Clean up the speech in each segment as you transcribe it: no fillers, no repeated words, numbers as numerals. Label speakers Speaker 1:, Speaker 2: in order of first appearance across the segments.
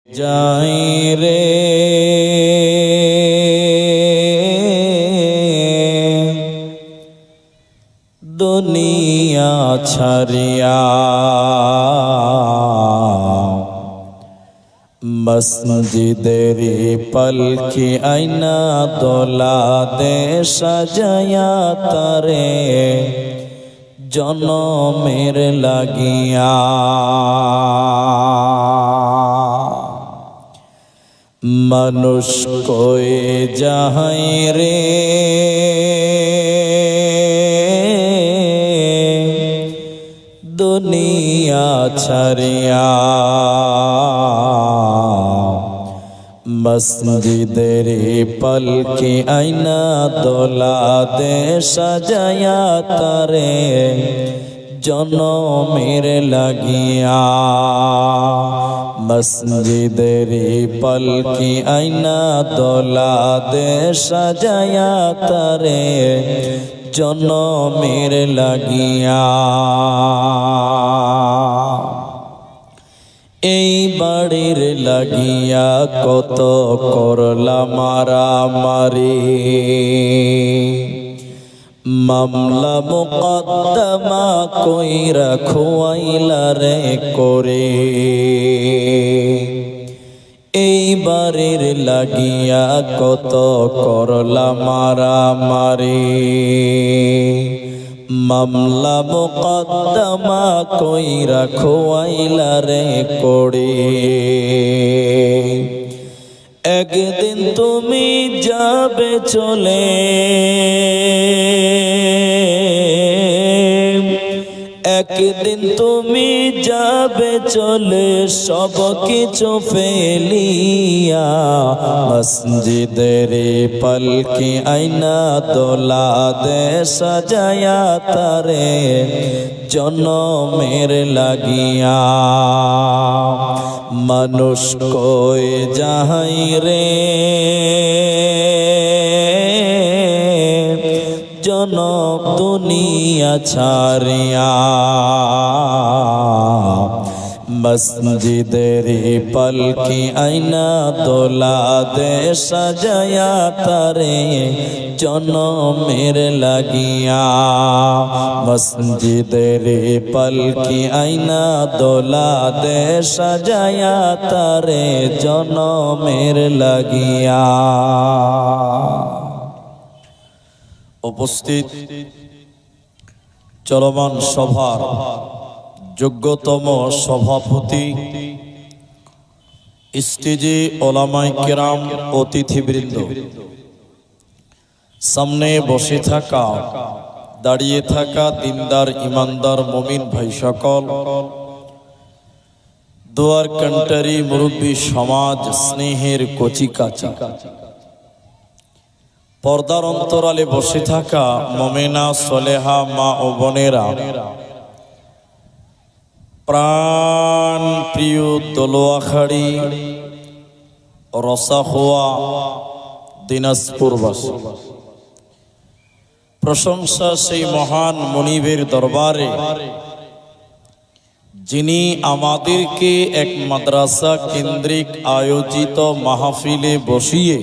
Speaker 1: যাই রে দুনিয়া ছাড়িয়া মসজিদের পলকি আইনা দোলা দে সাজায়া তারে জনমের লাগিয়া মানুষ কই যাই রে দুনিয়া ছাড়িয়া মসজিদের পলকি আইনা দোলা দে সাজায়া তারে জনমের লাগিয়া মসজিদের পলকি আইনা দোলা দে সাজায়া তারে জনমের লাগিয়া এই বাড়ির লাগিয়া কত করলা মারামারি মামলা মুকদ্দমা কইরা খুয়াইলা রে করে এই বাড়ির লাগিয়া কত করলা মারামারি মামলা মুকদ্দমা কইরা খুয়াইলা রে করে একদিন তুমি যাবে চলে একদিন তুমি যাবে চলে সব কিছু ফেলিয়া মসজিদের পলকি আইনা দোলা দে সাজায়া তারে জনমের লাগিয়া মানুষ কই যাই রে জনম দুনিয়া ছাড়িয়া মসজিদের পলকি আইনা দোলা দে সাজায়া তারে জনমের লাগিয়া মসজিদের পলকি আইনা দোলা দে সাজায়া তারে জনমের লাগিয়া উপস্থিত চলমান সভার যোগ্যতম সভাপতি স্টেজে ওলামায়ে কেরাম অতিথিবৃন্দ সামনে বসে থাকা দাঁড়িয়ে থাকা দিনদার ইমানদার মুমিন ভাই সকল দোয়ার কান্টারি মুরব্বী সমাজ স্নেহের কচিকাচা পর্দার অন্তরালে বসে থাকা মুমিনা সলেহা মা ও বোনেরা প্রাণ প্রিয় দোলোয়াখাড়ি রসাখোয়া দিনাজপুরবাসী প্রশংসা সেই মহান মুনিবের দরবারে যিনি আমাদেরকে এক মাদ্রাসা কেন্দ্রিক আয়োজিত মাহফিলে বসিয়ে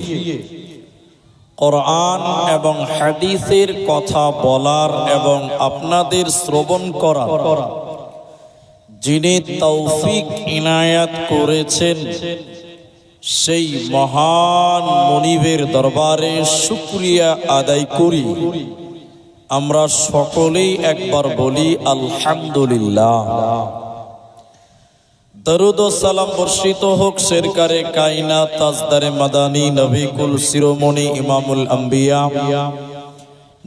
Speaker 1: কোরআন এবং হাদিসের কথা বলার এবং আপনাদের শ্রবণ করার যিনি তৌফিক ইনায়াত করেছেন সেই মহান মুনিবের দরবারে শুকরিয়া আদায় করি আমরা সকলেই একবার বলি আলহামদুলিল্লাহ। দরুদ ও সালাম বর্ষিত হোক সরকারে কায়নাত তাজদারে মাদানী নবী কুল শিরোমণি ইমামুল আম্বিয়া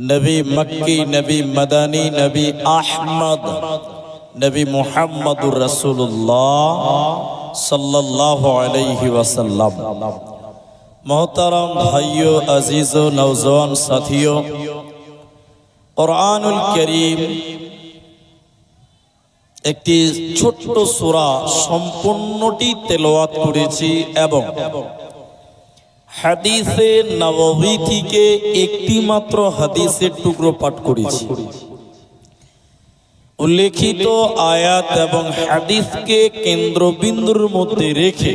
Speaker 1: নবী মক্কি নবী মাদানী নবী আহমদ নবী মুহাম্মদুর রাসূলুল্লাহ সাল্লাল্লাহু আলাইহি ওয়াসাল্লাম। মোহতারাম ভাইও আজিজ ও নওজওয়ান সাথীও, কুরআনুল কারীম একটি ছোট্ট সূরা সম্পূর্ণটি তেলাওয়াত করেছি এবং হাদিসে নববী থেকে একটি মাত্র হাদিসের টুকরো পাঠ করেছি। উল্লেখিত আয়াত এবং হাদিসকে কেন্দ্রবিন্দুর মধ্যে রেখে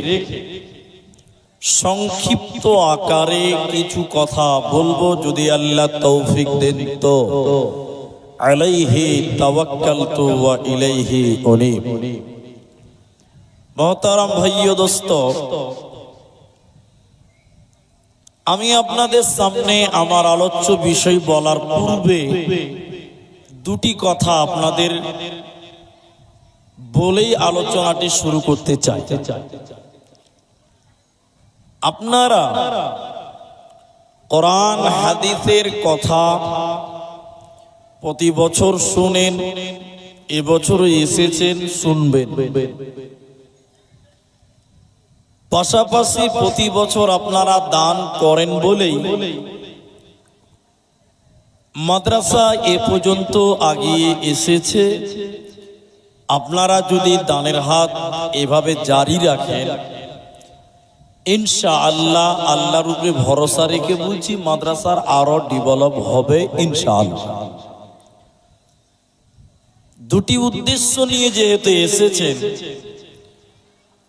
Speaker 1: সংক্ষিপ্ত আকারে কিছু কথা বলবো, যদি আল্লাহ তৌফিক দেন তো। আলাইহি তাওয়াক্কালতু ওয়া ইলাইহি উনীব। মুহতারাম ভাইও দোস্ত, আমি আপনাদের সামনে আমার আলোচ্য বিষয় বলার পূর্বে দুটি কথা আপনাদের বলেই আলোচনাটি শুরু করতে চাই। আপনারা কোরআন হাদিসের কথা প্রতি বছর শুনেন, এবছরও এসেছেন, শুনবেন। পাশাপাশি প্রতি বছর আপনারা দান করেন বলেই মাদ্রাসা এ পর্যন্ত আগিয়ে এসেছে। আপনারা যদি দানের হাত এভাবে জারি রাখেন, ইনশাআল্লাহ, আল্লাহর উপরে ভরসা রেখে বলছি, মাদ্রাসার আরো ডেভেলপ হবে ইনশাআল্লাহ। দুটি উদ্দেশ্য নিয়ে যেহেতু এসেছেন,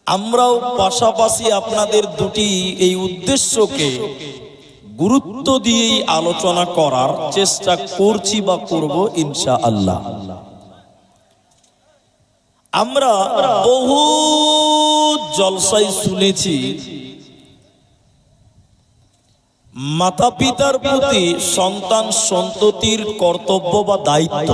Speaker 1: আমরাও পাশাপাশি আপনাদের দুটি এই উদ্দেশ্যকে গুরুত্ব দিয়েই আলোচনা করার চেষ্টা করছি বা করব ইনশাআল্লাহ। আমরা বহু জলসায় শুনেছি মাতা পিতার প্রতি সন্তান সন্ততির কর্তব্য বা দায়িত্ব,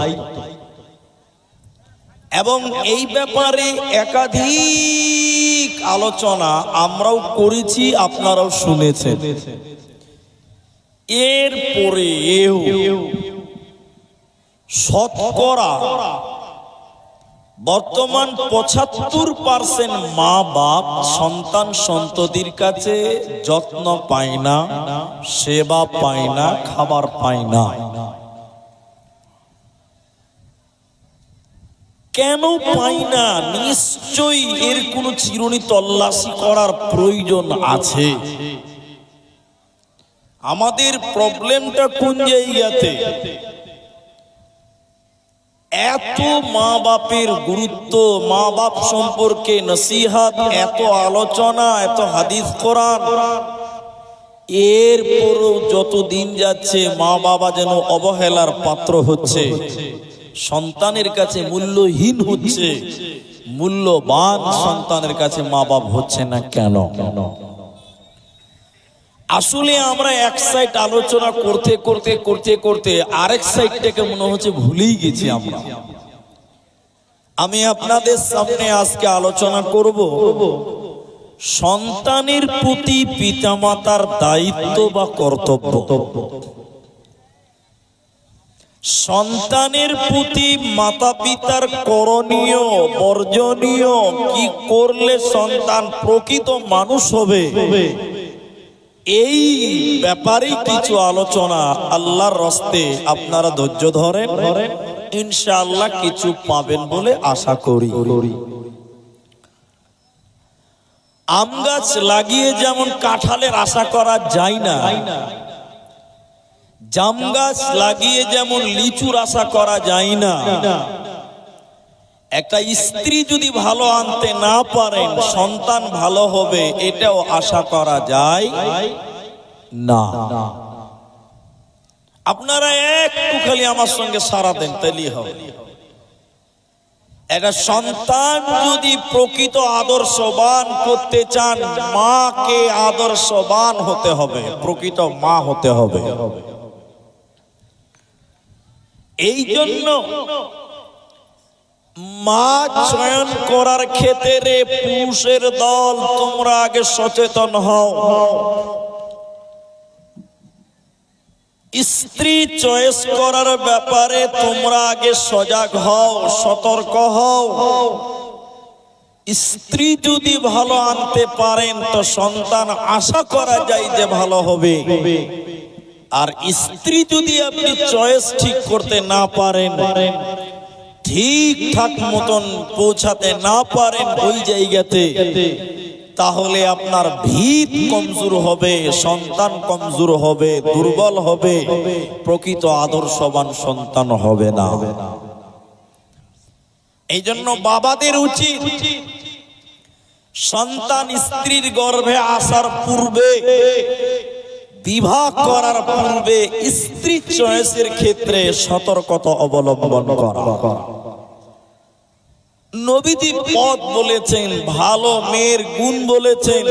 Speaker 1: এবং এই ব্যাপারে একাধিক আলোচনা আমরাও করেছি, আপনারাও শুনেছেন। এরপরে শতকরা বর্তমান ৭৫% মা বাপ সন্তান সন্ততির কাছে যত্ন পায় না, সেবা পায় না, খাবার পায় না। কেন পাই না? নিশ্চয়ই এর কোনো চিরুনি তল্লাশি করার প্রয়োজন আছে। আমাদের প্রবলেমটা কোন জায়গাতে? এত মা বাপের গুরুত্ব, মা বাপ সম্পর্কে নসিহত, এত আলোচনা, এত হাদিস কোরআন, এরপরও যত দিন যাচ্ছে মা বাবা যেন অবহেলার পাত্র হচ্ছে, সন্তানের কাছে মূল্যহীন হচ্ছে, মূল্যবান সন্তানের কাছে মা বাপ হচ্ছে না কেন? আসলে আমরা এক সাইড আলোচনা করতে করতে করতে করতে আরেক সাইডটাকে মনে হচ্ছে ভুলেই গেছি আমরা। আমি আপনাদের সামনে আজকে আলোচনা করব সন্তানের প্রতি পিতামাতার দায়িত্ব বা কর্তব্য। সন্তানের প্রতি মাতা পিতার করণীয়, বর্জনীয়, কি করলে সন্তান প্রকৃত মানুষ হবে, এই ব্যাপারে কিছু আলোচনা আল্লাহর রাস্তে আপনারা ধৈর্য ধরেন, ইনশাআল্লাহ কিছু পাবেন বলে আশা করি। আম গাছ লাগিয়ে যেমন কাঁঠালের আশা করা যায় না, জাম গাছ লাগিয়ে যেমন লিচুর আশা করা যায় না, একটা স্ত্রী যদি ভালো আনতে না পারেন সন্তান ভালো হবে এটাও আশা করা যায় না। আপনারা একটু খালি আমার সঙ্গে সারা দেন, তাইলেই হবে। একটা সন্তান যদি প্রকৃত আদর্শবান করতে চান, মাকে আদর্শবান হতে হবে, প্রকৃত মা হতে হবে। এই জন্য মা চয়ন করার ক্ষেত্রে পুরুষের দল তোমরা আগে সচেতন হও। স্ত্রী চয়েস করার ব্যাপারে তোমরা আগে সজাগ হও, সতর্ক হও। স্ত্রী যদি ভালো আনতে পারেন তো সন্তান আশা করা যায় যে ভালো হবে। আর স্ত্রী যদি আপনি চয়েস ঠিক করতে না পারেন, ঠিকঠাক মতন পৌঁছাতে না পারেন ওই জায়গাতে, তাহলে আপনার ভিত কমজোর হবে, সন্তান কমজোর হবে, দুর্বল হবে, প্রকৃত আদর্শবান সন্তান হবে না। এই জন্য বাবাদের উচিত সন্তান স্ত্রীর গর্ভে আসার পূর্বে, বিবাহ করার পূর্বে স্ত্রী চয়েসের ক্ষেত্রে সতর্কতা অবলম্বন করা। নবীজি পথ বলেছেন, ভালো মেয়ের গুণ বলেছেন।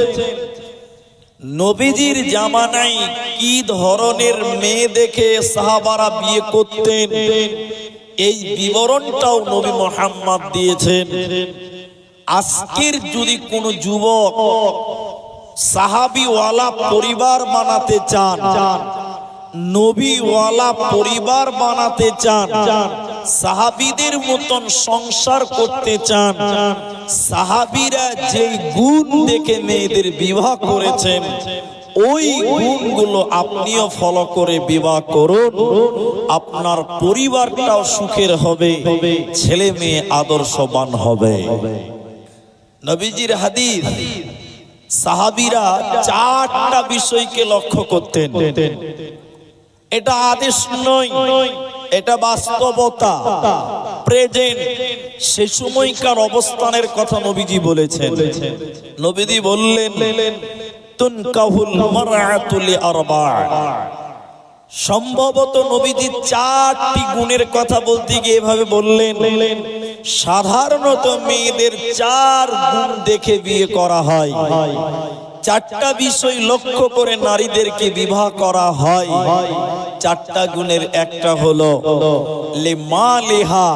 Speaker 1: নবীজির জামানায় কি ধরনের মেয়ে দেখে সাহাবারা বিয়ে করতেন এই বিবরণটাও নবী মুহাম্মদ দিয়েছেন। আজকের যদি কোনো যুবক সাহাবীওয়ালা পরিবার বানাতে চান, নবীওয়ালা পরিবার বানাতে চান, সাহাবীদের মতন সংসার করতে চান, সাহাবীরা যেই গুণ দেখে মেয়েদের বিবাহ করেছেন ওই গুণগুলো আপনিও ফলো করে বিবাহ করুন। আপনার পরিবারটাও সুখের হবে, ছেলে মেয়ে আদর্শবান হবে। নবীজির হাদিস, সাহাবীরা চারটা বিষয়কে লক্ষ্য করতেন। এটা আদেশ নয়, এটা বাস্তবতা, প্রেজেন্ট। সে সময়কার অবস্থানের কথা নবীজি বলেছেন। নবীজি বললেন, তুনকাহুল মারআতু লিআরবা'। সম্ভবত নবীজি চারটি গুণের কথা বলতে গিয়ে এভাবে বললেন, সাধারণত মেয়েদের চার গুণ দেখে বিয়ে করা হয়, চারটা বিষয় লক্ষ্য করে নারীদেরকে বিবাহ করা হয়। চারটা গুণের একটা হলো লিমালিহা,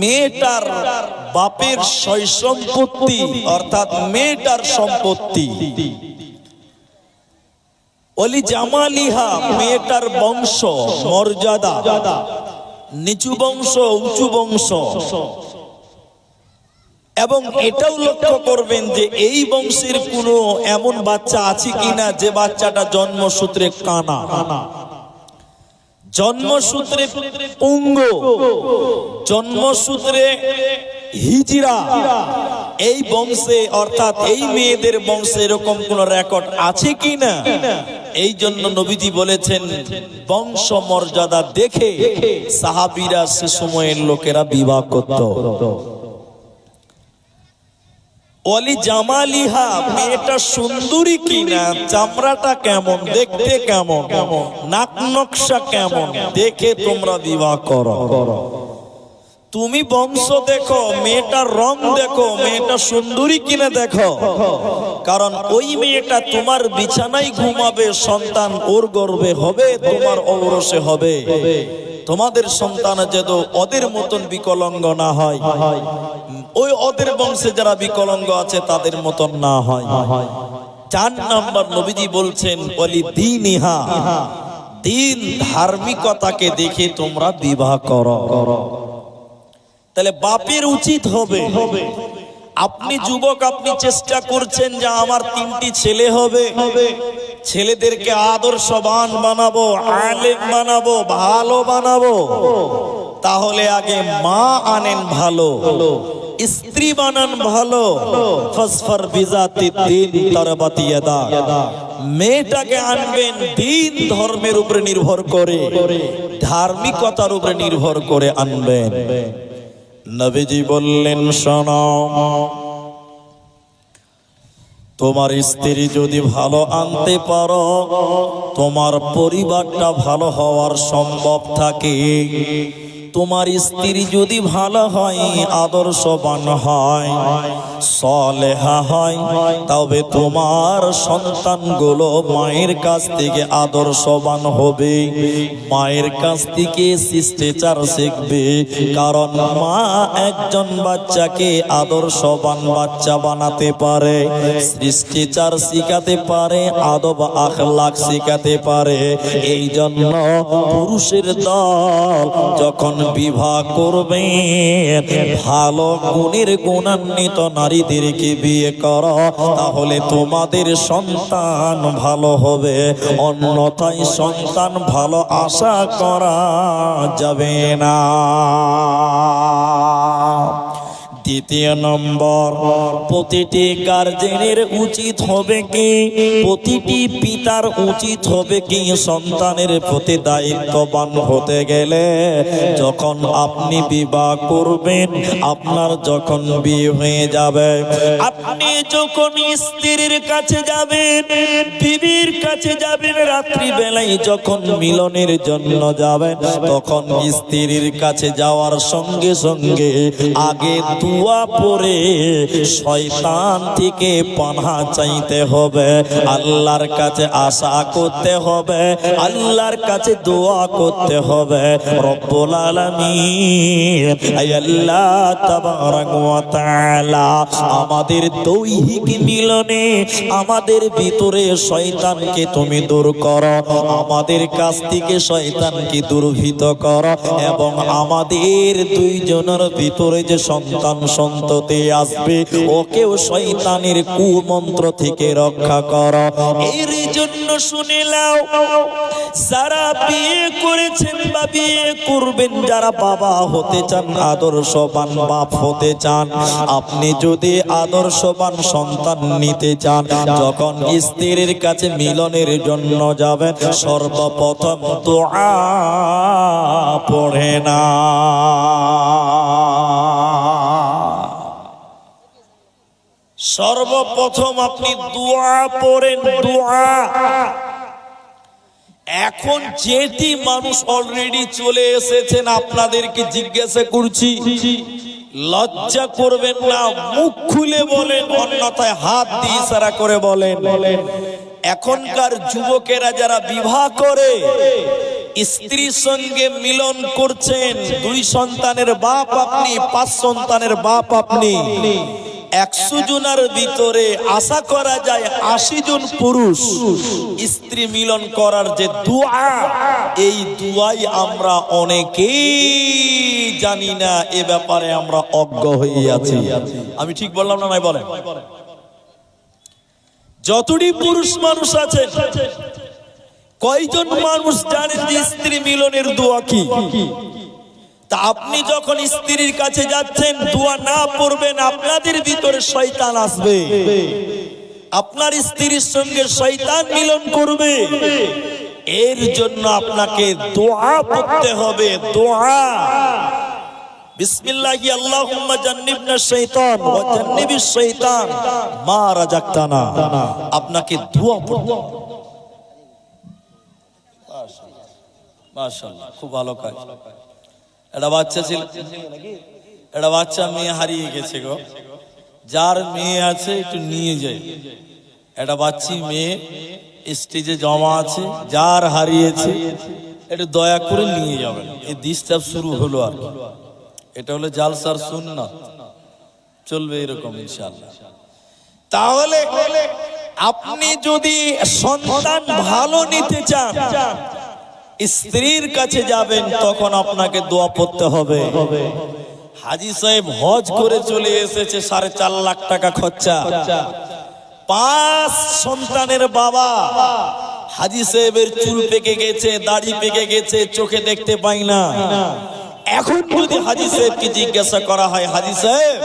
Speaker 1: মেয়েটার বাপের সয় সম্পত্তি অর্থাৎ মেয়েটার সম্পত্তি। ওলি জামালিহা, মেয়েটার বংশ মর্যাদা, নিচু বংশ উঁচু বংশ। এবং এটাও লক্ষ্য করবেন যে এই বংশের কোনো এমন বাচ্চা আছে কিনা যে বাচ্চাটা জন্মসূত্রে কানা, জন্মসূত্রে পঙ্গু, জন্মসূত্রে হিজড়া। এই বংশে অর্থাৎ এই মেয়েদের বংশে এরকম কোন রেকর্ড আছে কিনা। এই জন্য নবীজি বলেছেন বংশ মর্যাদা দেখে সাহাবীরা সে সময়ের লোকেরা বিবাহ করত। ওয়ালি জামালিহা, মেয়েটা সুন্দরী কিনা, চামড়াটা কেমন, দেখতে কেমন, নাক নকশা কেমন, দেখে তোমরা বিবাহ করো। তুমি বংশ দেখো, মেয়েটার রং দেখো, মেয়েটা সুন্দরী কিনা দেখো। কারণ ওই মেয়েটা তোমার বিছানায় ঘুমাবে, সন্তান ওর গর্ভে হবে, তোমার ঔরসে হবে। তোমাদের সন্তান যেন ওদের মতন বিকলাঙ্গ না হয়, ওই ওদের বংশে যারা বিকলাঙ্গ আছে তাদের মতন না হয়। 4 নাম্বার নবীজি বলছেন ওয়ালি দীনিহা, দিন ধার্মিকতাকে দেখে তোমরা বিবাহ করো। তাহলে বাপের উচিত হবে, আপনি যুবক, আপনি চেষ্টা করছেন যে আমার 3টি ছেলে হবে, ছেলেদেরকে আদর্শবান বানাবো, আলেম বানাবো, ভালো বানাবো। তাহলে আগে মা আনেন ভালো, স্ত্রী বানান ভালো। ফাসফার বিজাতি দ্বীন তারবাতি ইয়াদা, মেয়েটাকে আনবেন দিন ধর্মের উপরে নির্ভর করে, ধার্মিকতার উপরে নির্ভর করে আনবেন। নবীজি বললেন, শোনো, তোমার স্ত্রী যদি ভালো আনতে পারো, তোমার পরিবারটা ভালো হওয়ার সম্ভব থাকে। তোমার স্ত্রী যদি ভালো হয়, আদর্শবান হয়, সলেহা হয়, তবে তোমার সন্তানগুলো মায়ের কাছ থেকে আদর্শবান হবে, মায়ের কাছ থেকে শিষ্টাচার শিখবে। কারণ মা একজন বাচ্চাকে আদর্শবান বাচ্চা বানাতে পারে, শিষ্টাচার শিখাতে পারে, আদব আখলাক শিখাতে পারে। এই জন্য পুরুষের দল যখন বিবাহ করবেন, ভালো গুণের গুণান্বিত নারীদেরকে বিয়ে করো, তাহলে তোমাদের সন্তান ভালো হবে। অন্যথায় সন্তান ভালো আশা করা যাবে না। দ্বিতীয় নম্বর, প্রতিটি গার্জেনের উচিত হবে কি, প্রতিটি পিতার উচিত হবে কি, সন্তানের প্রতি দায়িত্ববান হতে গেলে যখন আপনি বিবাহ করবেন, আপনার যখন বিয়ে হয়ে যাবে, আপনি যখন স্ত্রীর কাছে যাবেন, বিবির কাছে যাবেন, রাত্রি বেলায় যখন মিলনের জন্য যাবেন, তখন স্ত্রীর কাছে যাওয়ার সঙ্গে সঙ্গে আগে দোয়া পড়ে শয়তান থেকে পানাহ চাইতে হবে, আল্লাহর কাছে আশা করতে হবে, আল্লাহর কাছে দোয়া করতে হবে। রব্বুল আলামিন আয় আল্লাহ তাবারাক ওয়া তাআলা আমাদের দৈহিক মিলনে আমাদের ভিতরে শয়তানকে তুমি দূর করো, আমাদের কাছ থেকে শয়তানকে দূরভীত করো, এবং আমাদের দুইজনের ভিতরে যে সন্তান সন্ততি আসবে ওকেও শয়তানের কুমন্ত্র থেকে রক্ষা করো। এর জন্য শুনে নাও, যারা বিয়ে করেছেন বা বিয়ে করবেন, যারা বাবা হতে চান, আদর্শবান বাপ হতে চান, আপনি যদি আদর্শবান সন্তান নিতে চান, যখন স্ত্রীর কাছে মিলনের জন্য যাবেন, সর্বপ্রথম দোয়া পড়ে না। সর্বপ্রথম আপনি দোয়া পড়েন, দোয়া। এখন যেটি মানুষ অলরেডি চলে এসেছেন, আপনাদেরকে জিজ্ঞাসা করছি, লজ্জা করবেন না, মুখ খুলে বলেন, অন্যথায় হাত দিয়ে ইশারা করে বলেন। এখনকার যুবকেরা যারা বিবাহ করে স্ত্রীর সঙ্গে মিলন করছেন, 2 সন্তানের বাপ আপনি, 5 সন্তানের বাপ আপনি, 100 জনের ভিতরে আশা করা যায় 80 জন পুরুষ স্ত্রী মিলন করার যে দোয়া, এই দোয়াই আমরা অনেকেই জানি না, এ ব্যাপারে আমরা অজ্ঞ হয়ে আছি। আমি ঠিক বললাম না নাই বলেন? যতটি পুরুষ মানুষ আছে, কয়জন মানুষ জানেন যে স্ত্রী মিলনের দোয়া কি? তা আপনি যখন স্ত্রীর কাছে যাচ্ছেন, দোয়া না পড়বেন, আপনাদের ভিতরে শয়তান আসবে, আপনার স্ত্রীর সঙ্গে শয়তান মিলন করবে। এর জন্য আপনাকে দোয়া পড়তে হবে, দোয়া। বিসমিল্লাহি আল্লাহুম্মা জান্নিবনা শাইতান ওয়া জান্নিবিশ শাইতান মা রাযাকতানা। আপনাকে দোয়া পড়তে হবে। মাশাআল্লাহ, খুব ভালো কাজ। একটা বাচ্চা ছিল, একটা বাচ্চা মেয়ে হারিয়ে গেছে গো। যার মেয়ে আছে একটু নিয়ে যায়। একটা বাচ্চি মেয়ে স্টেজে জমা আছে, যার হারিয়েছে একটু দয়া করে নিয়ে যাবেন। এই ডিস্টার্ব শুরু হলো আর কি। এটা হলো জালসার সুন্নাত, চলবে এরকম ইনশাআল্লাহ। তাহলে আপনি যদি সন্তান ভালো নিতে চান, স্ত্রীর কাছে যাবেন, তখন আপনাকে দোয়া পড়তে হবে। হাজী সাহেব হজ করে চলে এসেছে, 4.5 লাখ টাকা খরচা, 5 সন্তানের বাবা। হাজী সাহেবের চুল পেকে গেছে, দাড়ি পেকে গেছে, চোখে দেখতে পাই না। এখন যদি হাজী সাহেবকে জিজ্ঞাসা করা হয়, হাজী সাহেব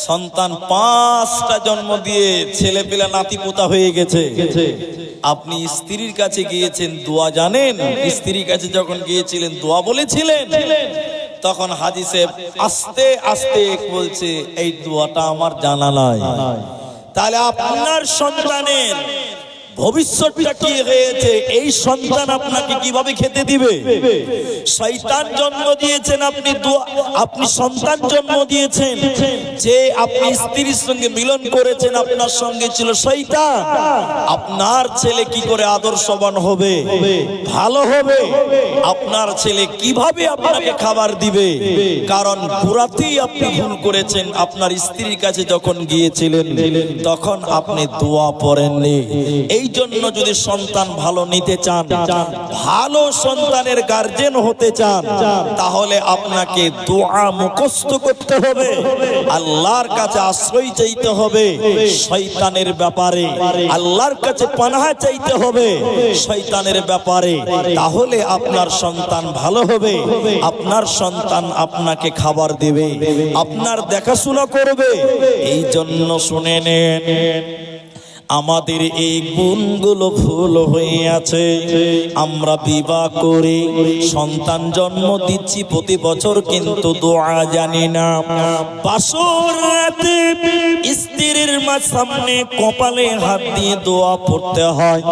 Speaker 1: সন্তান 5টা জন্ম দিয়ে ছেলে পেলা নাতি পোতা হয়ে গেছে, আপনি স্ত্রীর কাছে গিয়েছেন, দোয়া জানেন? স্ত্রীর কাছে যখন গিয়েছিলেন দোয়া বলেছিলেন, তখন হাজী সাহেব আস্তে আস্তে বলছে, এই দোয়াটা আমার জানা নাই। তাহলে আপনার সন্তানের ভবিষ্যৎটা কি হয়েছে? এই সন্তান আপনাকে কিভাবে খেতে দিবে? শয়তান জন্ম দিয়েছেন, আপনি সন্তান জন্ম দিয়েছেন, যে আপনি স্ত্রীর সঙ্গে মিলন করেছেন, আপনার সঙ্গে ছিল শয়তান। আপনার ছেলে কি করে আদর্শবান হবে, ভালো হবে? আপনার ছেলে কিভাবে আপনাকে খাবার দিবে? কারণ পুরাতেই আপনি ভুল করেছেন। আপনার স্ত্রীর কাছে যখন গিয়েছিলেন, তখন আপনি দোয়া পড়েননি। এই জন্য যদি সন্তান ভালো নিতে চান, ভালো সন্তানের গার্জেন হতে চান, তাহলে আপনাকে দোয়া মুখস্থ করতে হবে, আল্লাহর কাছে আশ্রয় চাইতে হবে শয়তানের ব্যাপারে, আল্লাহর কাছে পানাহ চাইতে হবে শয়তানের ব্যাপারে। তাহলে আপনার সন্তান ভালো হবে, আপনার সন্তান আপনাকে খাবার দেবে, আপনার দেখাশোনা করবে। এই জন্য শুনে নেন, আমাদের এই গুণগুলো ভুল হয়ে আছে। আমরা বিবাহ করে সন্তান জন্ম দিচ্ছি প্রতি বছর, কিন্তু দোয়া জানি না। বাসর রাতে স্ত্রীর সামনে কপালে হাত দিয়ে দোয়া পড়তে হয়,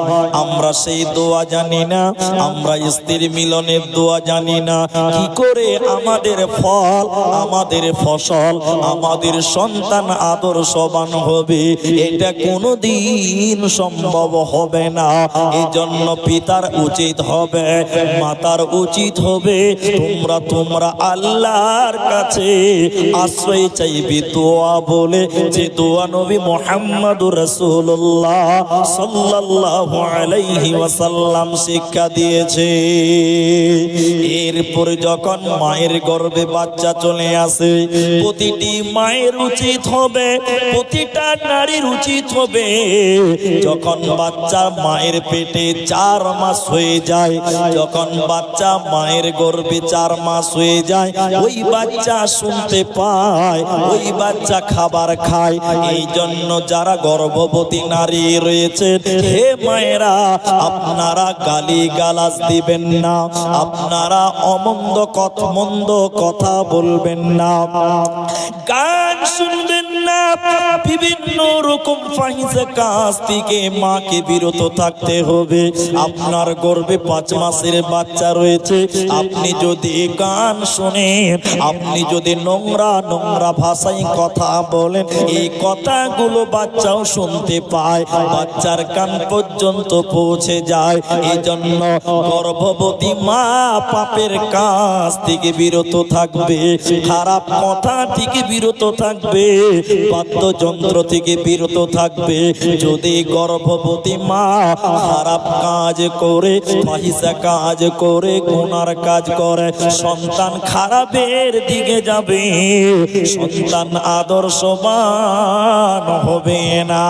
Speaker 1: আমরা সেই দোয়া জানি না। আমরা স্ত্রীর মিলনের দোয়া জানি না। কি করে আমাদের ফল, আমাদের ফসল, আমাদের সন্তান আদর্শবান হবে, এটা কোনোদিন সম্ভব হবে না। এই জন্য পিতার উচিত হবে, মাতার উচিত হবে, তোমরা আল্লাহর কাছে আশ্রয় চাইবে দোয়া বলে, যে দোয়া নবী মুহাম্মদুর রাসূলুল্লাহ সাল্লাল্লাহু আলাইহি ওয়াসাল্লাম শিক্ষা দিয়েছে। এরপরে যখন মায়ের গর্ভে বাচ্চা চলে আসে, প্রতিটি মায়ের উচিত হবে, প্রতিটা নারীর উচিত হবে, যখন বাচ্চা মায়ের পেটে 4 মাস হয়ে যায়, যখন বাচ্চা মায়ের গর্ভে 4 মাস হয়ে যায়, ওই বাচ্চা শুনতে পায়, ওই বাচ্চা খাবার খায়। এই জন্য যারা গর্ভবতী নারী রয়েছে, হে মায়েরা, আপনারা গালি গালাজ দিবেন না, আপনারা মন্দ কথা বলবেন না, গান শুনবেন না, বিভিন্ন রকম ফাহিশা কাজ থেকে মাকে বিরত থাকতে হবে। আপনার গর্ভে 5 মাসের বাচ্চা রয়েছে, আপনি যদি গান শোনেন, আপনি যদি নোংরা ভাষায় কথা বলেন, এই কথাগুলো বাচ্চাও শুনতে পায়, বাচ্চার কান পর্যন্ত পৌঁছে যায়। এই জন্য গর্ভবতী মা পাপের কাজ থেকে বিরত থাকবে, খারাপ কথা থেকে বিরত থাকবে, বাদ্যযন্ত্র থেকে বিরত থাকবে। যদি গর্ভবতী মা খারাপ কাজ করে, ফাহিশা কাজ করে, গুনার কাজ করে, সন্তান খারাপের দিকে যাবে, সন্তান আদর্শবান হবে না।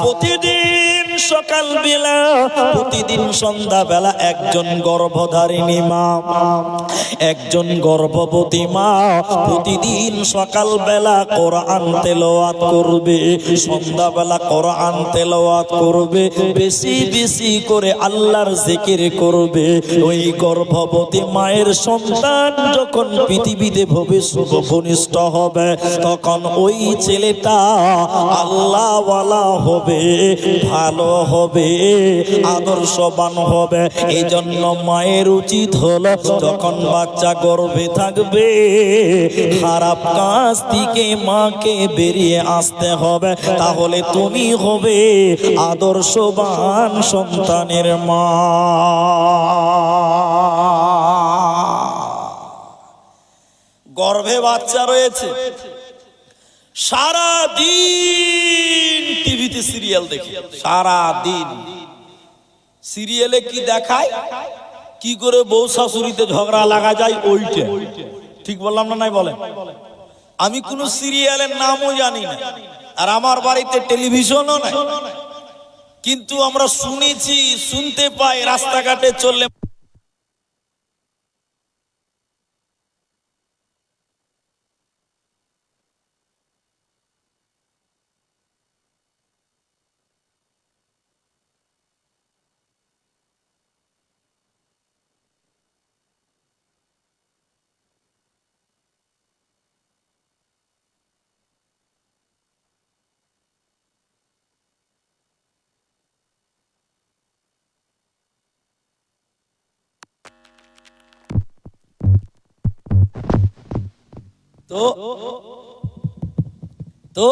Speaker 1: প্রতিদিন সকালবেলা, প্রতিদিন সন্ধ্যাবেলা একজন গর্ভধারিণী মা, একজন গর্ভবতী মা প্রতিদিন সকালবেলা কোরআন তেলাওয়াত করবে, সন্ধ্যাবেলা কোরআন তেলাওয়াত করবে, বেশি বেশি করে আল্লাহর জিকির করবে। ওই গর্ভবতী মায়ের সন্তান যখন পৃথিবীতে ভূমিষ্ঠ হবে, তখন ওই ছেলেটা আল্লাহওয়ালা হবে, ভালো হবে, আদর্শবান হবে। এই জন্য মায়ের উচিত হলো, যখন বাচ্চা গর্ভে থাকবে, খারাপ কাজ থেকে মাকে বেরিয়ে আসতে হবে, তাহলে তুমি হবে আদর্শবান সন্তানের মা। গর্ভে বাচ্চা রয়েছে, সারা দিন টিভিতে সিরিয়াল দেখে, সারা দিন সিরিয়ালে কি দেখায়, কি করে বউ শাশুড়িতে ঝগড়া লাগা যায়, ওইটা ঠিক বললাম না? নাই বলেন। আমি কোন সিরিয়ালের নামও জানি না, আর আমার বাড়িতে টেলিভিশনও নাই, কিন্তু আমরা শুনেছি, শুনতে পাই, রাস্তাঘাটে চললে তো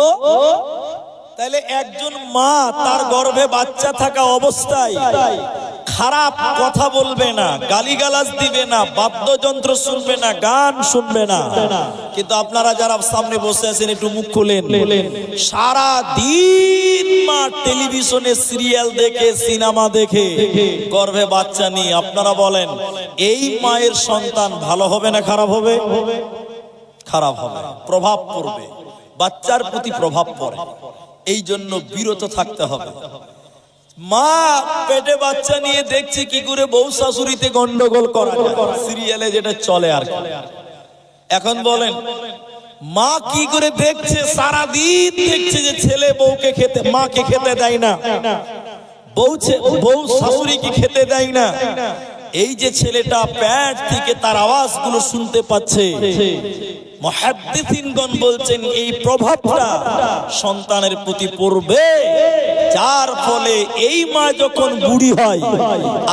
Speaker 1: তাহলে একজন মা তার গর্ভে বাচ্চা থাকা অবস্থায় খারাপ কথা বলবে না, গালিগালাজ দিবে না, বাদ্যযন্ত্র শুনবে না, গান শুনবে না। কিন্তু আপনারা যারা সামনে বসে আছেন, একটু মুখ খুলেন, সারা দিন মা টেলিভিশনে সিরিয়াল দেখে, সিনেমা দেখে গর্ভে বাচ্চা নিয়ে, আপনারা বলেন এই মায়ের সন্তান ভালো হবে না খারাপ হবে? খারাপ হবে, প্রভাব পড়বে, বাচ্চার প্রতি প্রভাব পড়ে। এই জন্য বিরত থাকতে হবে। মা পেটে বাচ্চা নিয়ে দেখছে কি করে বউ শাশুড়িতে গন্ডগোল করা যায়, সিরিয়ালে যেটা চলে আর কি। এখন বলেন মা কি করে দেখছে, সারাদিন দেখছে যে ছেলে বউকে খেতে, মাকে খেতে দেয় না, বউ শাশুড়িকে খেতে দেয় না। এই যে ছেলেটা পেট থেকে তার আওয়াজগুলো শুনতে পাচ্ছে, মুহাদ্দিসিনগণ বলছেন এই প্রভাবটা সন্তানের প্রতি পড়বে, যার ফলে এই মা যখন বুড়ি হয়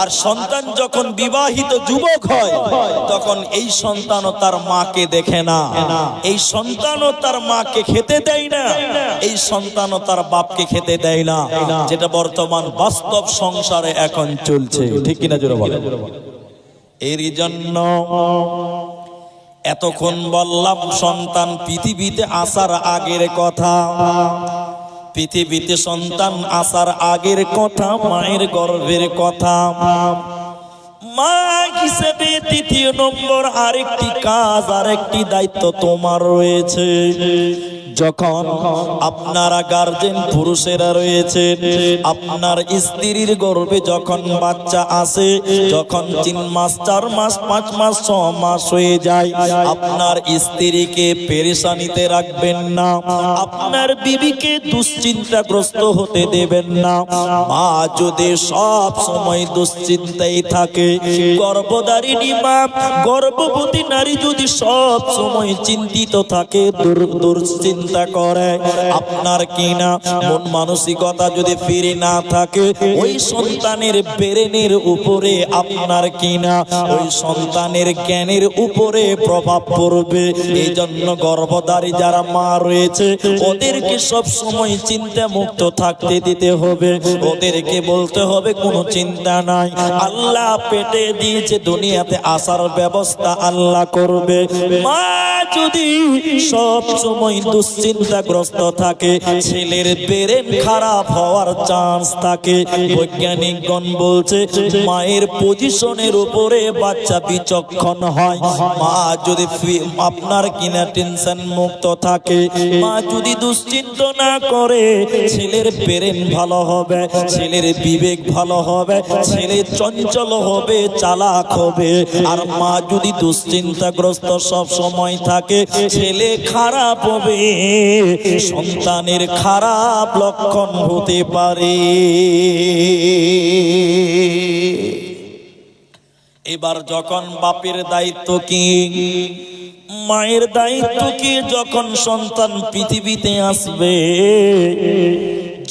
Speaker 1: আর সন্তান যখন বিবাহিত যুবক হয়, তখন এই সন্তানও তার মাকে দেখে না, এই সন্তানও তার মাকে খেতে দেয় না, এই সন্তানও তার বাপকে খেতে দেয় না, যেটা বর্তমান বাস্তব সংসারে এখন চলছে। ঠিক কিনা জোরে বলেন? এরই জন্য এতক্ষণ বললাম সন্তান পৃথিবীতে আসার আগের কথা, পৃথিবীতে সন্তান আসার আগের কথা, মায়ের গর্ভের কথা। মা হিসেবে দ্বিতীয় নম্বর আরেকটি কাজ, আরেকটি দায়িত্ব তোমার রয়েছে। যখন আপনারা গার্জেন পুরুষেরা রয়েছেন, আপনার স্ত্রীর গর্ভে যখন বাচ্চা আসে, যখন 3 মাস 4 মাস 5 মাস 6 মাস হয়ে যায়, আপনার স্ত্রীকে পেরেশানিতে রাখবেন না, আপনার বিবিকে দুশ্চিন্তাগ্রস্ত হতে দেবেন না। মা যদি সব সময় দুশ্চিন্তায় থাকে, গর্ভধারিণী মা, গর্ভবতী নারী যদি সব সময় চিন্তিত থাকে, দুশ্চিন্তা করে, আপনার কিনা মন মানসিকতা যদি ফিরে না থাকে, ওই সন্তানের ব্রেনের উপরে, আপনার কিনা ওই সন্তানের জ্ঞানের উপরে প্রভাব পড়বে। এই জন্য গর্ভধারী যারা মা রয়েছে, ওদেরকে সব সময় চিন্তা মুক্ত থাকতে দিতে হবে, ওদেরকে বলতে হবে কোনো চিন্তা নাই, আল্লাহ পেটে দিয়েছে, দুনিয়াতে আসার ব্যবস্থা আল্লাহ করবে। মা যদি সব সময় দুশ্চিন্তাগ্রস্ত থাকে, ছেলের ব্রেন খারাপ হওয়ার চান্স থাকে। বৈজ্ঞানিকগণ বলছে মায়ের পজিশনের উপরে বাচ্চা বিচক্ষণ হয়। মা যদি আপনার কিনা টেনশন মুক্ত থাকে, মা যদি দুশ্চিন্তা না করে, ছেলের ব্রেন ভালো হবে, ছেলের বিবেক ভালো হবে, ছেলে চঞ্চল হবে, চালাক হবে। আর মা যদি দুশ্চিন্তাগ্রস্ত সব সময় থাকে, ছেলে খারাপ হবে, সন্তানের খারাপ লক্ষণ হতে পারে। এবার যখন বাপের দায়িত্ব কি, মায়ের দায়িত্ব কি, যখন সন্তান পৃথিবীতে আসবে,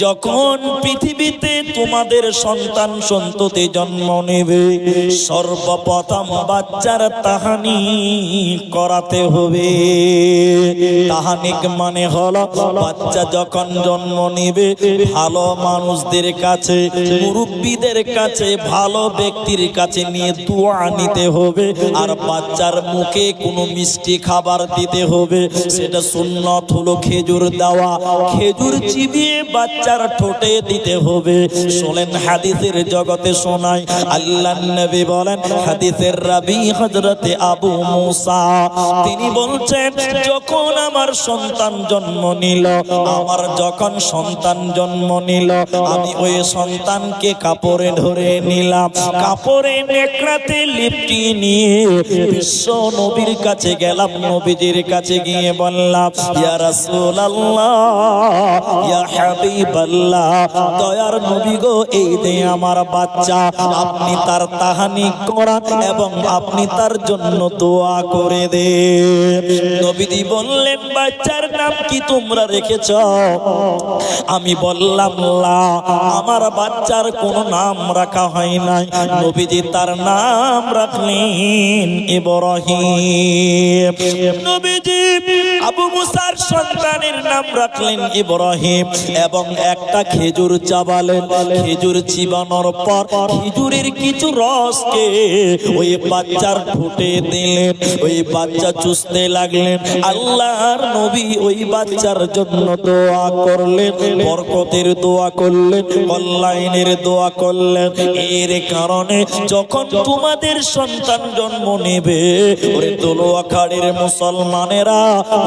Speaker 1: যখন পৃথিবীতে তোমাদের সন্তান সন্ততি জন্ম নেবে, সর্বপ্রথম বাচ্চার তাহানি করাতে হবে। তাহানিক মানে হলো বাচ্চা যখন জন্ম নেবে, ভালো মানুষদের কাছে, মুরব্বীদের কাছে, ভালো ব্যক্তির কাছে নিয়ে দোয়া নিতে হবে, আর বাচ্চার মুখে কোনো মিষ্টি খাবার দিতে হবে। সেটা সুন্নত হলো খেজুর দেওয়া, খেজুর চিবিয়ে বাচ্চার ঠোঁটে দিতে হবে। শোনেন হাদিসের জগতে শোনায়, আল্লাহর নবী বলেন, হাদিসের রাবি হযরতে আবু মুসা, তিনি বলছেন যখন আমার সন্তান জন্ম নিল, আমার যখন সন্তান জন্ম নিল, আমি ওই সন্তানকে কাপড়ে ধরে নিলাম, কাপড়ে নেকড়াতে লিপটিয়ে নিয়ে বিশ্ব নবীর কাছে গেলাম, নবীজির কাছে গিয়ে বললাম, ইয়া রাসূলুল্লাহ, ইয়া হাবিবাল্লাহ, দয়ার নবী গো, এই যে আমার বাচ্চা, আপনি তার তাহানি করান এবং আপনি তার জন্য দোয়া করে দেন। নবীজি বললেন, বাচ্চার নাম কি তোমরা রেখেছ? আমি বললাম, না, আমার বাচ্চার কোনো নাম রাখা হয় নাই। নবীজি তার নাম রাখলেন ইব্রাহিম। নবীজি আবু মুসার সন্তানের নাম রাখলেন ইব্রাহিম, এবং একটা খেজুর চাবালেন, খেজুর চিবানোর পর খেজুরের কিছু রসকে ওই বাচ্চার ঠোঁটে দিলেন, ওই বাচ্চা চুষতে লাগলেন। আল্লাহর নবী ওই বাচ্চার জন্য দোয়া করলেন, বরকতের দোয়া করলেন, কল্যাণের দোয়া করলেন। এর কারণে যখন তোমাদের সন্তান জন্ম নেবে, ওরে দোলোয়াখাড়ির মুসলমানেরা,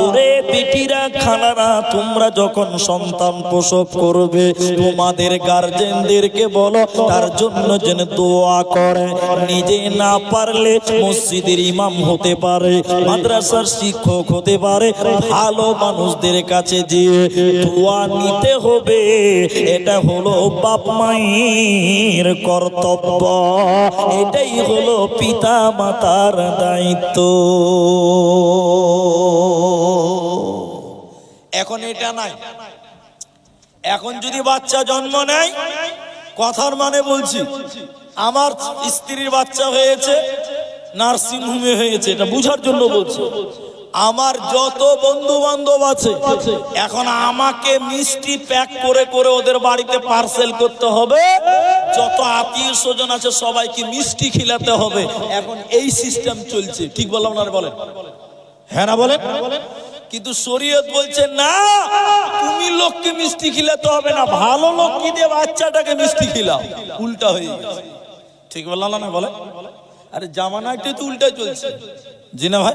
Speaker 1: ওরে বেটিরা, খালারা, তোমরা যখন সন্তান প্রসব করবে তোমাদের গার্জেনদেরকে বলো তার জন্য যেন দোয়া করে। নিজে না পারলে মসজিদের ইমাম হতে পারে, মাদ্রাসার শিক্ষক হতে পারে, ভালো মানুষদের কাছে গিয়ে দোয়া নিতে হবে। এটা হলো বাপ মায়ের কর্তব্য, এটাই হলো পিতা মাতার দায়িত্ব। এখন এটা নাই। এখন যদি বাচ্চা জন্ম নেয়, কথার মানে বলছি, আমার স্ত্রীর বাচ্চা হয়েছে নার্সিং হোমে হয়েছে, এটা বুঝার জন্য বলছি। আমার যত বন্ধু বান্ধব আছে, এখন আমাকে মিষ্টি প্যাক করে করে ওদের বাড়িতে পার্সেল করতে হবে। যত আত্মীয় স্বজন আছে সবাইকে মিষ্টি খিলাতে হবে। এখন এই সিস্টেম চলছে, ঠিক বললাম না? বলেন হ্যাঁ না বলেন? কিন্তু শরীয়ত বলছে না, তুমি লোককে মিষ্টি খিলাতে হবে না, ভালো লোক কি দিয়ে বাচ্চাটাকে মিষ্টি খিলাও। উল্টা হয়ে গেছে, ঠিক বললাম না? বলে আরে জামানাটা তো উল্টা চলছে। জি না ভাই?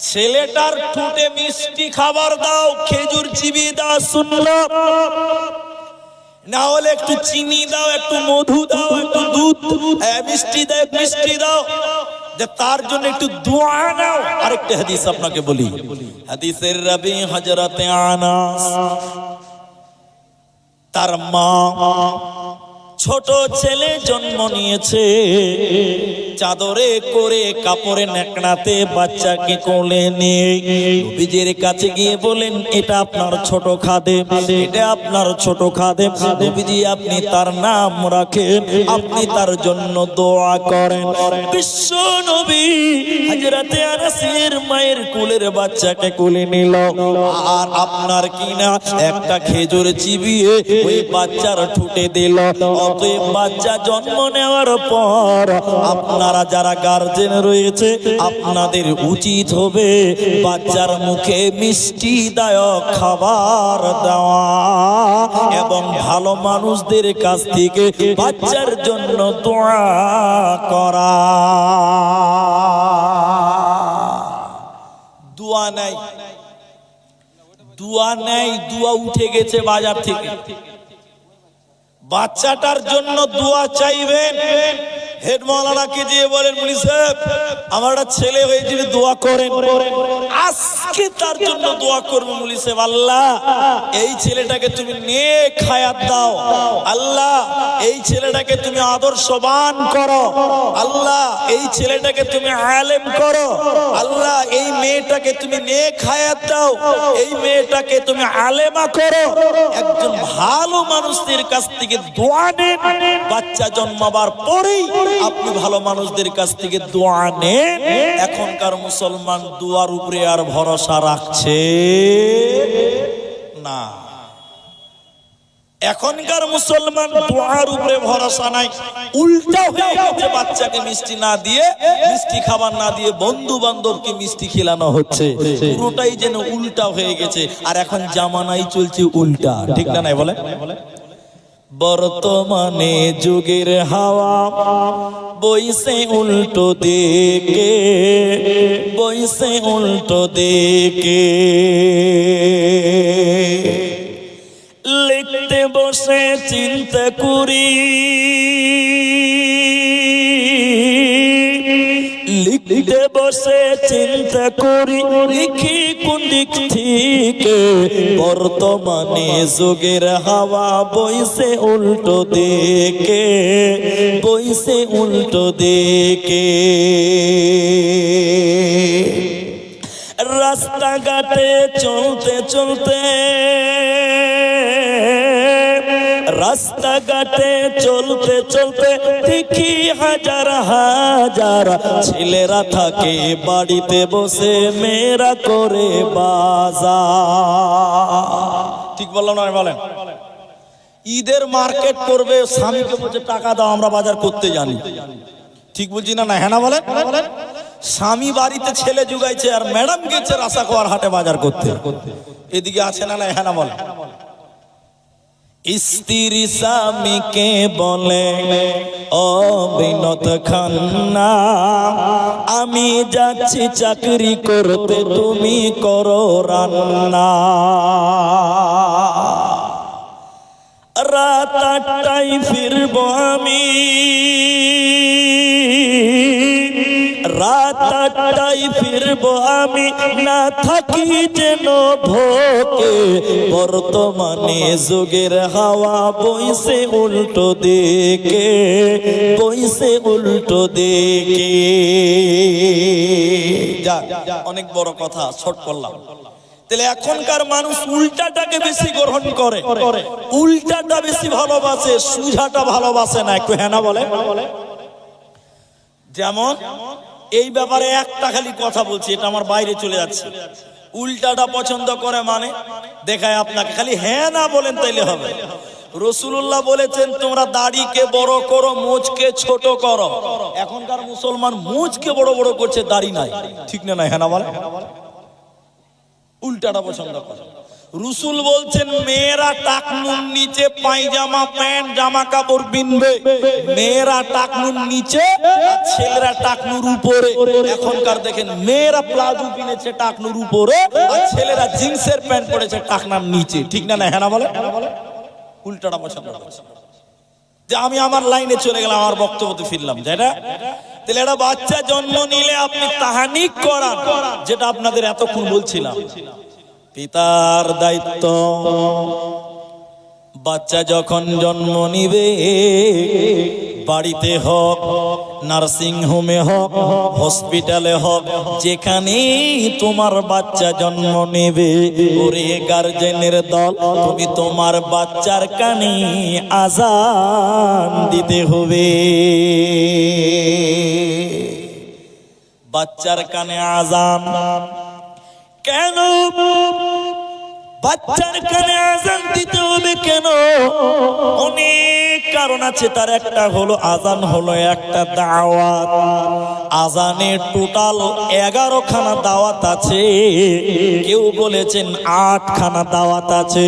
Speaker 1: ছেলেটার ঠোঁটে মিষ্টি খাবার দাও, খেজুর চিবিয়ে দাও, সুন্নাত। না হলে একটু চিনি দাও, একটু মধু দাও, একটু দুধ, মিষ্টি দাও, মিষ্টি দাও, যে তার জন্য একটু দোয়া নাও। আরেকটা হাদিস আপনাকে বলি, হাদিসের রাবি হযরতে আনাস, তার মা ছোট ছেলে জন্ম নিয়েছে, চাদরে করে কাপড়ে নেকড়াতে বাচ্চাকে কোলে নিয়ে নবীজির কাছে গিয়ে বলেন, এটা আপনার ছোট খাদেম, এটা আপনার ছোট খাদেম, নবীজি আপনি তার নাম রাখেন, আপনি তার জন্য দোয়া করেন। বিশ্ব নবী হযরতে আনাসের মায়ের কোলের বাচ্চাকে কোলে নিল, আর আপনার কিনা একটা খেজুর চিবিয়ে ওই বাচ্চার ঠুটে দিল। অতএব বাচ্চা জন্ম নেওয়ার পর আপনারা যারা গার্জেন রয়েছে, আপনাদের উচিত হবে বাচ্চার মুখে মিষ্টিদায়ক খাবার দেওয়া এবং ভালো মানুষদের কাছ থেকে বাচ্চার জন্য দোয়া করা। দোয়া নাই, দোয়া নাই, দোয়া উঠে গেছে বাজার থেকে। বাচ্চাটার জন্য দোয়া চাইবেন, হেড মাওলানাকে দিয়ে বলেন, মুনি সাহেব আমার একটা ছেলে হয়েছে, দোয়া করেন। আজকে তার জন্য দোয়া করবো মুনি সাহেব, আল্লাহ এই ছেলেটাকে তুমি নেক হায়াত দাও, আল্লাহ এই ছেলেটাকে তুমি আদর্শবান করো, আল্লাহ এই ছেলেটাকে তুমি আলেম করো, আল্লাহ এই মেয়েটাকে তুমি নেক হায়াত দাও, এই মেয়েটাকে তুমি আলেমা করো। একজন ভালো মানুষদের কাছ থেকে দোয়া নেন, বাচ্চা জন্মাবার পরেই আপনি ভালো মানুষদের কাছ থেকে দোয়া নেন। এখনকার মুসলমান দোয়ার উপরে আর ভরসা রাখছে না। এখনকার মুসলমান দোয়ার উপরে ভরসা নাই, উল্টা হয়ে গেছে। বাচ্চাকে মিষ্টি না দিয়ে, মিষ্টি খাবার না দিয়ে বন্ধু বান্ধবকে মিষ্টি খেলানো হচ্ছে। পুরোটাই যেন উল্টা হয়ে গেছে। আর এখন জামানাই চলছে উল্টা, ঠিক না? নাই বলে বর্তমানে যুগের হাওয়া বইছে উল্টো দিকে, বইছে উল্টো দিকে। লিখতে বসে চিন্তা করি, লিখতে বসে চিন্তা করি, লিখি কোন দিক থেকে। বর্তমানে যুগের হাওয়া বইছে উল্টো দিকে, বইছে উল্টো দিকে। রাস্তাঘাটে চলতে চলতে, রাস্তাঘাটে চলতে চলতে দেখি হাজার হাজার ছেলেরা থাকে বাড়িতে বসে, মেয়েরা করে বাজার। ঠিক বললাম না? বলেন ঈদের মার্কেট করবে, স্বামীকে বলছে টাকা দাও আমরা বাজার করতে জানি। ঠিক বলছি না? না হ্যাঁ না বলেন? স্বামী বাড়িতে ছেলে জুগাইছে আর ম্যাডাম গেছে রাসাকোয়ার হাটে বাজার করতে। এদিকে আছে না? না হ্যাঁ না বলেন? স্ত্রী স্বামীকে বলে ও বিনোদ খান্না, আমি যাচ্ছি চাকরি করতে, তুমি করো রান্না। রাত 8টায় ফিরবো আমি, রাত 8টায় ফিরবো আমি, না থাকি যেন ভোকে। বর্তমানে যুগের হাওয়া বইছে উল্টো দিকে, বইছে উল্টো দিকে। যাক, অনেক বড় কথা শর্ট করলাম। তাহলে এখনকার মানুষ উল্টাটাকে বেশি গ্রহণ করে, উল্টাটা বেশি ভালোবাসে, সুজাটা ভালোবাসে না। একটু হ্যাঁ না বলে? যেমন এই ব্যাপারে একটা খালি কথা বলছি, এটা আমার বাইরে চলে যাচ্ছে। উল্টাটা পছন্দ করে মানে দেখায় আপনাকে, খালি হ্যাঁ না বলেন তাইলে হবে। রাসূলুল্লাহ বলেছেন তোমরা দাড়িকে বড় করো, মুছকে ছোট করো। এখনকার মুসলমান মুছকে বড় বড় করছে, দাড়ি নাই। ঠিক না? না হ্যাঁ না বলে? উল্টাটা পছন্দ করে। রাসূল বলছেন মেয়েরা টাকনুর নিচে পায়জামা প্যান্ট জামা কাপড় বিনবে, মেয়েরা টাকনুর নিচে, ছেলেরা টাকনুর উপরে। এখনকার দেখেন মেয়েরা প্লাজো কিনেছে টাকনুর উপরে, আর ছেলেরা জিন্সের প্যান্ট পরেছে টাকনার নিচে। ঠিক না? না হ্যাঁ না বলে? উল্টাটা পছন্দ করে। যে আমি আমার লাইনে চলে গেলাম, আমার বক্তব্যতে ফিরলাম, যেটা তাহলে একটা বাচ্চা জন্ম নিলে আপনি তাহানিক করান, যেটা আপনাদের এতক্ষণ বলছিলাম। পিতার দায়িত্ব, বাচ্চা যখন জন্ম নিবে, বাড়িতে হোক, নার্সিং হোমে হোক, হসপিটালে হোক, যেখানে তোমার বাচ্চা জন্ম নেবে, ওরে গার্জেনের দল, তুমি তোমার বাচ্চার কানে আজান দিতে হবে। বাচ্চার কানে আজান কেন? বাচ্চার কানে আজান দিতে হবে কেন? অনেক কারণ আছে। তার একটা হলো আজান হলো একটা দাওয়াত। আজানের টোটাল 11 খানা দাওয়াত আছে, কেউ বলেছেন 8 খানা দাওয়াত আছে।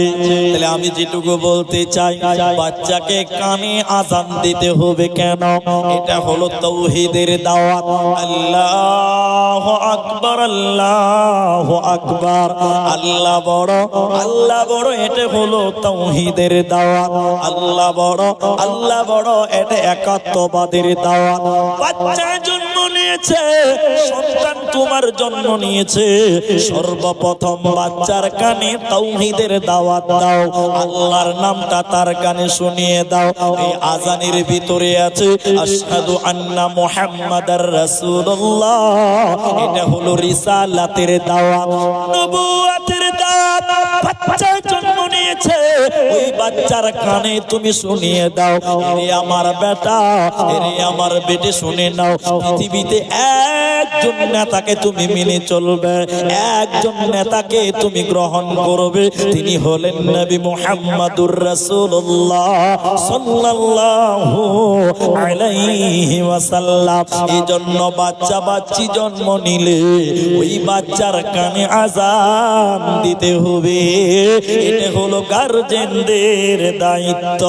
Speaker 1: তাহলে আমি যেটুকু বলতে চাই, বাচ্চাকে কানে আজান দিতে হবে কেন? এটা হলো তাওহীদের দাওয়াত। আল্লাহু আকবার, আল্লাহু আকবার, আল্লাহ বড়, আল্লাহ বড়, এটা হলো তাওহীদের দাওয়াত। আল্লাহ বড়, আল্লাহ বড়, এটা একাত্মবাদের দাওয়াত। বাচ্চা জন্ম নিয়েছে, সন্তান তোমার জন্ম নিয়েছে, সর্বপ্রথম বাচ্চার কানে তাওহীদের দাওয়াত দাও, আল্লাহর নামটা তার কানে শুনিয়ে দাও। এই আজানের ভিতরে আছে আশহাদু আন্না মুহাম্মাদার রাসূলুল্লাহ, এটা হলো রিসালাতের দাওয়াত, নবুয়তের দাওয়াত। বাচ্চা জন্ম নিয়েছে, ওই বাচ্চার কানে তুমি শুনিয়ে দাও, এরে আমার বেটা, এরে আমার বেটে শুনে নাও, পৃথিবীতে একজন নেতাকে তুমি মেনে চলবে, একজন নেতাকে তুমি গ্রহণ করবে, তিনি হলেন নবী মুহাম্মাদুর রাসূলুল্লাহ সাল্লাল্লাহু আলাইহি ওয়াসাল্লাম। এজন্য বাচ্চা বাচ্চি জন্ম নিলে ওই বাচ্চার কানে আজান দিতে হবে। এটা হলো গার্জেনদের দায়িত্ব।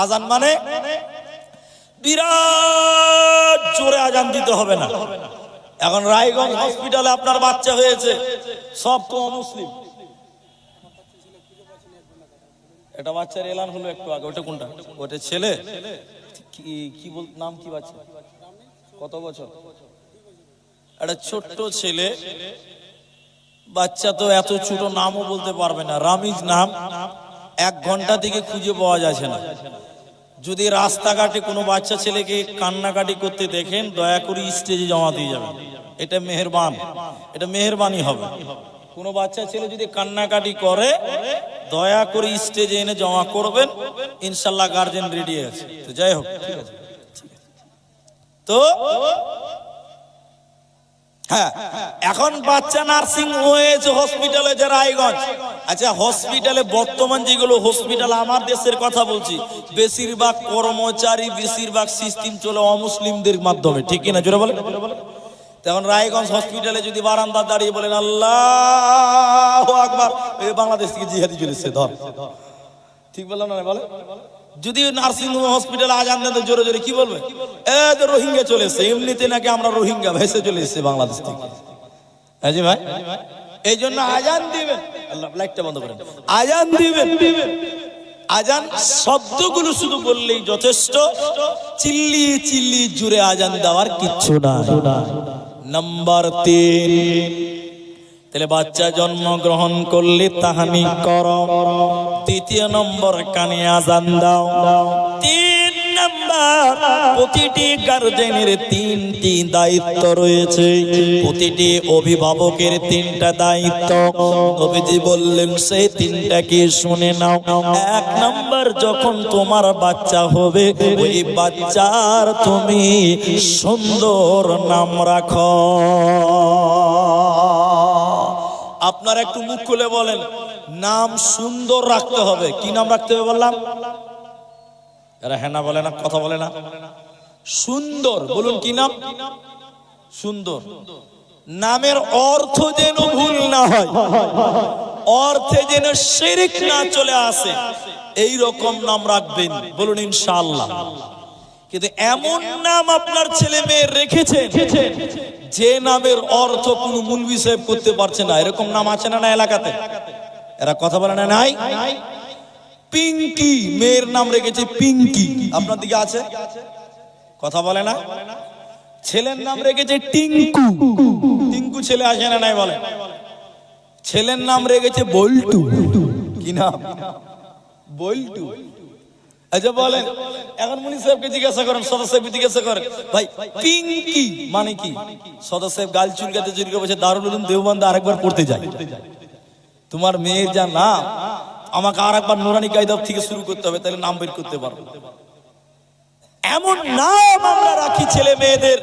Speaker 1: আজান মানে বিরাট জোরে আজান দিতে হবে না। এখন রায়গঞ্জ হসপিটালে আপনার বাচ্চা হয়েছে, সব তো মুসলিম। এটা বাচ্চার এলান হলো একটু আগে, ওটা কোনটা? ওটা ছেলে, কি বল, নাম কি বাচ্চা, কত বছর? একটা ছোট্ট ছেলে, বাচ্চা তো এত ছোট, নামও বলতে পারবে না, রামিজ নাম। 1 ঘন্টা থেকে খুঁজে পাওয়া যাচ্ছে না। যদি রাস্তাঘাটে কোনো বাচ্চা ছেলেকে কান্নাকাটি করতে দেখেন, দয়া করে স্টেজে জমা দিয়ে যাবেন। এটা মেহেরবান, এটা মেহেরবানি হবে। কোনো বাচ্চা ছেলে যদি কান্নাকাটি করে, দয়া করে স্টেজে এনে জমা করবেন, ইনশাল্লাহ গার্জেন রেডি আছে। তো যাই হোক, তো হ্যাঁ, এখন বাচ্চা নার্সিং হয়েছে হসপিটালে যে রায়গঞ্জ। আচ্ছা, হসপিটালে বর্তমান যেগুলো হসপিটাল আমার দেশের কথা বলছি, বেশিরভাগ কর্মচারী, বেশিরভাগ সিস্টেম চলে অমুসলিমদের মাধ্যমে, ঠিক কিনা জোরে বলে? তখন রায়গঞ্জ হসপিটালে যদি বারান্দা দাঁড়িয়ে বলেন আল্লাহু আকবার, এই বাংলাদেশ থেকে জিহাদি চলেছে, ধর, ঠিক বললাম না? বলে যদি নার্সিং হোম হসপিটালে আজান দেন জোরে জোরে কি বলবে? এ তো রোহিঙ্গা চলে এসছে, এমনিতে নাকি আমরা রোহিঙ্গা ভেসে চলে এসছে বাংলাদেশ থেকে। হ্যাঁ জি ভাই, এই জন্য আজান দিবেন, আল্লাহ লাইটটা বন্ধ করেন, আজান দিবেন। আজান শব্দগুলো শুধু বললেই যথেষ্ট, চিল্লিয়ে চিল্লিয়ে জুড়ে আজান দেওয়ার কিচ্ছু না। নাম্বার 3, তাহলে বাচ্চা জন্মগ্রহণ করলে তাহানি করো। দ্বিতীয় নম্বর, কানে আজান দাও। 3 নম্বর, প্রতিটি গার্জেনের 3টি দায়িত্ব রয়েছে, প্রতিটি অভিভাবকের 3টা দায়িত্ব। নবীজি বললেন সেই 3টাকে শুনে নাও। 1 নম্বর, যখন তোমার বাচ্চা হবে ওই বাচ্চার তুমি সুন্দর নাম রাখো। আপনারা একটু মুখ খুলে বলেন, নাম সুন্দর রাখতে হবে। কি নাম রাখতে হবে বললাম? এরা হ্যাঁ না বলে না, কথা বলে না। সুন্দর বলুন, কি নাম? সুন্দর। নামের অর্থ যেন ভুল না হয়, অর্থে যেন শিরক না চলে আসে, এই রকম নাম রাখবেন, বলুন ইনশাআল্লাহ। কিন্তু এমন নাম আপনার ছেলে মেয়ে রেখেছে যে নামের অর্থ কোন মুলবি সাহেব করতে পারছে না, এরকম নাম আছে না না এলাকাতে? এরা কথা বলে না? নাই। পিঙ্কি, মেয়ের নাম রেখেছে পিঙ্কি, আপনার দিকে আছে? কথা বলে না। ছেলের নাম রেখেছে টিঙ্কু, টিঙ্কু ছেলে আসে না নাই বলে? ছেলের নাম রেখেছে বল্টু। কি নাম? বল্টু। আচ্ছা বলেন, এখন মুনি সাহেবকে জিজ্ঞাসা করেন, সদর সাহেবকে জিজ্ঞাসা করেন, ভাই পিঙ্কি মানে কি? সদর সাহেব গাল চুলকাতে চুলকে বসে দারুল উলুম দেওবন্দ আরেকবার পড়তে যায়। তোমার মেয়ের যা নাম, আমাকে আরেকবার নুরানি কায়দা থেকে শুরু করতে হবে, তাহলে নাম বের করতে পারবো। এমন নাম আমরা রাখি ছেলে মেয়েদের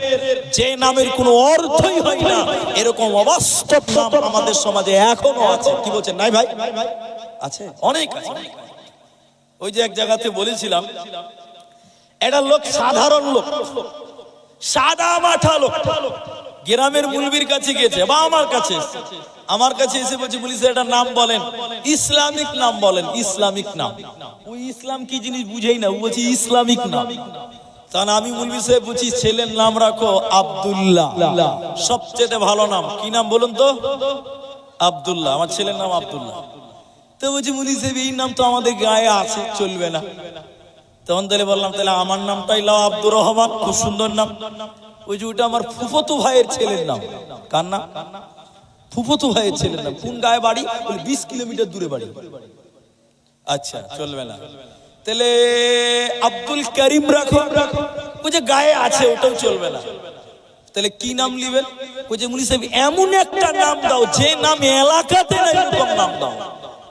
Speaker 1: যে নামের কোনো অর্থই হয় না, এরকম অবাস্তব নাম আমাদের সমাজে এখনো আছে। কি বলছেন? নাই ভাই? আছে, অনেক আছে। ওই যে এক জায়গাতে বলেছিলাম, একটা লোক, সাধারণ লোক, সাদা মাথা লোক, গ্রামের মুলবির কাছে গেছে বা আমার কাছে এসে বলছে, বলিস একটা নাম বলেন, ইসলামিক নাম বলেন। ইসলামিক নাম, ওই ইসলাম কি জিনিস বুঝেই না, ও বলছে ইসলামিক নাম। তখন আমি মুলবি সাহেব বলছি, ছেলের নাম রাখো আব্দুল্লাহ, সবচেয়ে ভালো নাম। কি নাম বলুন তো? আব্দুল্লাহ, আমার ছেলের নাম আব্দুল্লাহ। তো বলছি মুনি সাহেব এই নাম তো আমাদের গায়ে আছে, চলবে না। তখন তাহলে বললাম, তাহলে আমার নামটাই লাও, আব্দুর রহমান, খুব সুন্দর নাম। ওই যে ওটা আমার ফুফতো ভাইয়ের ছেলের নাম। কার নাম? ফুফতো ভাইয়ের ছেলের নাম। কোন গায়ে বাড়ি? 20 কিলোমিটার দূরে বাড়ি। আচ্ছা, চলবে না। তাহলে আব্দুল করিম রাখো, ওই যে গায়ে আছে, ওটাও চলবে না। তাহলে কি নাম লিবেন? ওই যে মুনি সাহেব এমন একটা নাম দাও যে নাম এলাকাতে নাই, এরকম নাম দাও।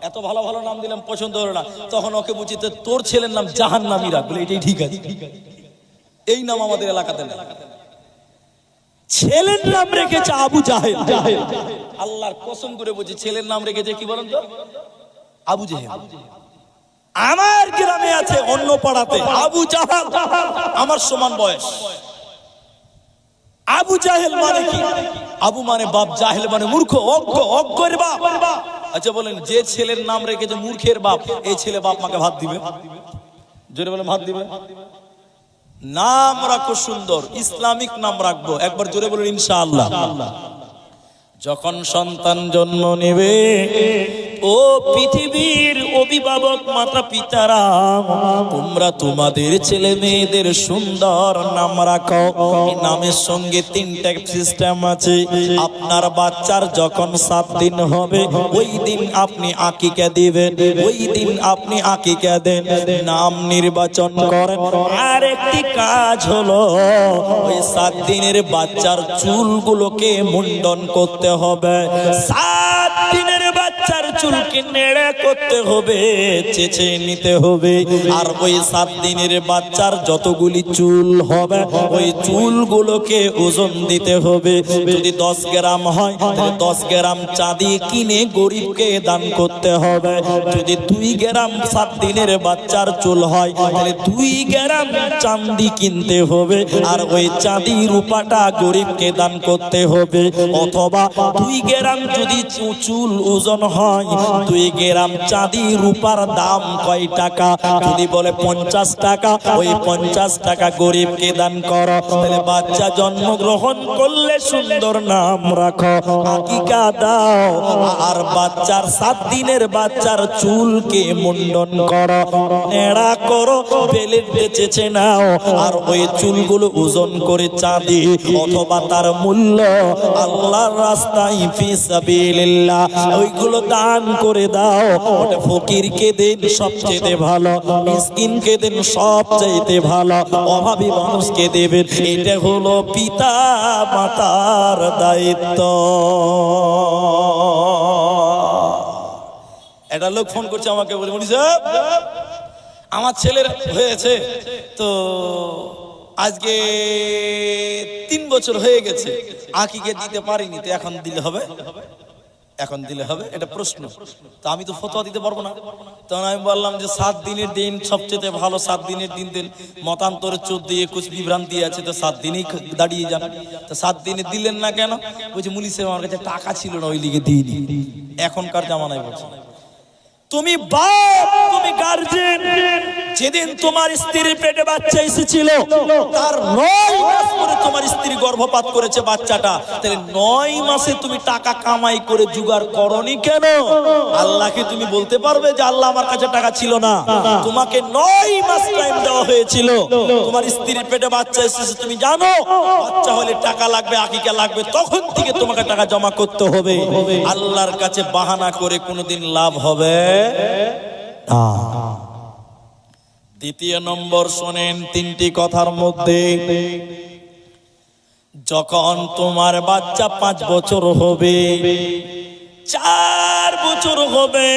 Speaker 1: এত ভালো ভালো নাম দিলাম, পছন্দ হলো না। তখন ওকে বুঝি, তোর ছেলের নাম জাহান্নামী রাখ, বলে এটাই ঠিক আছে, এই নাম আমাদের এলাকাতে নেই। ছেলের নাম রেখেছে আবু জাহেল। আল্লাহর কসম করে বলছি, ছেলের নাম রেখেছে কি বলেন তো? আবু জাহেল। আমার গ্রামে আছে, অন্য পাড়াতে আবু জাহেল, আমার সমান বয়স। আবু জাহেল মানে কি? আবু মানে বাপ, জাহেল মানে মূর্খ, অজ্ঞ, অজ্ঞের বাপ। আচ্ছা বলেন, যে ছেলের নাম রেখেছে মূর্খের বাপ, এই ছেলে বাপ মাকে ভাত দিবে? জোরে বলেন, ভাত দিবে? নাম রাখো সুন্দর, ইসলামিক নাম রাখবো। একবার জোরে বলেন ইনশাআল্লাহ। যখন সন্তান জন্ম নেবে, ও পৃথিবীর অভিভাবক মাতা পিতারা, তোমরা তোমাদের ছেলে মেয়েদের সুন্দর নাম রাখো। নামের সঙ্গে 3টা সিস্টেম আছে। আপনার বাচ্চার যখন 7 দিন হবে, ওই দিন আপনি আকিকা দিবেন, ওই দিন আপনি আকিকা দেন, নাম নির্বাচন করেন। আর একটি কাজ হলো, ওই 7 দিনের বাচ্চার চুলগুলোকে মুন্ডন করতে হবে। 7 দিনের বাচ্চার চুলকে নেড়ে করতে হবে, চেঁচে নিতে হবে। আর ওই 7 দিনের বাচ্চার যতগুলি চুল হবে ওই চুলগুলোকে ওজন দিতে হবে। যদি 10 গ্রাম হয় তাহলে 10 গ্রাম চাঁদি কিনে গরিবকে দান করতে হবে। যদি 2 গ্রাম 7 দিনের বাচ্চার চুল হয় তাহলে 2 গ্রাম চাঁদি কিনতে হবে, আর ওই চাঁদি রূপাটা গরিবকে দান করতে হবে। অথবা 2 গ্রাম যদি চুল ওজন হয়, 2 গ্রাম চাঁদি রূপার দাম কয় টাকা? যদি বলে 50 টাকা, ওই 50 টাকা গরিবকে দান করো। তাহলে বাচ্চা জন্মগ্রহণ করলে সুন্দর নাম রাখো, আকিকা দাও, আর বাচ্চার 7 দিনের বাচ্চার চুলকে মুন্ডন করো, নেড়া করো, বেলেটে চেঁচে নাও, আর ওই চুলগুলো ওজন করে চাঁদি অথবা তার মূল্য আল্লাহর রাস্তায় ফি সাবিলিল্লাহ ওইগুলো দান করে দাও। ওটা ফকিরকে দেন সবচেয়ে ভালো, মিসকিনকে দেন সবচেয়ে ভালো, অভাবী মানুষকে দেবেন। এটা হলো পিতা মাতার দায়িত্ব। একটা লোক ফোন করছে আমাকে, বলে মুনি সাহেব আমার ছেলের হয়েছে তো আজকে 3 বছর হয়ে গেছে, আকিকে দিতে পারিনি, তো এখন দিলে হবে? এখন দিলে হবে? এটা প্রশ্ন। তো আমি তো ফতোয়া দিতে পারবো না। তখন আমি বললাম যে 7 দিনের দিন সবচেয়ে ভালো, 7 দিনের দিন দেন। মতান্তরে 14-21 বিভ্রান্তি আছে, তো 7 দিনেই দাঁড়িয়ে যান। তো 7 দিনে দিলেন না কেন? বলছে মুলি সাহেব আমার কাছে টাকা ছিল না, ওই লিগে দিইনি। এখনকার জামানায় বলছে তুমি বাপ, তুমি গার্জেন, যেদিন তোমার স্ত্রীর পেটে বাচ্চা এসেছিল তার 9 মাস পরে তোমার স্ত্রী গর্ভপাত করেছে বাচ্চাটা, তাহলে 9 মাসে তুমি টাকা কামাই করে জোগাড় করনি কেন? আল্লাহকে তুমি বলতে পারবে যে আল্লাহ আমার কাছে টাকা ছিল না? তোমাকে 9 মাস টাইম দেওয়া হয়েছিল, তোমার স্ত্রীর পেটে বাচ্চা এসেছে, তুমি জানো বাচ্চা হলে টাকা লাগবে, আকিকা লাগবে, তখন থেকে তোমাকে টাকা জমা করতে হবে। আল্লাহর কাছে বাহানা করে কোনোদিন লাভ হবে না। দ্বিতীয় নম্বর শোনেন 3টি কথার মধ্যে, যখন তোমার বাচ্চা 5 বছর হবে, 4 বছর হবে,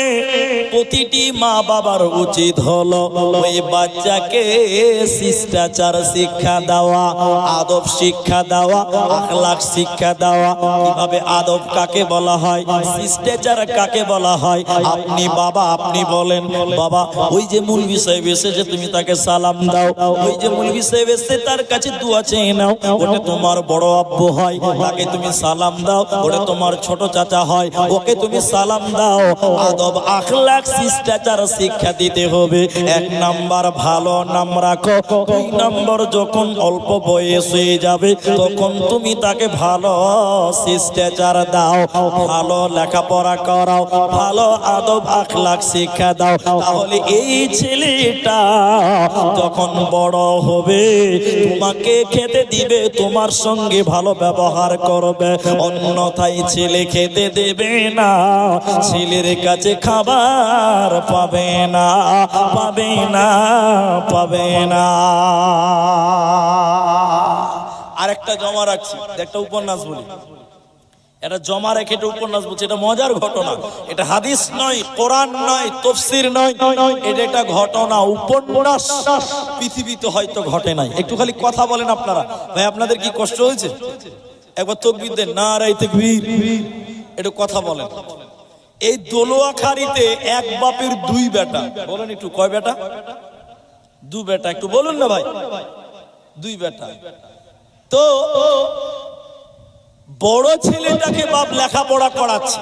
Speaker 1: প্রতিটি মা বাবার উচিত হলো ওই বাচ্চাকে শিষ্টাচার শিক্ষা দেওয়া, আদব শিক্ষা দেওয়া, আখলাক শিক্ষা দেওয়া। কিভাবে আদব কাকে বলা হয়, শিষ্টাচার কাকে বলা হয়? আপনি বাবা, আপনি বলেন বাবা ওই যে মৌলভী সাহেব এসেছে তুমি তাকে সালাম দাও, ওই যে মৌলভী সাহেব এসেছে তার কাছে দোয়া চেয়ে নাও, ওটা তোমার বড় আব্বু হয়, তাকে তুমি সালাম দাও। ওটা তোমার ছোট চাচা হয়, ওকে তুমি সালাম দাও। আদব আখলাক শিষ্টাচার শিক্ষা দিতে হবে। 1 নাম্বার ভালো নাম রাখো। 2 নাম্বার যখন অল্প বয়স হয়ে যাবে তখন তুমি তাকে ভালো শিষ্টাচার দাও, ভালো লেখাপড়া করাও, ভালো আদব আখলাক শিক্ষা দাও। তাহলে এই ছেলেটা যখন বড় হবে তোমাকে খেতে দিবে, তোমার সঙ্গে ভালো ব্যবহার করবে, অন্যথায় ছেলে খেতে দেবে না, ছেলের কাছে খাবার পাবে না, পাবে না, পাবে না। আরেকটা জমা রাখছি, একটা উপন্যাস বলি, এটা জমা রেখে একটা উপন্যাস বলছি। এটা মজার ঘটনা, এটা হাদিস নয়, কোরআন নয়, তাফসীর নয়, এটা একটা ঘটনা, উপন্যাস। পৃথিবীতে হয়তো ঘটে নাই। একটু খালি কথা বলেন আপনারা। ভাই আপনাদের কি কষ্ট হয়েছে? একবার তাকবীর দেন, নারায়ে তাকবীর। একটু কথা বলেন। এই দোলোয়াখালীতে এক বাপের 2 বেটা, বলেন একটু কয় বেটা? 2 বেটা, একটু বলুন না ভাই। 2 বেটা। তো বড় ছেলেটাকে বাপ লেখাপড়া করাচ্ছে,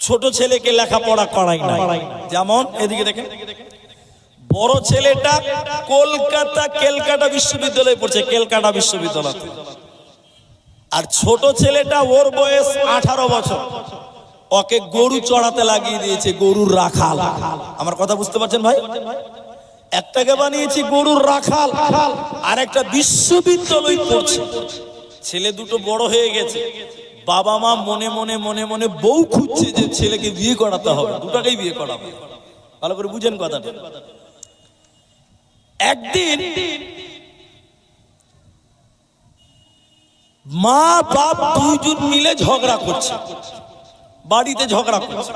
Speaker 1: ছোট ছেলেকে লেখাপড়া করাই না। যেমন এদিকে দেখেন, বড় ছেলেটা ক্যালকাটা বিশ্ববিদ্যালয়ে পড়ছে, ক্যালকাটা বিশ্ববিদ্যালয়, আর ছোট ছেলেটা ওর বয়স 18 বছর, ওকে গরু চড়াতে লাগিয়ে দিয়েছে, গরুর রাখাল। আমার কথা বুঝতে পারছেন ভাই? একটাকে বানিয়েছি গরুর রাখাল, আর একটা বিশ্ববিদ্যালয় পড়ছে। ছেলে দুটো বড় হয়ে গেছে, বাবা মা মনে মনে মনে মনে বউ খুঁজছে যে ছেলেকে বিয়ে করাতে হবে, দুটাকেই বিয়ে করাবে। ভালো করে বুঝেন কথাটা। একদিন মা বাপ 2 জন মিলে ঝগড়া করছে, বাড়িতে ঝগড়া করছে।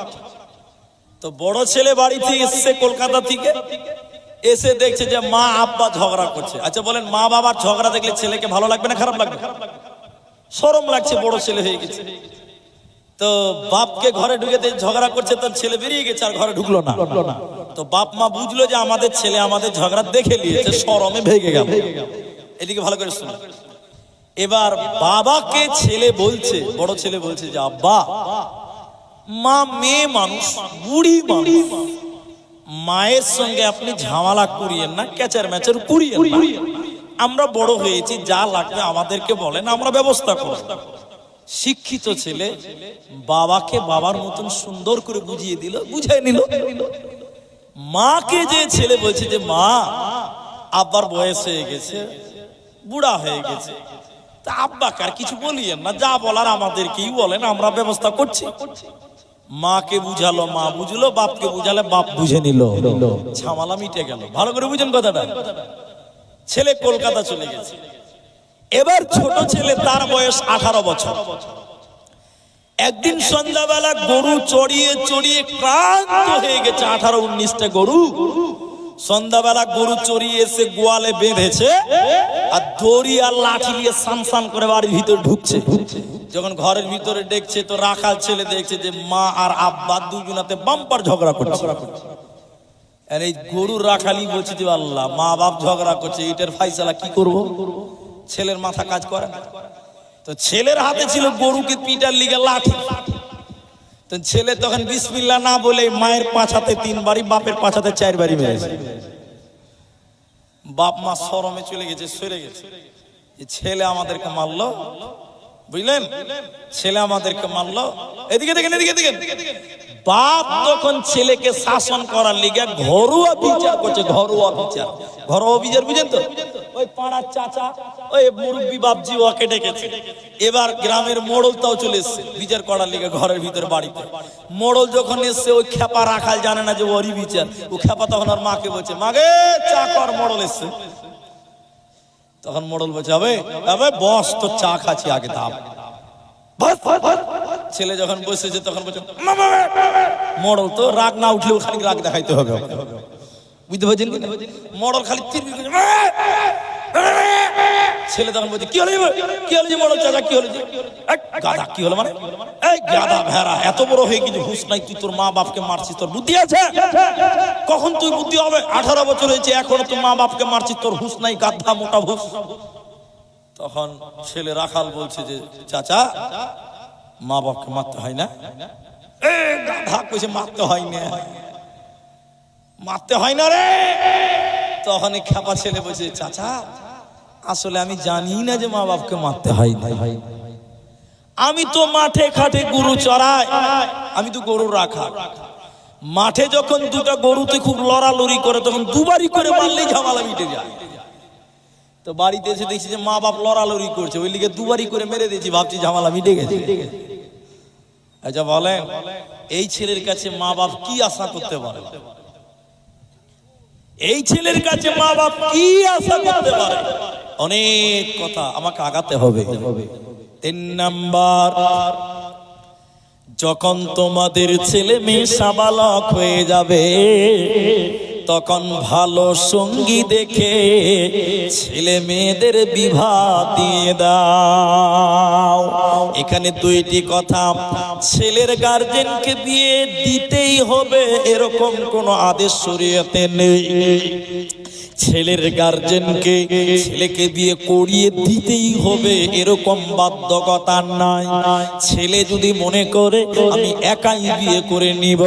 Speaker 1: তো বড় ছেলে বাড়ি থেকে এসছে কলকাতা থেকে, এসে দেখছে যে মা আব্বা ঝগড়া করছে। আচ্ছা বলেন, মা বাবার ঝগড়া দেখলে ছেলেকে ভালো লাগবে না খারাপ লাগবে? শরম লাগছে, বড় ছেলে হয়ে গেছে। তো বাপকে ঘরে ঢুকে ঝগড়া করছে, তার ছেলে বেরিয়ে গেছে, আর ঘরে ঢুকলো না। তো বাপ মা বুঝলো যে আমাদের ছেলে আমাদের ঝগড়া দেখে নিয়েছে, শরমে ভেগে গেল। এদিকে ভালো করে শুনো। এবার বাবাকে ছেলে বলছে, বড় ছেলে বলছে যে আব্বা, মা মেয়ে মানুষ, বুড়ি মানুষ, মায়ের সঙ্গে আপনি ঝামেলা করিয়েন না, ক্যাচার ম্যাচার করিয়েন না। আমরা বড় হয়েছি, যা লাগবে আমাদেরকে বলেন, আমরা ব্যবস্থা করব। শিক্ষিত ছেলে বাবাকে বাবার মতন সুন্দর করে বুঝিয়ে দিল, বুঝাই নিল। মাকে যে ছেলে বলছে যে মা, আব্বার বয়স হয়ে গেছে, বুড়া হয়ে গেছে, তা আব্বাকে আর কিছু বলিয়েন না, যা বলার আমাদেরকেই বলেন, আমরা ব্যবস্থা করছি। মাকে বুঝালো, মা বুঝলো, বাপকে বুঝালে বাপ বুঝে নিল, ঝামেলা মিটে গেল। ভালো করে বুঝেন কথাটা। ছেলে কলকাতা চলে গেছে। এবার ছোট ছেলে, তার বয়স 18 বছর। একদিন সন্ধ্যাবেলা গরু চড়িয়ে চড়িয়ে ক্লান্ত হয়ে গেছে, 18-19টা গরু। সন্ধ্যাবেলা গরু চড়িয়ে এসে গোয়ালে বেঁধেছে, আর দড়ি আর লাঠি নিয়ে সান সান করে বাড়ির ভিতরে ঢুকছে। যখন ঘরের ভিতরে দেখছে, তো রাখাল ছেলে দেখছে যে মা আর আব্বা দুজনাতে বাম্পার ঝগড়া করছে। আর এই গরুর রাখালি বলছে যে আল্লাহ, মা বাপ ঝগড়া করছে, এটার ফাইসালা কি করব? ছেলের মাথা কাজ করে না। তো ছেলের হাতে ছিল গরুকে পিটার লিগে লাঠি। তো ছেলে তখন বিসমিল্লাহ না বলে মায়ের পাছাতে 3 বারি, বাপের পাছাতে 4 বারি মেরেছে। বাপ মা শরমে চলে গেছে, সরে গেছে। ছেলে আমাদেরকে মারলো, বুঝলেন, ছেলে আমাদেরকে মারলো। এদিকে দেখেন, এদিকে দেখেন। বাপ তখন ছেলেকে শাসন করার লিগে ঘরোয়া বিচার করছে। ঘরোয়া বিচার, ঘরোয়া বিচার বুঝেন তো? ওই পাড়ার চাচা, ওই মুরব্বী বাপজি ওকে ডেকেছে। এবার গ্রামের মোড়লটাও চলে এসছে বিচার করার লিগে ঘরের ভিতরে বাড়িতে। মোড়ল যখন এসছে, ওই খেপা রাখাল জানে না যে ওরই বিচার। ও খেপা তখন আর মাকে বলছে, মাগে চা কর, মোড়ল এসছে। তখন মোড়ল বলছে, হবে বস, তো চা খাচ্ছি, আগে দাম। ছেলে যখন বসেছে তখন বলছে, মোড়ল তো রাগ না উঠলেও খালি রাগ দেখাইতে হবে, বুঝতে পারছেন? মোড়ল খালি ছেলে তখন বলছে, কি হলো কি হলো যে মোড়ল চাচা, কি হলো যে? গাধা, কি হলো মানে? এই গাধা ভেড়া, এত বড় হয়ে কিছু হুঁশ নাই, তুই তোর মা বাপকে মারছিস, তোর বুদ্ধি আছে? কখন তুই বুদ্ধি হবে? 18 বছর হয়েছে, এখনো তুই মা বাপকে মারছিস, তোর হুঁশ নাই, গাধা মোটা হুঁশ। তখন ছেলে রাখাল বলছে যে চাচা, মা বাপকে মারতে হয় না? গাধা কইছে, মারতে হয় না, মারতে হয় না রে। তখন খেপা ছেলে বলছে, চাচা আসলে আমি জানি না যে মা বাপকে মারতে হয় না, আমি তো মাঠে ঘাটে গরু চড়াই, আমি তো গরু রাখা। মাঠে যখন দুটা গরুতে খুব লড়ালড়ি করে, তখন 2 বারি করে মারলেই ঝামেলা মিটে যায়। তো বাড়িতে এসে দেখছি যে মা বাপ লড়ালড়ি করছে, ওই লিগে 2 বারি করে মেরে দিয়েছি, ভাবছি ঝামেলা মিটে গেছে। আচ্ছা বলেন, এই ছেলের কাছে মা বাপ কি আশা করতে পারে? এই ছেলের কাছে মা বাপ কি আশা করতে পারে? অনেক কথা আমাকে আগাতে হবে। 3 নাম্বার, যখন তোমাদের ছেলে মেয়ে সাবালক হয়ে যাবে, তখন ভালো সঙ্গী দেখে ছেলে মেয়েদের বিবাহ দিয়ে দাও। এখানে 2টি কথা, ছেলের গার্জেনকে বিয়ে দিতেই হবে এরকম কোনো আদেশ শরীয়তে নেই। ছেলের গার্জেনকে ছেলেকে বিয়ে করিয়ে দিতেই হবে এরকম বাধ্যকতা নাই। ছেলে যদি মনে করে আমি একাই বিয়ে করে নিব,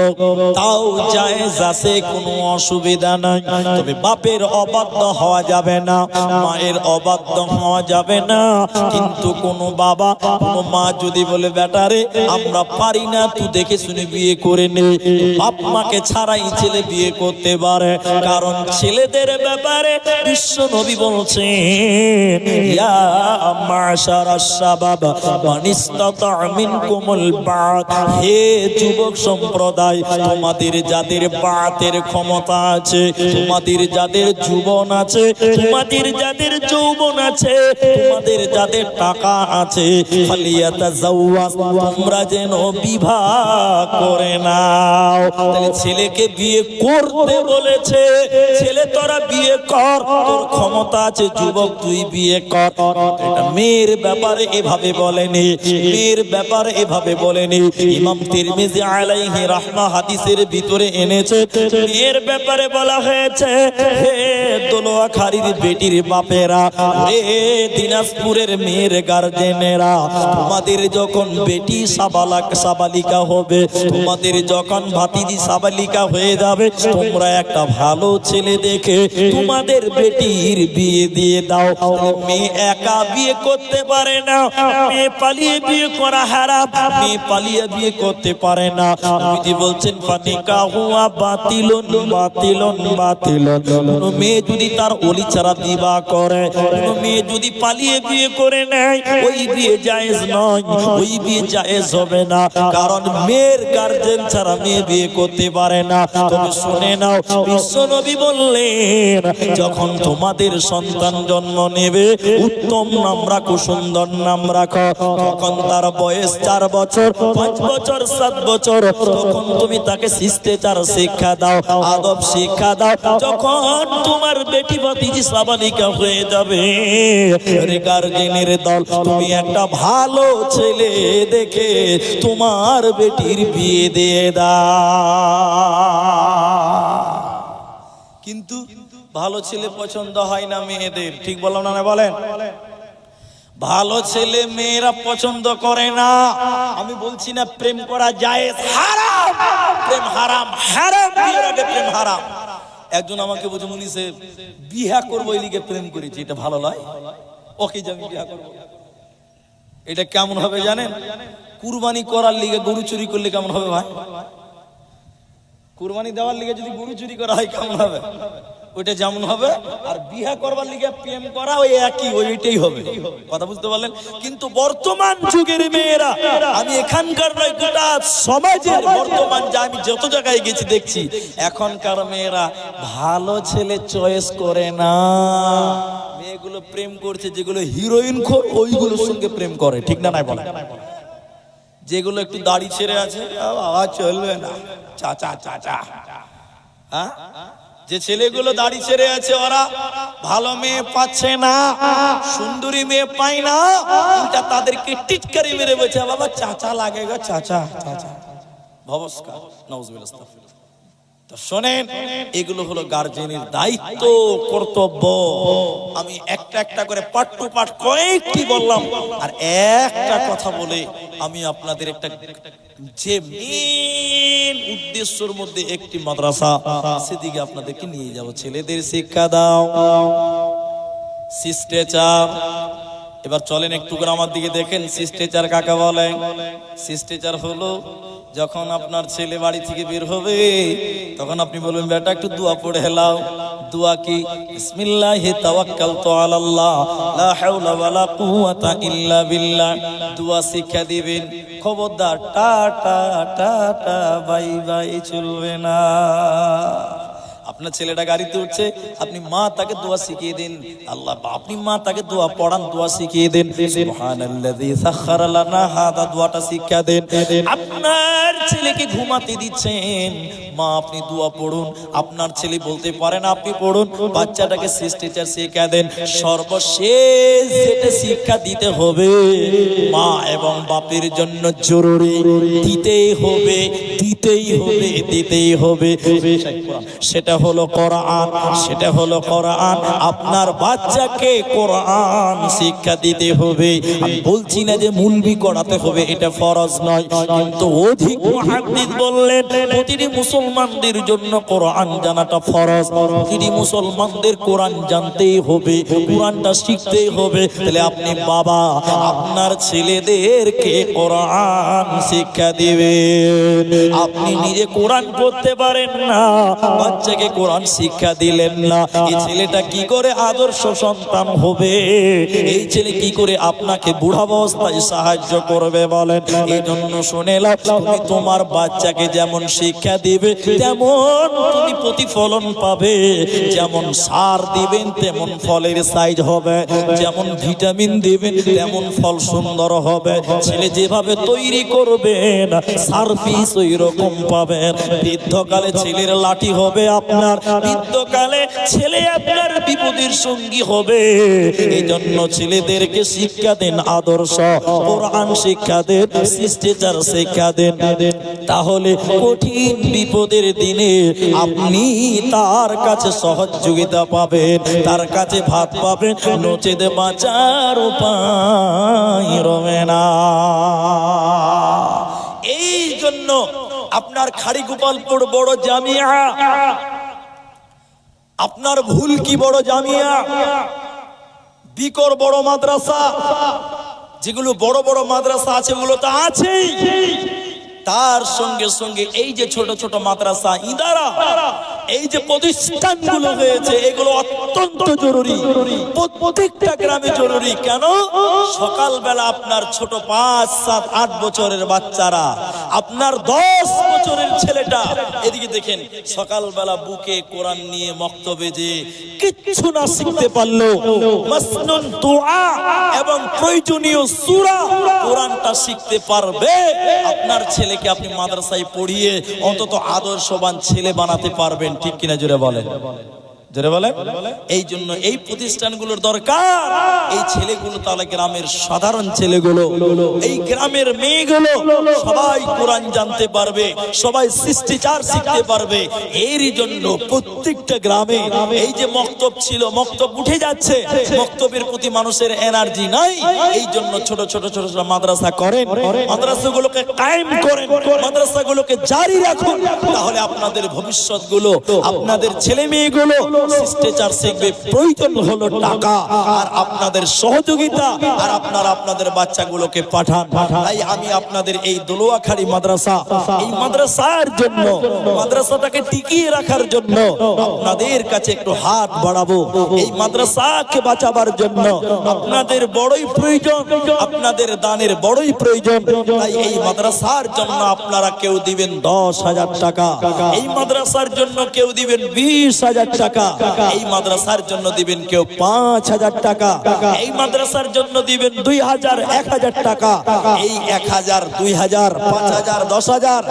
Speaker 1: তাও জায়েজ আছে, কোনো অসুবিধা নাই। তবে বাপের অবাধ্য হওয়া যাবে না, মায়ের অবাধ্য হওয়া যাবে না। কিন্তু কোনো বাবা কোনো মা যদি বলে, বেটারে আমরা পারি না, তুই দেখে শুনে বিয়ে করে নে, বাপ মাকে ছাড়াই ছেলে বিয়ে করতে পারে। কারণ ছেলেদের ব্যাপারে বিশ্ব নবী বলছেন, ইয়া মাশারাশ শাবাব মান ইসতাতা মিনকুমুল বাত, হে যুবক সম্প্রদায়, তোমাদের যাদের বাতের ক্ষমতা আছে, তোমাদের যাদের যৌবন আছে, তোমাদের যাদের যৌবন আছে, তোমাদের যাদের টাকা আছে, ফালিয়াতাজাওয়াজ, তোমরা যেন বিবাহ করে নাও। তাহলে ছেলেকে বিয়ে করতে বলেছে, ছেলে তোরা বিয়ে কর, তোর ক্ষমতা আছে যুবক তুই বিয়ে কর। এটা মেয়ের ব্যাপারে এভাবে বলেনি, মেয়ের ব্যাপারে এভাবে বলেনি। ইমাম তিরমিজি আলাইহি রাহমা হাদিসের ভিতরে এনেছে, মেয়ের ব্যাপারে বলা হয়েছে, হে দোলোয়াখালীর বেটির বাপেরা, হে দিনাজপুরের মেয়ের গার্জেনেরা, তোমাদের যখন বেটি সাবালিকা হবে, তোমাদের যখন ভাতিজি সাবালিকা হয়ে যাবে, তোমরা একটা ভালো ছেলে দেখে তোমাদের বেটির বিয়ে দিয়ে দাও। মেয়ে একা বিয়ে করতে পারে না, মেয়ে পালিয়ে বিয়ে করা হারাম, মেয়ে পালিয়ে বিয়ে করতে পারে না। নবীজি বলছেন, ফানিকাহু বাতিলুন বাতিলুন বাতিলুন। কোন মেয়ে যদি তার ওলি ছাড়া বিবাহ করে, কোন মেয়ে যদি পালিয়ে বিয়ে করে নেয়, ওই বিয়ে জায়েজ নয়, ওই বিয়ে জায়েজ হবে না, কারণ মেয়ের গার্জেন ছাড়া মেয়ে বিয়ে করতে পারে না। তুমি শুনে নাও, বিশ্ব নবী বললেন, যখন তোমাদের সন্তান জন্ম নেবে, উত্তম নাম রাখো, সুন্দর নাম রাখো। যখন তার বয়স 4 বছর, 5 বছর, 7 বছর, তখন তুমি তাকে শিষ্টাচার শিক্ষা দাও, আদব শিক্ষা দাও। যখন তোমার বেটি ভাতিজি সাবালিকা হয়ে যাবে, গার্জেনের দল, তুমি একটা ভালো ছেলে দেখে তোমার বেটির বিয়ে দিয়ে দাও। কিন্তু ভালো ছেলে পছন্দ হয় না মেয়েদের, ঠিক বললাম না? বলেন, ভালো ছেলে মেয়েরা পছন্দ করে না। আমি বলছি না প্রেম করা জায়েজ, হারাম, প্রেম হারাম, হারাম, বিয়ের আগে প্রেম হারাম। একজন আমাকে বলছে, মুনি সাহেব বিয়ে করবো এই লিগে প্রেম করেছি, এটা ভালো নয়, ওকে যে আমি বিয়ে করবো। এটা কেমন হবে জানেন? কুরবানি করার লিগে গরু চুরি করলে কেমন হবে ভাই? কুরবানি দেওয়ার লিগে যদি গরু চুরি করা হয় কেমন হবে? ওইটা যেমন হবে। আর বিয়ে করবার লিগে প্রেম করা ওই একই, ওইটাই হবে। কথা বুঝতে পারলেন? কিন্তু বর্তমান যুগের মেয়েরা, আমি এখানকার নয়, গোটা সমাজের বর্তমান যা আমি যত জায়গায় গেছি দেখছি, এখনকার মেয়েরা ভালো ছেলে চয়েস করে না। মেয়েগুলো প্রেম করছে যেগুলো হিরোইন খোর, ওইগুলোর সঙ্গে প্রেম করে, ঠিক না? নাই বলে, যেগুলো একটু দাড়ি ছেড়ে আছে, বাবা চলবে না, চাচা চাচা। হ্যাঁ, যে ছেলেগুলো দাড়ি ছেড়ে আছে, ওরা ভালো মেয়ে পাচ্ছে না, সুন্দরী মেয়ে পায় না, উল্টা তাদেরকে টিটকারি মেরে বলছে, বাবা চাচা লাগেগা, চাচা চাচা, নমস্কার, নাউজুবিল্লাহ। তো শোনেন, এগুলো হলো গার্জেনের দায়িত্ব, কর্তব্য। আমি একটা একটা করে পার্ট টু পার্ট কয়েকটি বললাম, আর একটা কথা বলে আমি আপনাদের একটা যে মেন উদ্দেশ্যের মধ্যে একটি মাদ্রাসা, সেদিকে আপনাদেরকে নিয়ে যাব। ছেলেদের শিক্ষা দাও, শিষ্টাচার। এবার চলেন একটু করে আমার দিকে দেখেন, শিষ্টাচার কাকে বলে? শিষ্টাচার হলো যখন আপনার ছেলে বাড়ি থেকে বের হবে, তখন আপনি বলবেন, বেটা একটু দোয়া পড়ে হেলাও। দোয়া কি? বিসমিল্লাহি তাওয়াক্কালতু আলাল্লাহ লা হাওলা ওয়ালা কুওয়াতা ইল্লা বিল্লাহ। দোয়া শিক্ষা দিবেন। খবরদার টাটা টাটা বাই বাই চলবে না। আপনার ছেলেটা গাড়িতে উঠছে, আপনি মা তাকে দোয়া শিখিয়ে দিন। আল্লাহ, আপনি মা তাকে দোয়া পড়ান, দোয়া শিখিয়ে দেন। সুবহানাল্লাযী সাখারা লানা হাদা, দোয়াটা শিক্ষা দেন। আপনার ছেলেকে ঘুমাতে দিচ্ছেন, মা আপনি দোয়া পড়ুন। আপনার ছেলে বলতে পারে না, আপনি পড়ুন। বাচ্চাটাকে শিষ্টাচার শিক্ষা দেন। সর্বশেষ যেটা শিক্ষা দিতে হবে, মা এবং বাপের জন্য জরুরি, দিতেই হবে, দিতেই হবে, দিতেই হবে, সেটা হলো কোরআন। সেটা হলো কোরআন। আপনার বাচ্চাকে কোরআন শিক্ষা দিতে হবে। আমি বলছি না যে মুলবি করাতে হবে, এটা ফরজ নয়, কিন্তু অধিক মুহাদ্দিস বললেন প্রতিটি মুসলমানদের জন্য কোরআন জানাটা ফরজ। প্রতিটি মুসলমানদের কোরআন জানতেই হবে, কোরআনটা শিখতেই হবে। তাহলে আপনি বাবা, আপনার ছেলেদেরকে কোরআন শিক্ষা দিবেন। আপনি নিজে কোরআন পড়তে পারেন না, বাচ্চাকে কোরআন শিক্ষা দিলেন না, এই ছেলেটা কি করে আদর্শ সন্তান হবে? এই ছেলে কি করে আপনাকে বুড়াবস্থায় সাহায্য করবে বলেন? এই জন্য শুনে নাও, তুমি তোমার বাচ্চাকে যেমন শিক্ষা দিবে তেমন তুমি প্রতিফলন পাবে। যেমন সার দিবেন তেমন ফলের সাইজ হবে, যেমন ভিটামিন দিবেন তেমন ফল সুন্দর হবে। ছেলে যেভাবে তৈরি করবেন সার্ভিস ওই রকম পাবেন। বৃদ্ধকালে ছেলের লাঠি হবে আপনার, বৃদ্ধকালে ছেলে আপনার বিপদের সঙ্গী হবে। এই জন্য ছেলেদেরকে শিক্ষা দেন আদর্শ, কোরআন শিক্ষা দেন, শিষ্টাচার শিক্ষা দেন। তাহলে কঠিন বিপদের দিনে আপনি তার কাছে সহযোগিতা পাবেন, তার কাছে ভাত পাবেন, নচেত বাঁচার উপায় রবে না। এই জন্য আপনার খাড়িগোপালপুর বড় জামিয়া, আপনার ভুল কি বড় জামিয়া, বিকর বড় মাদ্রাসা, যেগুলো বড় বড় মাদ্রাসা আছে ওগুলো তো আছেই, তার সঙ্গে সঙ্গে এই যে ছোট ছোট মাদ্রাসা ইদারা, এই যে প্রতিষ্ঠানগুলো হয়েছে এগুলো অত্যন্ত জরুরি, প্রত্যেকটা গ্রামে জরুরি। কেন? সকালবেলা আপনার ছোট 5, 7, 8 বছরের বাচ্চারা, আপনার 10 বছরের ছেলেটা, এদিকে দেখেন সকালবেলা বুকে কোরআন নিয়ে মক্তবে যে কিচ্ছু না শিখতে পারলো, মাসনুন দোয়া এবং প্রয়োজনীয় সূরা কোরআনটা শিখতে পারবে, আপনার ছেলেকে আপনি মাদ্রাসায় পড়িয়ে অন্তত আদর্শবান ছেলে বানাতে পারবেন। ঠিক কিনা জোরে বলেন, জোরে বলেন। এই জন্য এই প্রতিষ্ঠানগুলোর দরকার। এই ছেলেগুলো তাহলে গ্রামের সাধারণ ছেলেগুলো, এই গ্রামের মেয়েগুলো সবাই কোরআন জানতে পারবে, সবাই শিষ্টাচার শিখতে পারবে। এরই জন্য প্রত্যেকটা গ্রামে এই যে মক্তব ছিল, মক্তব উঠে যাচ্ছে, মক্তবের প্রতি মানুষের এনার্জি নাই। এই জন্য ছোট ছোট ছোট ছোট মাদ্রাসা করেন, মাদ্রাসাগুলোকে কায়েম করেন, মাদ্রাসাগুলোকে জারি রাখুন। তাহলে আপনাদের ভবিষ্যৎগুলো, আপনাদের ছেলে মেয়েগুলো শিষ্টাচার শিখবে। প্রয়োজন হলো টাকা আর আপনাদের সহযোগিতা, আর আপনারা আপনাদের বাচ্চাগুলোকে পাঠান। তাই আমি আপনাদের এই দোলোয়াখালী মাদ্রাসা, এই মাদ্রাসার জন্য, মাদ্রাসাটাকে টিকিয়ে রাখার জন্য আপনাদের কাছে একটু হাত বাড়াবো। এই মাদ্রাসাকে বাঁচাবার জন্য আপনাদের বড়ই প্রয়োজন, আপনাদের দানের বড়ই প্রয়োজন। তাই এই মাদ্রাসার জন্য আপনারা কেউ দিবেন 10,000 টাকা, এই মাদ্রাসার জন্য কেউ দিবেন 20,000 টাকা, এই মাদ্রাসার জন্য দিবেন কেউ 5,000 টাকা, এই মাদ্রাসার জন্য দিবেন 2,000, 1,000 টাকা, এই 1,000, 2,000, 5,000, 10,000,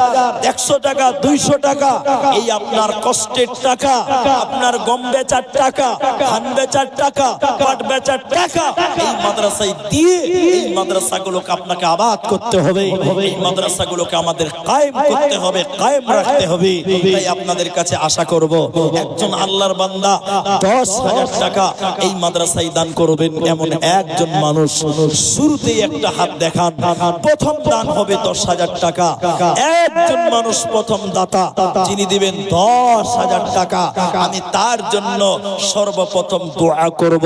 Speaker 1: 100 টাকা, 200 টাকা, এই আপনার কষ্টের টাকা, আপনার গম বেচার টাকা, ধান বেচার টাকা, পাট বেচার টাকা, এই মাদ্রাসায় দিয়ে এই মাদ্রাসাগুলোকে আপনাকে আবাদ করতে হবে, এই মাদ্রাসাগুলোকে আমাদের কায়েম করতে হবে, কায়েম রাখতে হবে। তাই আপনাদের কাছে আশা করব একজন আল্লাহর বান্দা 10,000 টাকা এই মাদ্রাসায় দান করবেন এমন একজন মানুষ শুরুতেই একটা হাত দেখান। প্রথম দান হবে 10,000 টাকা। একজন মানুষ প্রথম দাতা যিনি দিবেন 10,000 টাকা, আমি তার জন্য সর্বপ্রথম দোয়া করব।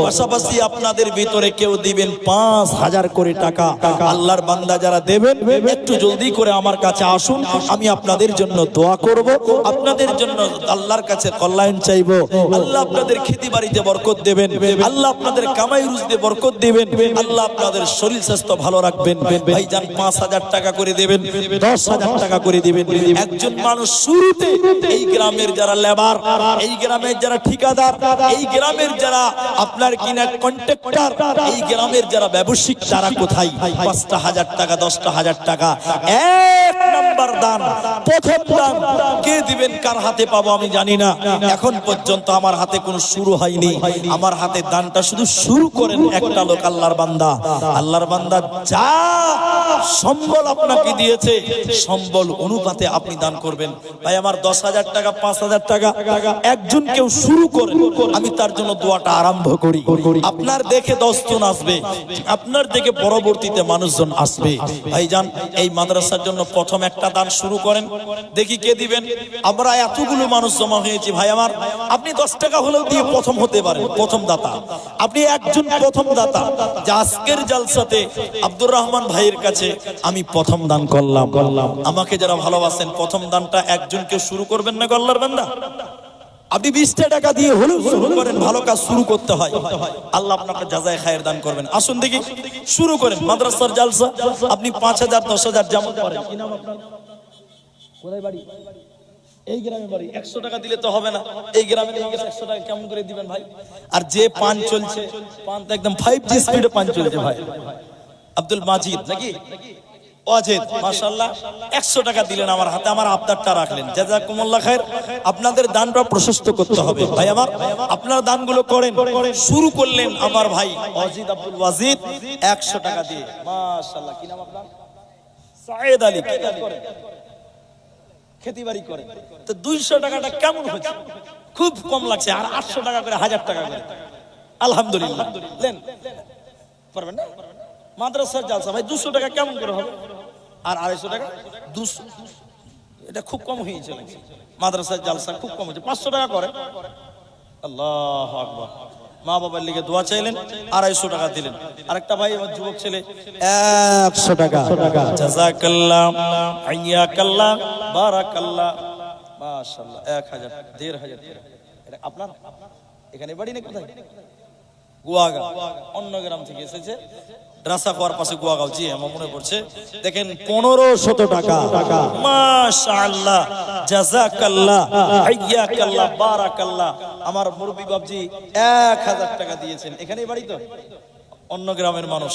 Speaker 1: পাশাপাশি আপনাদের ভিতরে কেউ দিবেন 5,000 করে টাকা। আল্লাহর বান্দা যারা দেবেন একটু জলদি করে আমার কাছে আসুন, আমি আপনাদের জন্য দোয়া করব, আপনাদের জন্য আল্লাহর কাছে কল্যাণ চাইবো। আল্লাহ আপনাদের খেতি বাড়িতে বরকত দেবেন, আল্লাহ আপনাদের কামাই রুজিতে বরকত দেবেন, আল্লাহ আপনাদের শরীর স্বাস্থ্য ভালো রাখবেন। ভাইজান 5,000 টাকা করে দেবেন, 10,000 টাকা করে দিবেন। একজন মানুষ শুরুতে এই গ্রামের যারা লেবার, এই গ্রামের যারা ঠিকাদার, এই গ্রামের যারা আপনার কিনা কন্ট্রাক্টর, এই গ্রামের যারা ব্যবসায়িক, তারা কোথায় 5,000 টাকা, 10,000 টাকা এক নাম্বার দান, প্রথম দান কে দিবেন, কার হাতে পাবো আমি জানি না। এখন পর্যন্ত আমার হাতে কোনো শুরু হয়নি, আমার হাতে দানটা শুধু শুরু করেন একটা লোক, আল্লাহর বান্দা। আল্লাহর বান্দা যা সম্বল আপনাকে দিয়েছে সম্বল অনুপাতে আপনি দান করবেন। ভাই আমার 10,000 টাকা, 5,000 টাকা একজন কেউ শুরু করেন, আমি তার জন্য দোয়াটা আরম্ভ করি। আপনার দেখে 10 জন আসবে, আপনার দেখে পরবর্তীতে মানুষজন আসবে। ভাইজান এই মাদ্রাসার জন্য প্রথম একটা দান শুরু করেন, দেখি কে দিবেন। আমরা এতগুলো মানুষ জমা হয়েছি, ভাই আমার আপনি 10 টাকা হলেও দিয়ে প্রথম হতে পারেন, প্রথম দাতা আপনি একজন প্রথম দাতা। যে আজকের জালসাতে আব্দুর রহমান ভাইয়ের কাছে আমি প্রথম দান করলাম। আমাকে যারা ভালোবাসেন প্রথম দানটা একজনকে শুরু করবেন না, আল্লাহর বান্দা আপনি 20 টাকা দিয়ে হলেও শুরু করেন, ভালো কাজ শুরু করতে হয়, আল্লাহ আপনাকে জাযায়ে খায়ের দান করবেন। আসুন দেখি শুরু করেন মাদ্রাসার জালসা। আপনি 5000 10,000 যেমন পারেন। কি নাম আপনার? কোথায় বাড়ি? এই গ্রামে বাড়ি। 100 টাকা দিলে তো হবে না, এই গ্রামের মানুষ 100 টাকা কেমন করে দিবেন ভাই? আর যে পান চলছে, পান তো একদম 5G স্পিডে পান চলছে ভাই। আব্দুল মাজিদ নাকি ওয়াজেদ, মাশাআল্লাহ 100 টাকা দিলেন আমার হাতে, আমার আবদারটা রাখলেন, জাযাকুমুল্লাহ খায়ের। আপনাদের দানটা প্রশস্ত করতে হবে ভাই আমার, আপনারা দানগুলো করেন। শুরু করলেন আমার ভাই ওয়াজিদ আব্দুল ওয়াজিদ 100 টাকা দিয়ে, মাশাআল্লাহ। কি নাম আপনার? সায়েদ আলী। কি কাজ করেন? খেতিবাড়ি করেন। তো 200 টাকাটা কেমন হচ্ছে? খুব কম লাগছে। আর 800 টাকা করে, 1000 টাকা করে, আলহামদুলিল্লাহ। লেন, পারবেন না? মাদ্রাসার জালসা ভাই 200 টাকা কেমন করে হবে? আর 250 টাকা, 200 এটা খুব কম হয়েছে। মাদ্রাসার জালসা খুব কম হয়েছে। 500 টাকা করে। আল্লাহু আকবার। মা বাবার লিগে দোয়া চাইলেন, 250 টাকা দিলেন। আরেকটা ভাই আমার যুবক ছেলে 100 টাকা। জাযাকাল্লাহ, হাইয়াকাল্লাহ, বারাকাল্লাহ, মাশাআল্লাহ। 1000, 1500 টাকা। এটা আপনার এখানে বাড়ি না কোথায়? গুয়াগাঁও, অন্য গ্রাম থেকে এসেছে। রাসা কোয়ার পাশে গুয়াগাঁও। জি আমার মনে পড়ছে। দেখেন 1500 টাকা, মাশাআল্লাহ, জাযাকাল্লাহ, হাইয়াকাল্লাহ, বারাকাল্লাহ। আমার মুরব্বি বাবজি 1000 টাকা দিয়েছেন। এখানেই বাড়ি তো, অন্য গ্রামের মানুষ।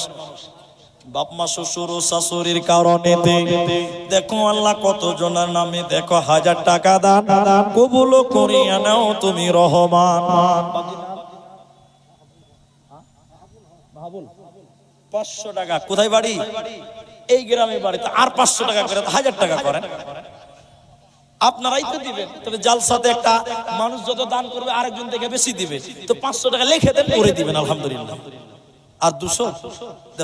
Speaker 1: বাপ মা শ্বশুর ও শাশুড়ির কারণে দেখো আল্লাহ কত জনের নামে দেখো 1000 টাকা দান কবুল করিয়া নাও তুমি রহমান। 500 টাকা। কোথায় বাড়ি? এই গ্রামে বাড়ি। আর 500 টাকা করে 1000 টাকা করেন। আপনারাই তো দিবেন। তবে জালসাতে একটা মানুষ যত দান করবে আরেকজন থেকে বেশি দিবে। তো 500 টাকা লিখে দেন, করে দিবেন আলহামদুলিল্লাহ। আর 200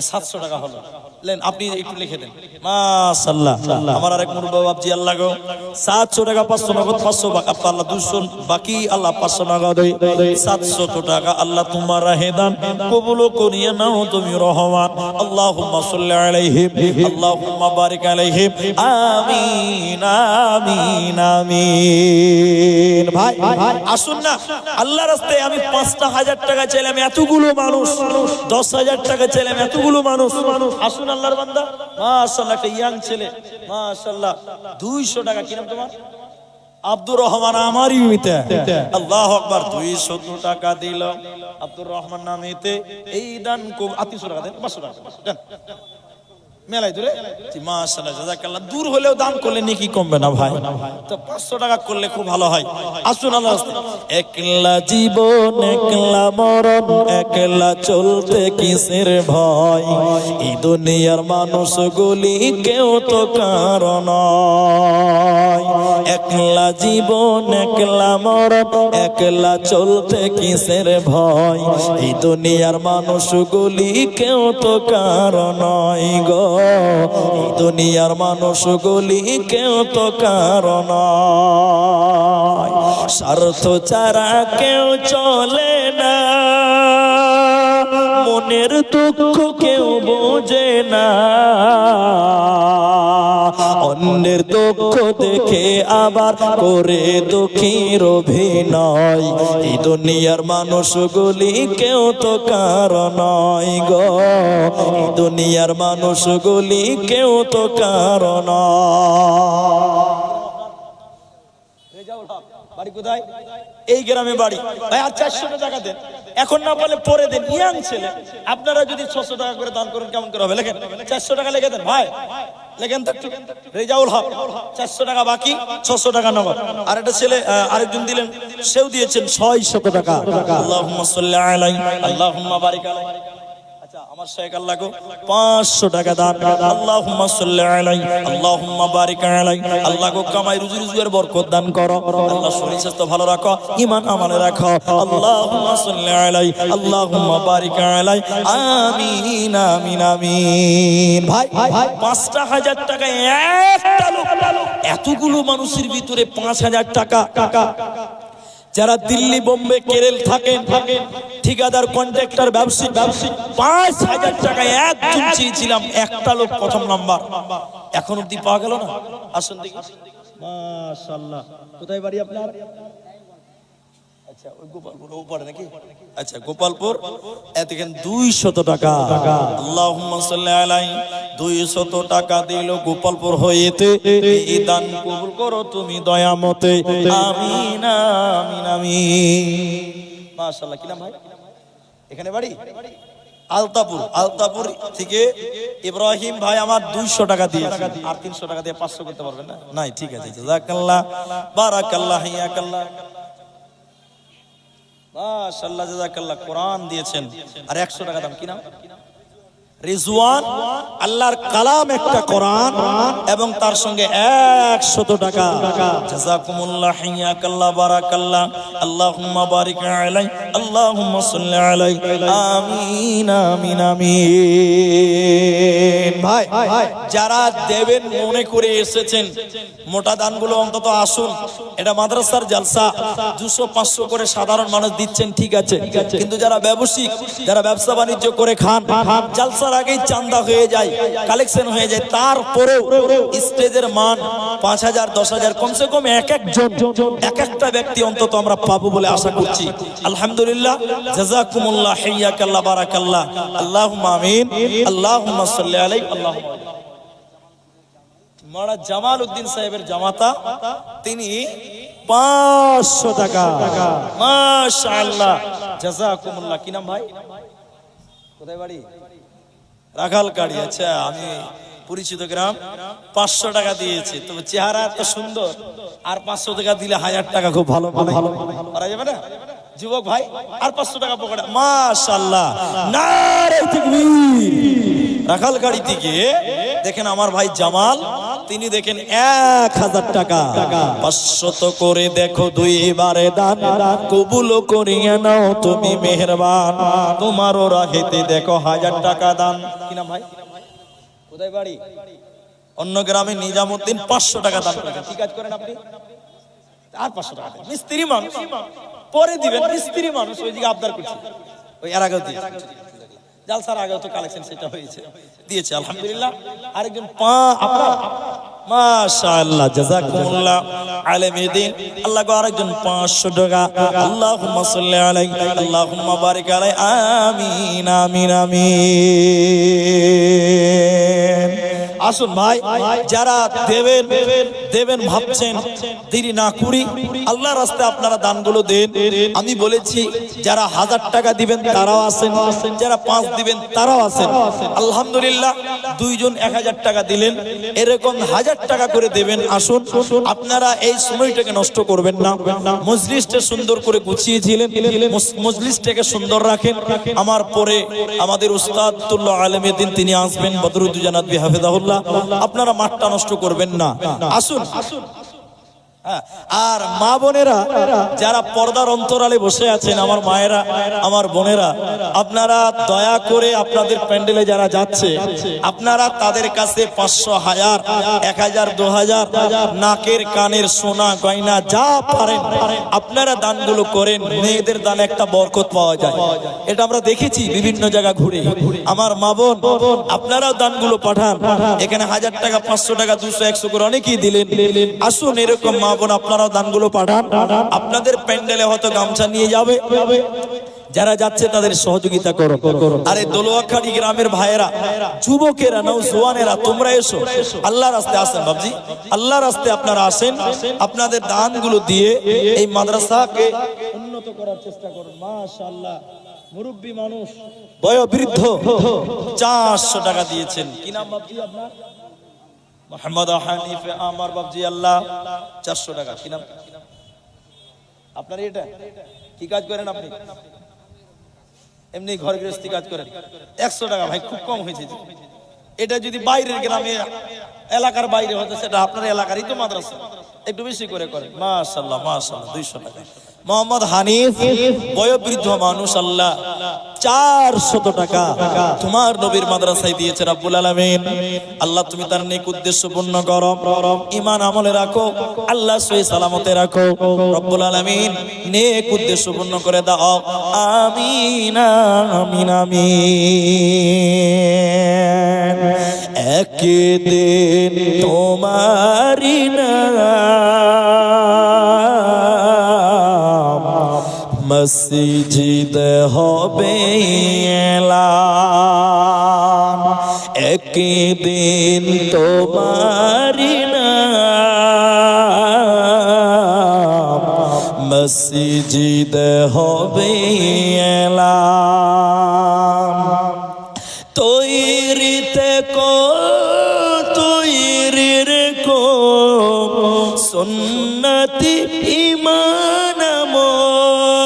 Speaker 1: 700 টাকা হলো। লেন আপনি একটু লিখে দেন, মাশাআল্লাহ। আমার আরেক মুরব্বি বাবজি আল্লাহ গো 700 টাকা, 500 নগদ, 500 আল্লাহ 200 বাকি, আল্লাহ 500 নগদ, 700 টাকা আল্লাহ তোমার রাহে দান কবুল করিয়ে নাও তুমি রহমান। আল্লাহুম্মা সাল্লি আলাইহি, আল্লাহুম্মা বারিক আলাইহি, আমিন আমিন আমিন। ভাই আসুন না, আল্লাহর রাস্তায় আমি 5,000 টাকা চাইলাম, এতগুলো মানুষ 10,000 টাকা চাইলাম, এতগুলো মানুষ। আসুন আল্লাহর বান্দা, মাশাআল্লাহ। একটা ইয়াং ছেলে, মাশাআল্লাহ 200 টাকা। কি নাম তোমার? আব্দুর রহমান। আমারই মিতে, আল্লাহু আকবার। 200 টাকা দিল আব্দুর রহমান নামেতে। এই দান খুব 300 টাকা দেন, 500 টাকা দেন। মেলাই দূরে, মাশাআল্লাহ, জাযাকাল্লাহ। দূর হলেও দান করলে নেকি কমবে না ভাই? তো 500 টাকা করলে খুব ভালো হয়। আসুন আল্লাহ রাস্তায়। একলা জীবন একলা মরণ, একলা চলতে কিসের ভয়? এই দুনিয়ার মানুষগুলি কেউ তো কারণ। একলা জীবন একলা মরণ, একলা চলতে কিসের ভয়? এই দুনিয়ার মানুষগুলি কেউ তো কারণ গো। এই দুনিয়ার মানুষগুলি কেউ তো কারণ। স্বার্থ ছাড়া কেউ চলে না, মনের দুঃখ কেউ বোঝে না। অন্যের দুঃখ দেখে আবার করে দুঃখীর অভিনয়। এই দুনিয়ার মানুষগুলি কেউ তো কারণ গো। এই দুনিয়ার মানুষগুলি কেউ তো কারণ। বাড়ি কোথায়? এই গ্রামে বাড়ি। ভাই আর 400 টাকা দেন, এখন না বলে পরে দেন। ইয়াং ছেলে, আপনারা যদি 600 টাকা করে দান করেন কেমন করে হবে? লেখেন 400 টাকা লিখে দেন ভাই, লেখেন তো একটু। রেজাউল হক 400 টাকা বাকি, 600 টাকা নগদ। আর একটা ছেলে আরেকজন দিলেন, সেও দিয়েছেন 600 টাকা। আল্লাহুম্মা সাল্লি আলাইহি, আল্লাহুম্মা বারিক আলাইহি। আচ্ছা আমার শেখ আল্লাহ গো 500 টাকা দান। আল্লাহুম্মা সাল্লি আলাইহি, আল্লাহুম্মা বারিক আলাইহি। আল্লাহ গো কামাই রুজি রুজির বরকত দান করো। আল্লাহ শরীর স্বাস্থ্য ভালো রাখো, ঈমান আমলে রাখো। আল্লাহুম্মা সাল্লি আলাইহি, আল্লাহুম্মা বারিক আলাইহি, আমিন আমিন আমিন। ভাই 5,000 টাকা একটা লোক, এতগুলো মানুষের ভিতরে 5,000 টাকা। যারা দিল্লি বোম্বে কেরল থাকেন, ঠিকাদার কন্ট্রাক্টর ব্যবসায়ী 5,000 টাকা একজন চেয়েছিলাম, একটা লোক প্রথম নাম্বার। এখন অব্দি পাওয়া গেল না। আসুন দেখি, মাশাআল্লাহ। কোথায় বাড়ি আপনার? আচ্ছা ওই গোপালপুর ওপারে নাকি? আচ্ছা গোপালপুর এতখান 200 টাকা। আল্লাহুম্মা সাল্লি আলাইহি 200 টাকা দিল গোপালপুর হইতে। এই দান কবুল করো তুমি দয়ামতে, আমিন আমিন আমিন। মাশাআল্লাহ। কি নাম ভাই? এখানে বাড়ি আলতাপুর থেকে ইব্রাহিম ভাই আমার 200 টাকা দিয়েছে। আর 300 টাকা দিয়ে 500 করতে পারবেন না? নাই, ঠিক আছে। জাযাকাল্লাহ বারাকাল্লাহ হিয়াকাল্লাহ মাশাআল্লাহ জাযাকাল্লাহ। কোরআন দিয়েছেন আর 100 টাকা দাম। কি নাম? রিজওয়ান। আল্লাহর কালাম একটা কোরআন এবং তার সঙ্গে 100 টাকা। জাযাকুমুল্লাহ হিয়াকাল্লাহ বারাকাল্লাহ। আল্লাহুম্মা বারিক আলাইহি আল্লাহুম্মা সাল্লি আলাইহি আমিন আমিন আমিন। ভাই যারা দেবেন মনে করে এসেছেন মোটা দানগুলো অন্তত আসুন। এটা মাদ্রাসার জালসা, 200-500 করে সাধারণ মানুষ দিচ্ছেন, ঠিক আছে, কিন্তু যারা ব্যবসায়িক, যারা ব্যবসা বাণিজ্য করে খান, জালসার আগেই চান্দা হয়ে যায়, কালেকশন হয়ে যায়, তারপরেও স্টেজের মান 5000 10,000 কমসে কম এক একটা ব্যক্তি অন্তত আমরা পাবো বলে আশা করছি। আলহামদুলিল্লাহ। জাযাকুমুল্লাহ হিয়াকাল্লাহ বারাকাল্লাহ। আল্লাহুম্মা আমিন। আল্লাহুম্মা সাল্লি আলাইহি। আল্লাহুম্মা মাওলানা জামাল উদ্দিন সাহেবের জামাতা, তিনি 500 টাকা। মাশাআল্লাহ জাযাকুমুল্লাহ। কি নাম ভাই? কোথায় বাড়ি? রাখালকাড়ি। আচ্ছা, আমি পরিচিত গ্রাম। 500 টাকা দিয়েছে। তবে চেহারা এত সুন্দর, আর 500 টাকা দিলে 1000 টাকা খুব ভালো করা যাবে না? যুবক ভাই আর 500 টাকা পকেটে। মাশাআল্লাহ নারে তাকবীর। রাখালকাড়ি থেকে দেখেন আমার ভাই জামাল, তিনি দেখেন 1000 টাকা। 500 করে দেখো দুইবারে দান, কবুল করিয়া নাও তুমি মেহেরবান। তোমারও রাহেতে দেখো 1000 টাকা দান। কি নাম ভাই? কোথায় বাড়ি? অন্য গ্রামে নিজামউদ্দিন 500 টাকা দান করেন। কি কাজ করেন আপনি? আর 500 টাকা দেন। মিস্ত্রি মানুষ, পরে দিবেন। মিস্ত্রি মানুষ, ওইদিকে আবদার করছে, ওই এর আগেও দিয়েছে, জালসার আগেও তো কালেকশন সেটা হয়েছে, দিয়েছে আলহামদুলিল্লাহ। আরেকজন আপনার মাশাআল্লাহ জাযাকুমুল্লাহ আলামিদ্দিন। আল্লাহ গো আরেকজন 500 টাকা। আল্লাহুম্মা সাল্লি আলাইহি আল্লাহুম্মা বারিক আলাইহি আমিন আমিন আমিন। আসুন ভাই, যারা দেবেন ভাবছেন, দেরি না করি আল্লাহর রাস্তায় আপনারা দানগুলো দেন। আমি বলেছি যারা 1000 টাকা দিবেন তারাও আছেন, যারা 5 দিবেন তারাও আছেন। আলহামদুলিল্লাহ, 2 জন 1000 টাকা দিলেন, এরকম 1000 টাকা করে দেবেন। আসুন আপনারা এই সময়টাকে নষ্ট করবেন না। মজলিসটা সুন্দর করে গুছিয়েছিলেন, মজলিসটাকে সুন্দর রাখেন। আমার পরে আমাদের উস্তাদ তুল্লাহ আলমউদ্দিন তিনি আসবেন, বদরুদ্দোজা নদভী হাফেজাহুল্লাহ। আপনারা মাঠটা নষ্ট করবেন না। আসুন। আর মা বোনেরা যারা পর্দার অন্তরালে বসে আছেন, আমার মায়েরা, আমার বোনেরা, আপনারা দয়া করে আপনাদের প্যান্ডেলে যারা যাচ্ছে, আপনারা তাদের কাছে 500 1000 1000 2000 নাকের কানের সোনা গয়না যা পারেন আপনারা দানগুলো করেন। মেয়েদের দান একটা বরকত পাওয়া যায়, এটা আমরা দেখেছি বিভিন্ন জায়গা ঘুরে। আমার মা বোন আপনারাও দানগুলো পাঠান। এখানে 1000 টাকা 500 টাকা 200 100 করে অনেকেই দিলেন। আসুন এরকম মা বোন আপনারাও দানগুলো পাঠান। আপনাদের প্যান্ডেলে হয়তো গামছা নিয়ে যাবে, যারা যাচ্ছে তাদের সহযোগিতা করো। আরে দোলোয়াখালী গ্রামের ভাইয়েরা, যুবকেরা, নওজওয়ানেরা, তোমরা এসো, আল্লাহর রাস্তায় আসেন বাবজি, আল্লাহর রাস্তায় আপনারা আসেন। আপনাদের দানগুলো দিয়ে এই মাদ্রাসাকে উন্নত করার চেষ্টা করুন। মাশাআল্লাহ, মুরব্বী মানুষ, বয়োবৃদ্ধ 400 টাকা দিয়েছেন। কি নাম বাবজি আপনার? মোহাম্মদ হানিফ আমার বাবজি। আল্লাহ 400 টাকা। কি নাম আপনার? এটা কি কাজ করেন আপনি? এমনি ঘর গৃহস্থী কাজ করেন। 100 টাকা ভাই, খুব কম হয়েছে। এটা যদি বাইরের গ্রামে, এলাকার বাইরে হতো, সেটা আপনার এলাকারই তো মাদ্রাসা, একটু বেশি করে করেন। মাশাআল্লাহ মাশাআল্লাহ, 200 টাকা। মোহাম্মদ হানিফ, বয়োবৃদ্ধ মানুষ, আল্লাহ 400 টাকা তোমার নবীর মাদ্রাসায় দিয়েছে রব্বুল আলামিন। আল্লাহ তুমি তার নেক উদ্দেশ্য পূর্ণ করো, ঈমান আমলে রাখো, আল্লাহ সহি সালামতে রাখো রব্বুল আলামিন, নেক উদ্দেশ্য পূর্ণ করে দাও। আমিন আমিন আমিন। একদিন তোমারি নাম মসজিদে হবে এলান, একদিন তোমারি নাম মসজিদে হবে এলান। তৈরিতে তৈরির কো সুন্নতি ঈমান আমল,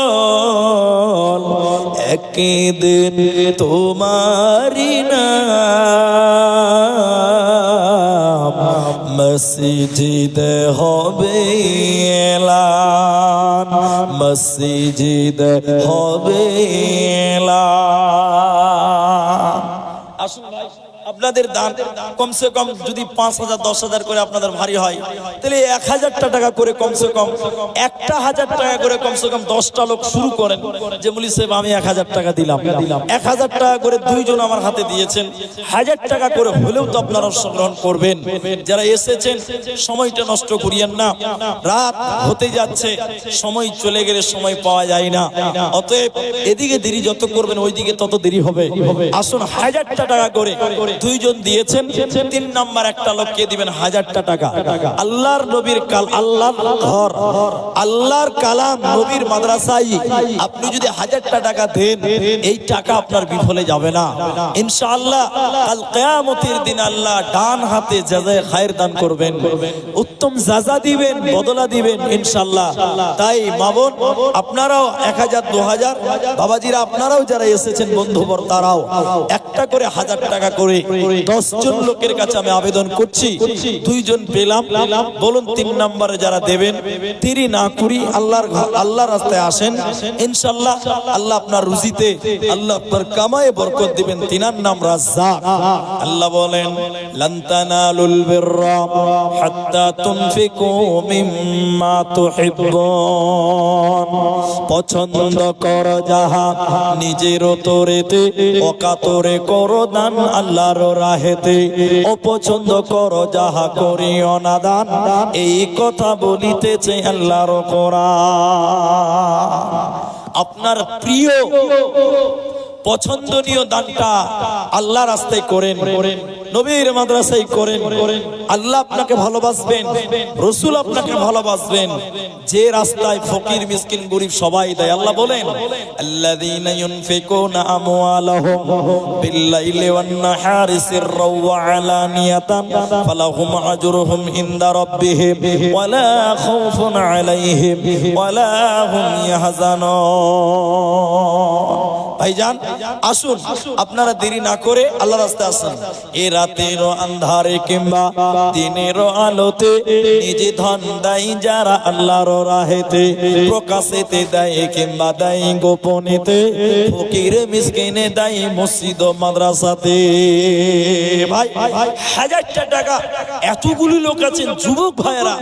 Speaker 1: একদিন তোমারি নাম মসজিদে হবে এলান, মসজিদে হবে এলান। আসুন ভাই, আপনাদের দান কমসে কম যদি 5,000 10,000 করে আপনাদের ভারী হয়, তাহলে 1,000 টাকা করে কমসে কম 1,000 টাকা করে কমসে কম 10টা লোক শুরু করেন যে মুলি সাহেব আমি 1,000 টাকা দিলাম, 1,000 টাকা করে দুইজন আমার হাতে দিয়েছেন, 1,000 টাকা করে হলেও তো আপনারা অংশগ্রহণ করবেন। যারা এসেছেন সময়টা নষ্ট করিয়েন না, রাত হতে যাচ্ছে, সময় চলে গেলে সময় পাওয়া যায় না, অতএব এদিকে দেরি যত করবেন ওইদিকে তত দেরি হবে। আসুন 1,000 টাকা করে দুইজন দিয়েছেন, 3 নাম্বার একটা লোককে দিবেন 1,000 টাকা। আল্লাহর নবীর কাল, আল্লাহর ঘর, আল্লাহর কালাম, নবীর মাদ্রাসায় আপনি যদি 1,000 টাকা দেন, এই টাকা আপনার বিফলে যাবে না ইনশাআল্লাহ। কাল কিয়ামতের দিন আল্লাহ ডান হাতে জাযায়ে খায়ের দান করবেন, উত্তম জাযা দিবেন, বদলা দিবেন ইনশাআল্লাহ। তাই মা বোন আপনারাও 1,000 2,000, বাবাজিরা আপনারাও যারা এসেছেন বন্ধুবর তারাও একটা করে 1,000 টাকা করে 10 জন লোকের কাছে আমি আবেদন করছি। 2 জন পেলাম, বলুন 3 নম্বরে যারা দেবেন দেরি না করি আল্লাহর রাস্তায় আসেন ইনশাআল্লাহ। আল্লাহ আপনার রুজিতে, আল্লাহ আপনার কামায়ে বরকত দিবেন। 3 নাম রাজ্জাক। আল্লাহ বলেন লান তানালুল বিররা হাত্তা তুনফিকু মিম্মা তুহিব্বুন, পছন্দ করো যাহা নিজের তোরেতে, অকাতরে করো দান আল্লাহর রাহেতে, অপছন্দ করো যাহা করিও না দান, এই কথা বলিতেছে আল্লাহর কোরআন। আপনার প্রিয় পছন্দনীয় দানটা আল্লাহ রাস্তায় করেন, নবীর মাদ্রাসায় করেন, আল্লাহ আপনাকে ভালোবাসবেন, রাসূল আপনাকে ভালোবাসবেন। যে রাস্তায় ফকির মিসকিন গরিব সবাই দেয়, আল্লাহ বলেন আল্লাযীনা ইউনফিকুনা আমওয়ালাহুম বিল্লাইলি ওয়ান নাহারি সিররাও ওয়া আলানিয়াতান ফালাহুম আজরুহুম ইনদা রাব্বিহিম ওয়ালা খাউফুন আলাইহিম ওয়ালা হুম ইয়াহজানুন। ভাইজান আসুন, আপনারা দেরি না করে আল্লাহ রাস্তায় আসুন। এই রাতের আন্ধারে কিংবা দিনের আলোতে নিজে ধন দেয় যারা আল্লাহর রাহেতে, প্রকাশেতে দেয় কিংবা দেয় গোপনেতে, ফকির মিসকিনে দেয় মসজিদ ও মাদ্রাসাতে। ভাই 1,000 টাকা, এতগুলি লোক আছেন যুবক ভাইয়েরা,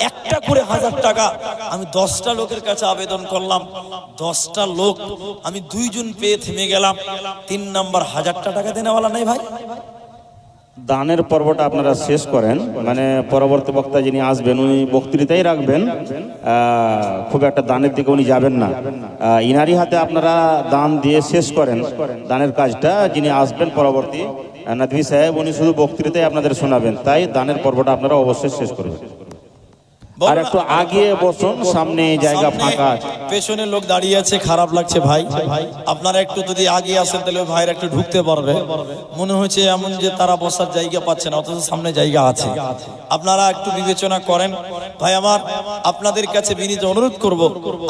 Speaker 1: একটা করে 1,000 টাকা। আমি 10টা লোকের কাছে আবেদন করলাম, 10টা লোক আমি 2 জন পেয়ে থেমে গেলাম। 3 নাম্বার 1,000 টাকা দেনেওয়ালা নাই ভাই।
Speaker 2: দানের পর্বটা আপনারা শেষ করেন, মানে পরবর্তী বক্তা যিনি আসবেন উনি বক্তৃতাই রাখবেন, খুব একটা দানের দিকে উনি যাবেন না। ইনারি হাতে আপনারা দান দিয়ে শেষ করেন দানের কাজটা। যিনি আসবেন পরবর্তী নাদভী সাহেব, উনি শুধু বক্তৃতাই আপনাদের শোনাবেন, তাই দানের পর্বটা আপনারা অবশ্যই শেষ করবেন। আর একটু আগে বসুন, সামনে জায়গা ফাঁকা আছে।
Speaker 1: পেছনে লোক দাঁড়িয়ে আছে, খারাপ লাগছে ভাই। আপনারা একটু যদি আগে আসেন তাহলে ভাইরা একটু ঢুকতে পারবে। মনে হচ্ছে এমন যে তারা বসার জায়গা পাচ্ছে না, অথচ সামনে জায়গা আছে। আপনারা একটু বিবেচনা করেন ভাই আমার। আপনাদের কাছে বিনীত অনুরোধ করব,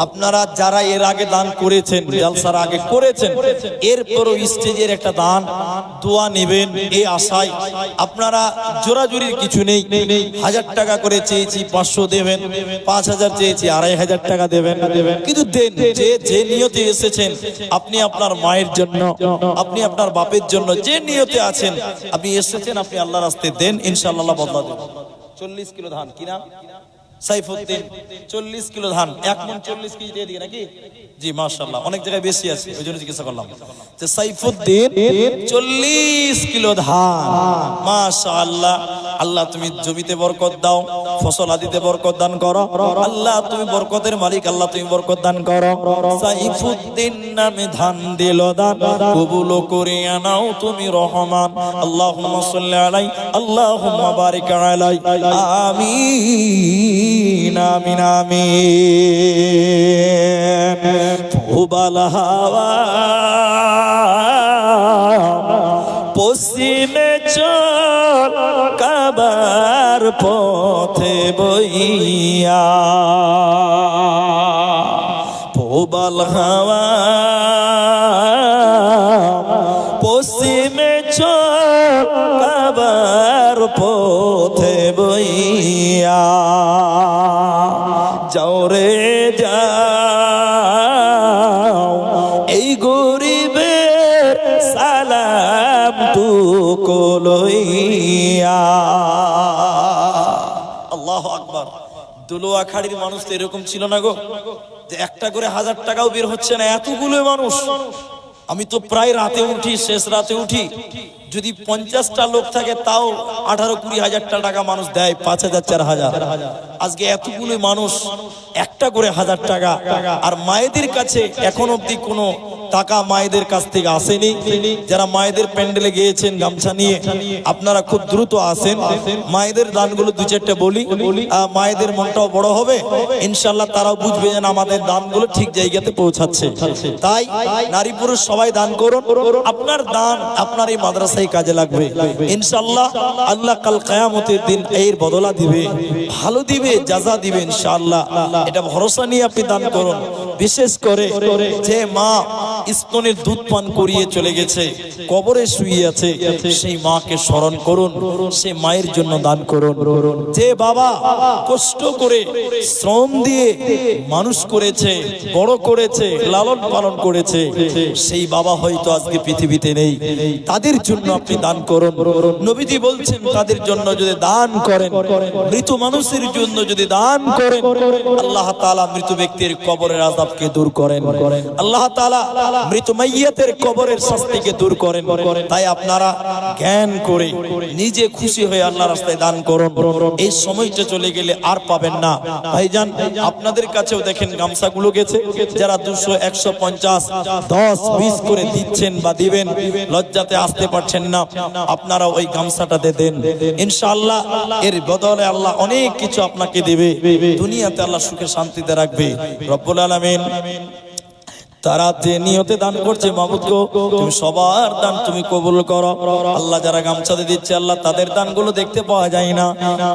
Speaker 1: আপনারা যারা এর আগে দান করেছেন, জলসার আগে করেছেন, এরপরও স্টেজের একটা দান দোয়া নেবেন এই আশায়। আপনারা জোরাজুরির কিছু নেই। 1,000 টাকা করে চেয়েছি 500 দেবেন, 5,000 চেয়েছি 2,500 টাকা দেবেন, কিন্তু দেন। যে নিয়তে এসেছেন, আপনি আপনার মায়ের জন্য, আপনি আপনার বাপের জন্য যে নিয়তে আছেন, আপনি এসেছেন, আপনি আল্লাহর রাস্তায় দেন, ইনশাআল্লাহ বদলা দেবেন। 40 কিলো ধান, কি নাম? সাইফুদ্দিন। 40 কিলো ধান, 1 মণ 40 কেজি দিয়ে দিকে নাকি? জি মাশাআল্লাহ, অনেক জায়গায় বেশি আছে, ওই জন্য জিজ্ঞাসা করলাম। যে সাইফুদ্দিন 40 কিলো ধান, মাশাআল্লাহ। আল্লাহ তুমি জমিতে বরকত দাও, ফসল আদিতে বরকত দান করো আল্লাহ, তুমি বরকতের মালিক আল্লাহ, তুমি বরকত দান করো। সাইফুদ্দিন নামে ধান দিল দান, কবুল করে নাও তুমি রহমান। আল্লাহুম্মা সাল্লি আলাই, আল্লাহুম্মা বারিক আলাই, আমিন আমিন আমিন। ফুবাল হাওয়া পশ্চিমে চল কাবার পথে বইয়া, প্রবল হাওয়া পশ্চিমে চল কাবার পথে বইয়া, যাও রে যাও এই গরিবের সালাম টুকু লইয়া। আল্লাহু আকবার। দোলোয়াখাড়ির মানুষ তো এরকম ছিল না গো, যে একটা করে 1000 টাকাও বের হচ্ছে না, এতগুলো মানুষ। আমি তো প্রায় রাতে উঠি, শেষ রাতে উঠি, যদি 50টা লোক থাকে তাও 18-20 হাজার টাকা মানুষ দেয়, 5000 4000। আজকে এতগুলো মানুষ একটা করে 1000 টাকা, আর মায়েদের কাছে এখন অবধি কোনো টাকা মায়েদের কাছ থেকে আসেনি। যারা মায়েদের প্যান্ডেলে গিয়েছেন গামছা নিয়ে, আপনারা খুব দ্রুত আসেন, মায়েদের দানগুলো 2-4টা বলি, মায়েদের মনটাও বড় হবে ইনশাল্লাহ, তারাও বুঝবে যেন আমাদের দানগুলো ঠিক জায়গাতে পৌঁছাচ্ছে। তাই নারী পুরুষ সবাই দান করুন, আপনার দান আপনার এই মাদ্রাসায় কাজে লাগবে ইনশাল্লাহ। আল্লাহ কাল কিয়ামতের দিন এর বদলা দিবে, ভালো দিবে, জাযা দিবে ইনশাআল্লাহ। এটা ভরসা নিয়ে আপনি দান করুন। বিশেষ করে যে মা স্তনের দুধ পান করিয়ে চলে গেছে, কবরে শুয়ে আছে, সেই মাকে স্মরণ করুন, সেই মায়ের জন্য দান করুন। যে বাবা কষ্ট করে শ্রম দিয়ে মানুষ করেছে, বড় করেছে, লালন পালন করেছে, সেই বাবা হয়তো আজকে পৃথিবীতে নেই, তাদের জন্য আপনি দান করুন। নবীজি বলছেন তাদের জন্য যদি দান করেন, মৃত মানুষের জন্য যদি দান করেন, আল্লাহ তাআলা মৃত ব্যক্তির কবরের আযাবকে দূর করেন, আল্লাহ তাআলা মৃত মাইয়াতের কবরের শাস্তিকে দূর করেন। তাই আপনারা জ্ঞান করে নিজে খুশি হয়ে আল্লাহর রাস্তায় দান করুন। এই সময়টা চলে গেলে আর পাবেন না। ভাইজান আপনাদের কাছেও দেখেন গামছাগুলো গেছে, যারা 200 150 10 20 করে দিচ্ছেন বা দিবেন, লজ্জাতে আসতে পারছেন না, আপনারা ওই গামছাটাতে দেন ইনশাআল্লাহ। এর বদলে আল্লাহ অনেক কিছু আপনাকে দিবে, দুনিয়াতে আল্লাহ সুখে শান্তিতে রাখবে রব্বুল আলামিন। তারা যে নিয়তে দান করছে মাবুদ গো, তুমি সবার দান তুমি কবুল করো আল্লাহ। যারা গামছাতে দিচ্ছে আল্লাহ, তাদের দানগুলো দেখতে পাওয়া যায় না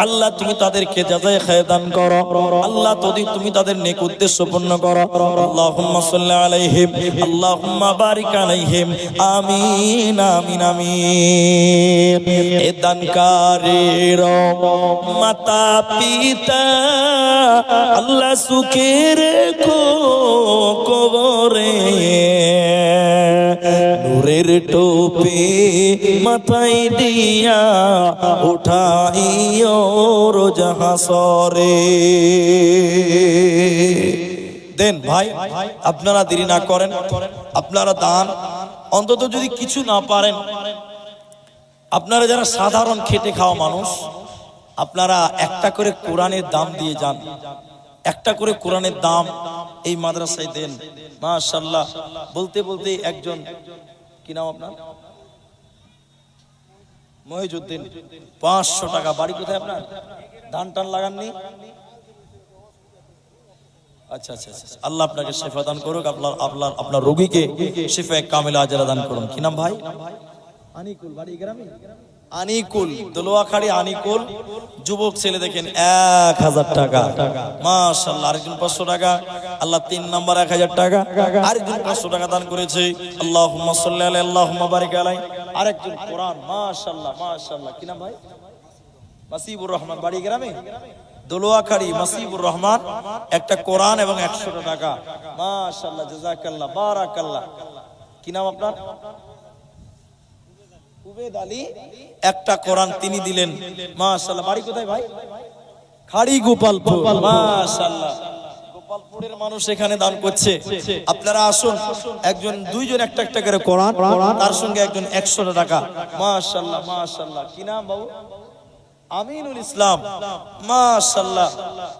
Speaker 1: আল্লাহ, তুমি তাদেরকে যাচাই খায় দান করো আল্লাহ, তুমি তাদের নেক উদ্দেশ্য পূর্ণ করো। আল্লাহুম্মা সাল্লি আলাইহিম, আল্লাহুম্মা বারিক আলাইহিম, আমিন আমিন আমিন। এ দানকারীর মাতা পিতা আল্লাহ সুখে রেখো কবর, নূরের টোপে মাথায় দিয়া উঠাইও রোজ হাসরে। দেন ভাই, আপনারা দেরি না করেন, আপনারা দান অন্তত যদি কিছু না পারেন, আপনারা যারা সাধারণ খেটে খাওয়া মানুষ, আপনারা একটা করে কোরআনের দাম দিয়ে যান, একটা করে কোরআনের দাম এই মাদ্রাসায় দেন। মাশাআল্লাহ। বলতে বলতে একজন, কি নাম আপনার? মহিজউদ্দিন, 500 টাকা। বাড়ি কোথায় আপনার? ধান টান লাগাননি? আচ্ছা আচ্ছা আচ্ছা, আল্লাহ আপনাকে শিফা দান করুক, আপনার রোগীকে শিফা কামিলা আজরা দান করুন। কি নাম ভাই? আনিকুল। বাড়ি গ্রামে? আনিকুল, দোলোয়াখাড়ি আনিকুল। যুবক ছেলে দেখেন 1000 টাকা মাশাআল্লাহ। আরেকজন 500 টাকা, আল্লাহ 3 নাম্বার 1000 টাকা। আরেকজন 500 টাকা দান করেছে, আল্লাহুম্মা সাল্লি আলাইহি, আল্লাহুম্মা বারিক আলাইহি। আরেকজন কোরআন, মাশাআল্লাহ মাশাআল্লাহ। কি নাম ভাই? মাসিবুর রহমান। বাড়ি গ্রামে? দোলোয়াখাড়ি মাসিবুর রহমান, একটা কোরআন এবং 100 টাকা। মাশাআল্লাহ, জাযাকাল্লাহ, বারাকাল্লাহ। কি নাম আপনার? উবেদ আলী। একটা কোরআন তিনি দিলেন, মাশাআল্লাহ। বাড়ি কোথায় ভাই? খাড়ি গোপালপুর। মাশাআল্লাহ, গোপালপুরের মানুষ এখানে দান করছে। আপনারা আসুন, একজন দুইজন একটা একটা করে কোরআন, তার সঙ্গে একজন 100 টাকা। মাশাআল্লাহ মাশাআল্লাহ। কি নাম বাবু? আমিনুল ইসলাম, মাশাআল্লাহ।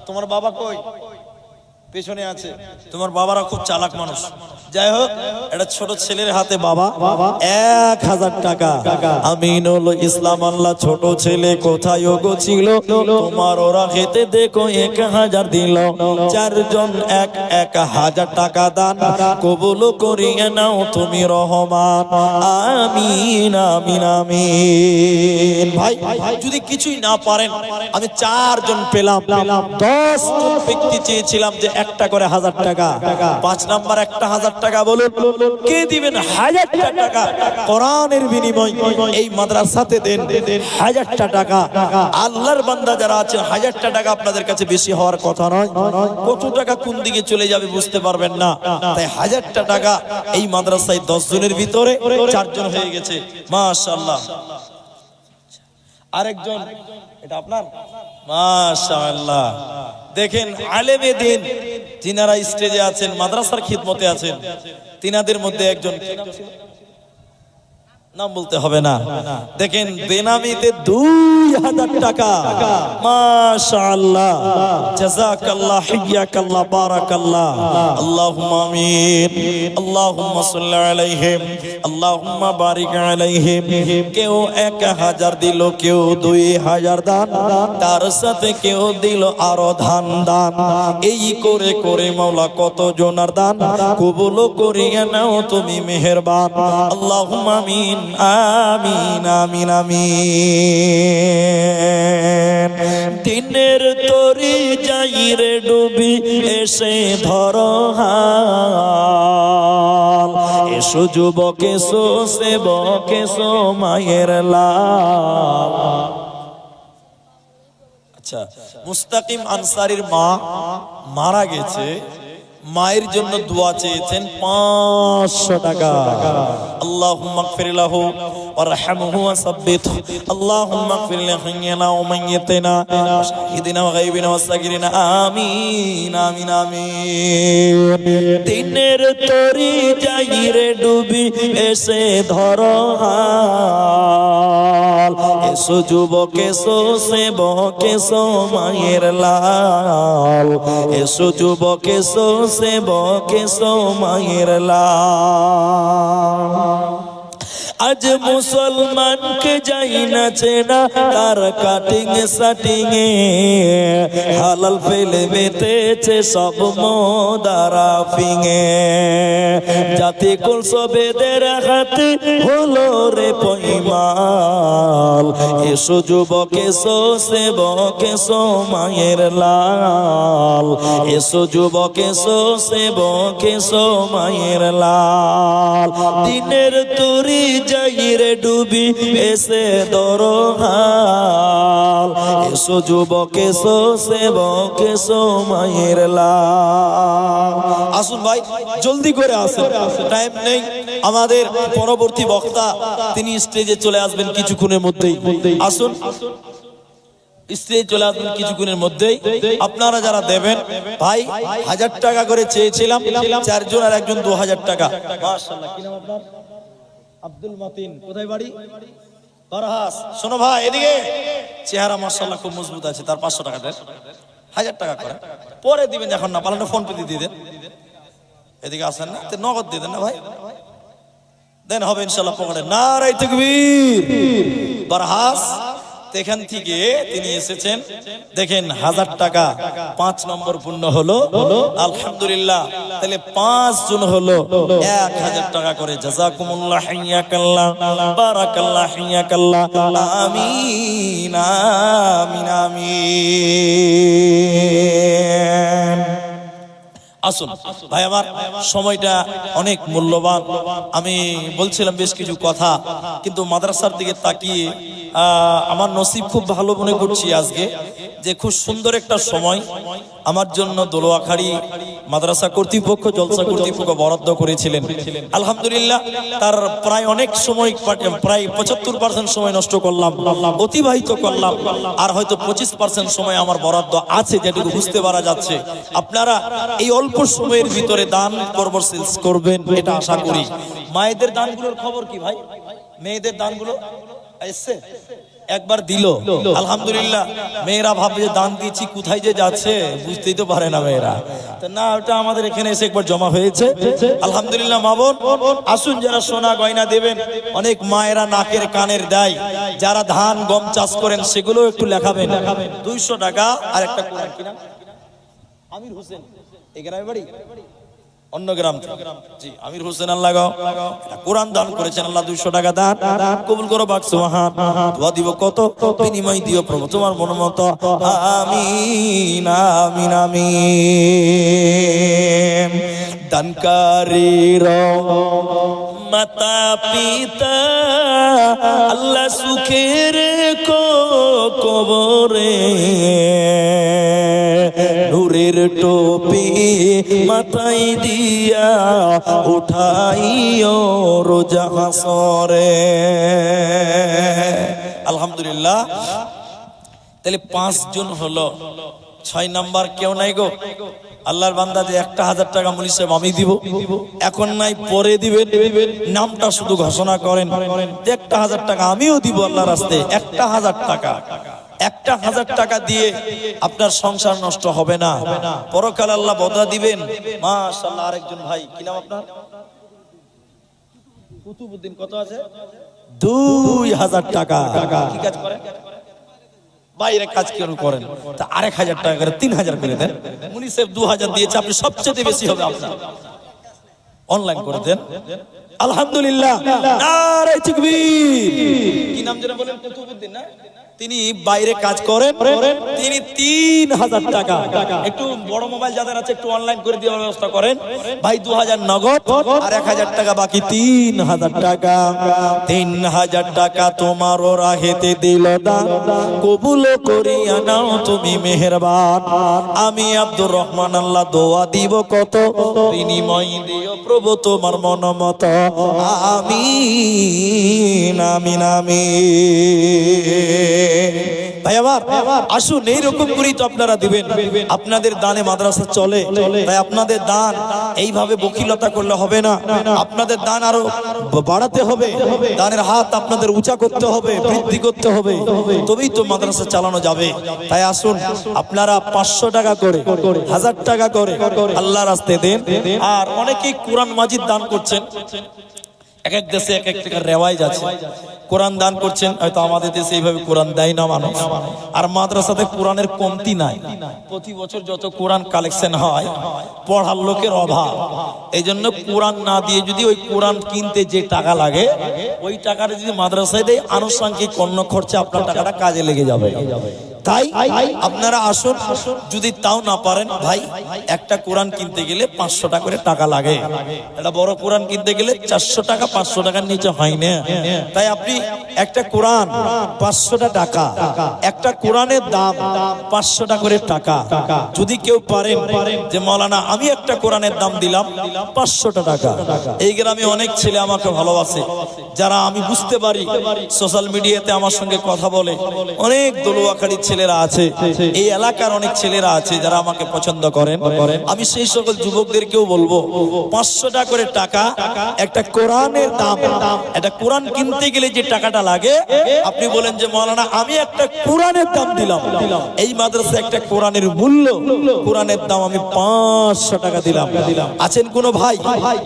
Speaker 1: তোমার বাবা কই? পেছনে আছে। তোমার বাবারা খুব চালাক মানুষ। যাই হোক, এটা ছোট ছেলের হাতে বাবা 1000 টাকা। আমিনুল ইসলাম আল্লাহ, ছোট ছেলে কোথায় গো ছিল, তোমার ওরা খেতে দেখো 1000 দিল। চারজন 1000 টাকা দান কবুল করিয়ে নাও তুমি রহমান। আমিন আমিন আমিন। ভাই যদি কিছুই না পারেন, আমি 4 জন পেলাম, 10 জন ব্যক্তি চেয়েছিলাম যে একটা করে 1000 টাকা। 5 নাম্বার একটা 1000 টাকা বলুন, কে দিবেন 1000 টাকা কোরআনের বিনিময় এই মাদ্রাসাতে দেন 1000 টাকা। আল্লাহর বান্দা যারা আছেন 1000 টাকা আপনাদের কাছে বেশি হওয়ার কথা নয়। কত টাকা কোন দিকে চলে যাবে বুঝতে পারবেন না, তাই 1000 টাকা এই মাদ্রাসায় 10 জনের ভিতরে 4 জন হয়ে গেছে, মাশাআল্লাহ। আরেকজন, এটা আপনার, মাশাআল্লাহ। দেখেন আলেমে দিন যিনারা স্টেজে আছেন, মাদ্রাসার খিদমতে আছেন, তিনাদের মধ্যে একজন, নাম বলতে হবে না, দেখেন বেনামিতে 2000 টাকা, মাশাআল্লাহ, জাযাকাল্লাহ, হিয়াকাল্লাহ, বারাকাল্লাহ, আল্লাহুম্মা আমিন, আল্লাহুম্মা সাল্লি আলাইহিম, আল্লাহুম্মা বারিক আলাইহিম। কেউ 1000 দিল, কেউ 2000 দান, তার সাথে কেউ দিল আরো ধান দান। এই করে করে মাওলা কত জনার দান কবুল করিয়ে নাও তুমি মেহেরবান। আল্লাহুম্মা আমিন আমিন আমিন আমিন। দিনের তরি যাই রে ডুবি, এসে ধরো হাল, এসো যুবক এসো সেবক এসো মায়ের লাল। আচ্ছা, মুস্তাকিম আনসারীর মা মারা গেছে, মায়ের জন্য দোয়া চেয়েছেন 500 টাকা। আল্লাহুম্মা গফির লাহু ওয়ারহামহু ওয়াসাব্বিতহু, আল্লাহুম্মা গফির লিহাইয়িনা ওয়া মাইয়িতিনা ওয়া শাহিদিনা ওয়া গায়বিনা ওয়া সাগিরিনা। আমিন আমিন আমিন। দিনের তরি যাই রে ডুবি, এসে ধরো হাল, এসো যুবক এসো সেবক এসো মায়ের লাল, এসো যুবক এসো সেবক এসো মায়ের লাল। আজ মুসলমানকে যাই না চেনা, তার কাটিং সাটিং এ হালাল ফেলে মেতেছে সব মোদারা ফিঙে। জাতি কুল সবেদের হাতে হলো রে পয়মাল, এসো যুবক এসো সেবক এসো মায়ের লাল, এসো যুবক এসো সেবক এসো মায়ের লাল। দিনের তরি যাই রে ডুবি, এসে ধরো হাল, এসো যুবক এসো সেবক এসো মায়ের লাল। আসুন ভাই, জলদি করে আসুন, টাইম নেই। আমাদের পরবর্তী বক্তা তিনি স্টেজে চলে আসবেন কিছুক্ষণের মধ্যেই। আসুন, স্টেজে চলে আসবেন কিছুক্ষণের মধ্যেই। আপনারা যারা দেবেন ভাই, 1000 টাকা করে চেয়েছিলাম, 4 জন আর একজন 2000 টাকা। মাশাআল্লাহ, কি নাম আপনার? আব্দুল মতিন। কোথায় বাড়ি? ফরহাস। শোনো ভাই, এদিকে চেহারা মাশাআল্লাহ খুব মজবুত আছে, তার 500 টাকা দেন, 1000 টাকা করে পরে দিবেন, এখন না পারলে ফোন পে দিয়ে দেন। এদিকে আসেন না, নগদ দিয়ে দেন না ভাই, দেন হবে ইনশাআল্লাহ পকেটে। নারায়ে তাকবীর। ফরহাস এখান থেকে তিনি এসেছেন, দেখেন 1000 টাকা 5 নম্বর পূর্ণ হলো, আলহামদুলিল্লাহ। তাহলে 5 জন হলো 1000 টাকা করে। জাযাকুমুল্লাহ, হিয়াকাল্লাহ, বারাকাল্লাহ, হিয়াকাল্লাহ। আমিন আমিন আমিন। আসুন ভাই, আমার সময়টা অনেক মূল্যবান। আমি বলছিলাম বেশ কিছু কথা, কিন্তু মাদ্রাসার দিকে তাকিয়ে আমার নসিব খুব ভালো মনে করছি আজকে, যে খুব সুন্দর একটা সময় আমার জন্য দোলোয়াখালী মাদ্রাসা কর্তৃপক্ষ, জলসা কর্তৃপক্ষ বরাদ্দ করেছিলেন। আলহামদুলিল্লাহ, তার প্রায় অনেক সময়, প্রায় 75% সময় নষ্ট করলাম, অতিবাহিত করলাম, আর হয়তো 25% সময় আমার বরাদ্দ আছে, যেটুকু বুঝতে পারা যাচ্ছে। আপনারা এই অল্প সময়ের ভিতরে দান করব শেষ করবেন, এটা আশা করি। মায়েদের দানগুলোর খবর কি ভাই? মেয়েদের দানগুলো এসছে? একবার দিল, আলহামদুলিল্লাহ। মেয়েরা ভাবে যে দান দিয়েছি কোথায় যে যাচ্ছে বুঝতেই তো পারে না মেয়েরা, তো না, ওটা আমাদের এখানে এসে একবার জমা হয়েছে, আলহামদুলিল্লাহ। মা বোন আসুন, যারা সোনা গয়না দেবেন, অনেক মায়েরা নাকের কানের দেয়, যারা ধান গম চাষ করেন সেগুলো একটু লেখাবেন। 200 টাকা আর একটা কোরআন কিনা আমির হোসেন, এই গ্রামের বাড়ি অন্য গ্রাম থেকে। জি, আমির হোসেন আল্লাহ কোরআন দান করেছেন, আল্লাহ 200 টাকা দান কবুল করো বাক সুবহান। দোয়া দিব কত, বিনিময় দিও প্রভু তোমার মন মতো। আমিন আমিন আমিন। দানকারীর মাতা পিতা আল্লাহ সুখের কবরে, নূরের টুপি মাথায় দিয়া উঠাইও রোজ হাসরে। আলহামদুলিল্লাহ। তাহলে 5 জন হলো, 6 নাম্বার কেউ নাই গো? আল্লাহর বান্দা যে 1000 টাকা মুলি সাহেব আমি দিব, এখন নাই পরে দিবেন, নামটা শুধু ঘোষণা করেন যে 1000 টাকা আমিও দিব আল্লাহর রাস্তায়। 1000 টাকা, 1000 টাকা দিয়ে আপনার সংসার নষ্ট হবে না, পরকাল আল্লাহ বদলা দিবেন। মাশাআল্লাহ। আরেকজন ভাই, কি নাম আপনার? কুতুবউদ্দিন। কত আছে? 2000 টাকা। কি কাজ করেন? বাইরে কাজ কেন করেন? তা 1000 টাকা করে 3000 করে দেন। মুনি সাহেব 2000 দিয়েছে, আপনি সবচেয়ে বেশি হবে আপনার, অনলাইন করে দেন। আলহামদুলিল্লাহ। নারে তাকবীর। কি নাম যেন বলেন? কুতুবউদ্দিন না? তিনি বাইরে কাজ করেন, তিনি 3000 টাকা। একটু বড় মোবাইল যাদের আছে একটু অনলাইন করে দেওয়ার ব্যবস্থা করেন ভাই। 2000 নগদ আর 1000 টাকা বাকি, 3000 টাকা। 3000 টাকা তোমারও রাহেতে দিল দান, কবুল করিয়া নাও তুমি মেহেরবান। আমি আব্দুর রহমান আল্লাহ দোয়া দিব কত, বিনিময় দিও প্রভু তোমার মন মতো। আমিন আমিন আমিন। ভাই আমার আসুন, এইরকম করেই তো আপনারা দিবেন। আপনাদের দানে মাদ্রাসা চলে, তাই আপনাদের দান এইভাবে বকিলতা করলে হবে না, আপনাদের দান আরো বাড়াতে হবে, দানের হাত আপনাদের উঁচা করতে হবে, বৃদ্ধি করতে হবে, তবেই তো মাদ্রাসা চালানো যাবে। তাই আসুন আপনারা 500 টাকা করে, 1000 টাকা করে আল্লাহর রাস্তায় দেন। আর অনেকেই কোরআন মাজিদ দান করছেন, এক এক দেশে এক এক টাকার রেওয়াজ আছে, কোরআন দান করছেন। হয়তো আমাদের দেশে এইভাবে কোরআন দেয় না মানুষ, আর মাদ্রাসাতে কোরআনের কমতি নাই। প্রতি বছর যত কোরআন কালেকশন হয়, পড়ার লোকের অভাব, এই জন্য কোরআন না দিয়ে যদি ওই কোরআন কিনতে যে টাকা লাগে, ওই টাকাটা যদি মাদ্রাসায় দেয়, আনুষঙ্গিক অন্য খরচা আপনার টাকাটা কাজে লেগে যাবে। তাই আপনারা আসুন, যদি তাও না পারেন ভাই, একটা কোরআন কিনতে গেলে 500 টাকা করে টাকা লাগে। একটা বড় কোরআন কিনতে গেলে 400 টাকা, 500 টাকার নিচে হয় না। তাই আপনি একটা কোরআন 500 টাকা, একটা কোরআনের দাম 500 টাকা করে টাকা। যদি কেউ পারেন যে মাওলানা আমি একটা কোরআনের দাম দিলাম 500 টাকা। এই গ্রামে অনেক ছেলে আমাকে ভালোবাসে, যারা আমি বুঝতে পারি সোশ্যাল মিডিয়াতে আমার সঙ্গে কথা বলে, অনেক দলুয়াখালী ছেলেরা আছে, এই এলাকার অনেক ছেলেরা আছে যারা আমাকে পছন্দ করেন। আমি সেই সকল যুবকদেরকেও বলবো 500 টাকা করে টাকা, একটা কোরআনের দাম। একটা কোরআন কিনতে গেলে যে টাকাটা লাগে, আপনি বলেন যে মাওলানা আমি একটা কোরআনের দাম দিলাম, এই মাদ্রাসায় একটা কোরআনের মূল্য, কোরআনের দাম আমি 500 টাকা দিলাম। আছেন কোন ভাই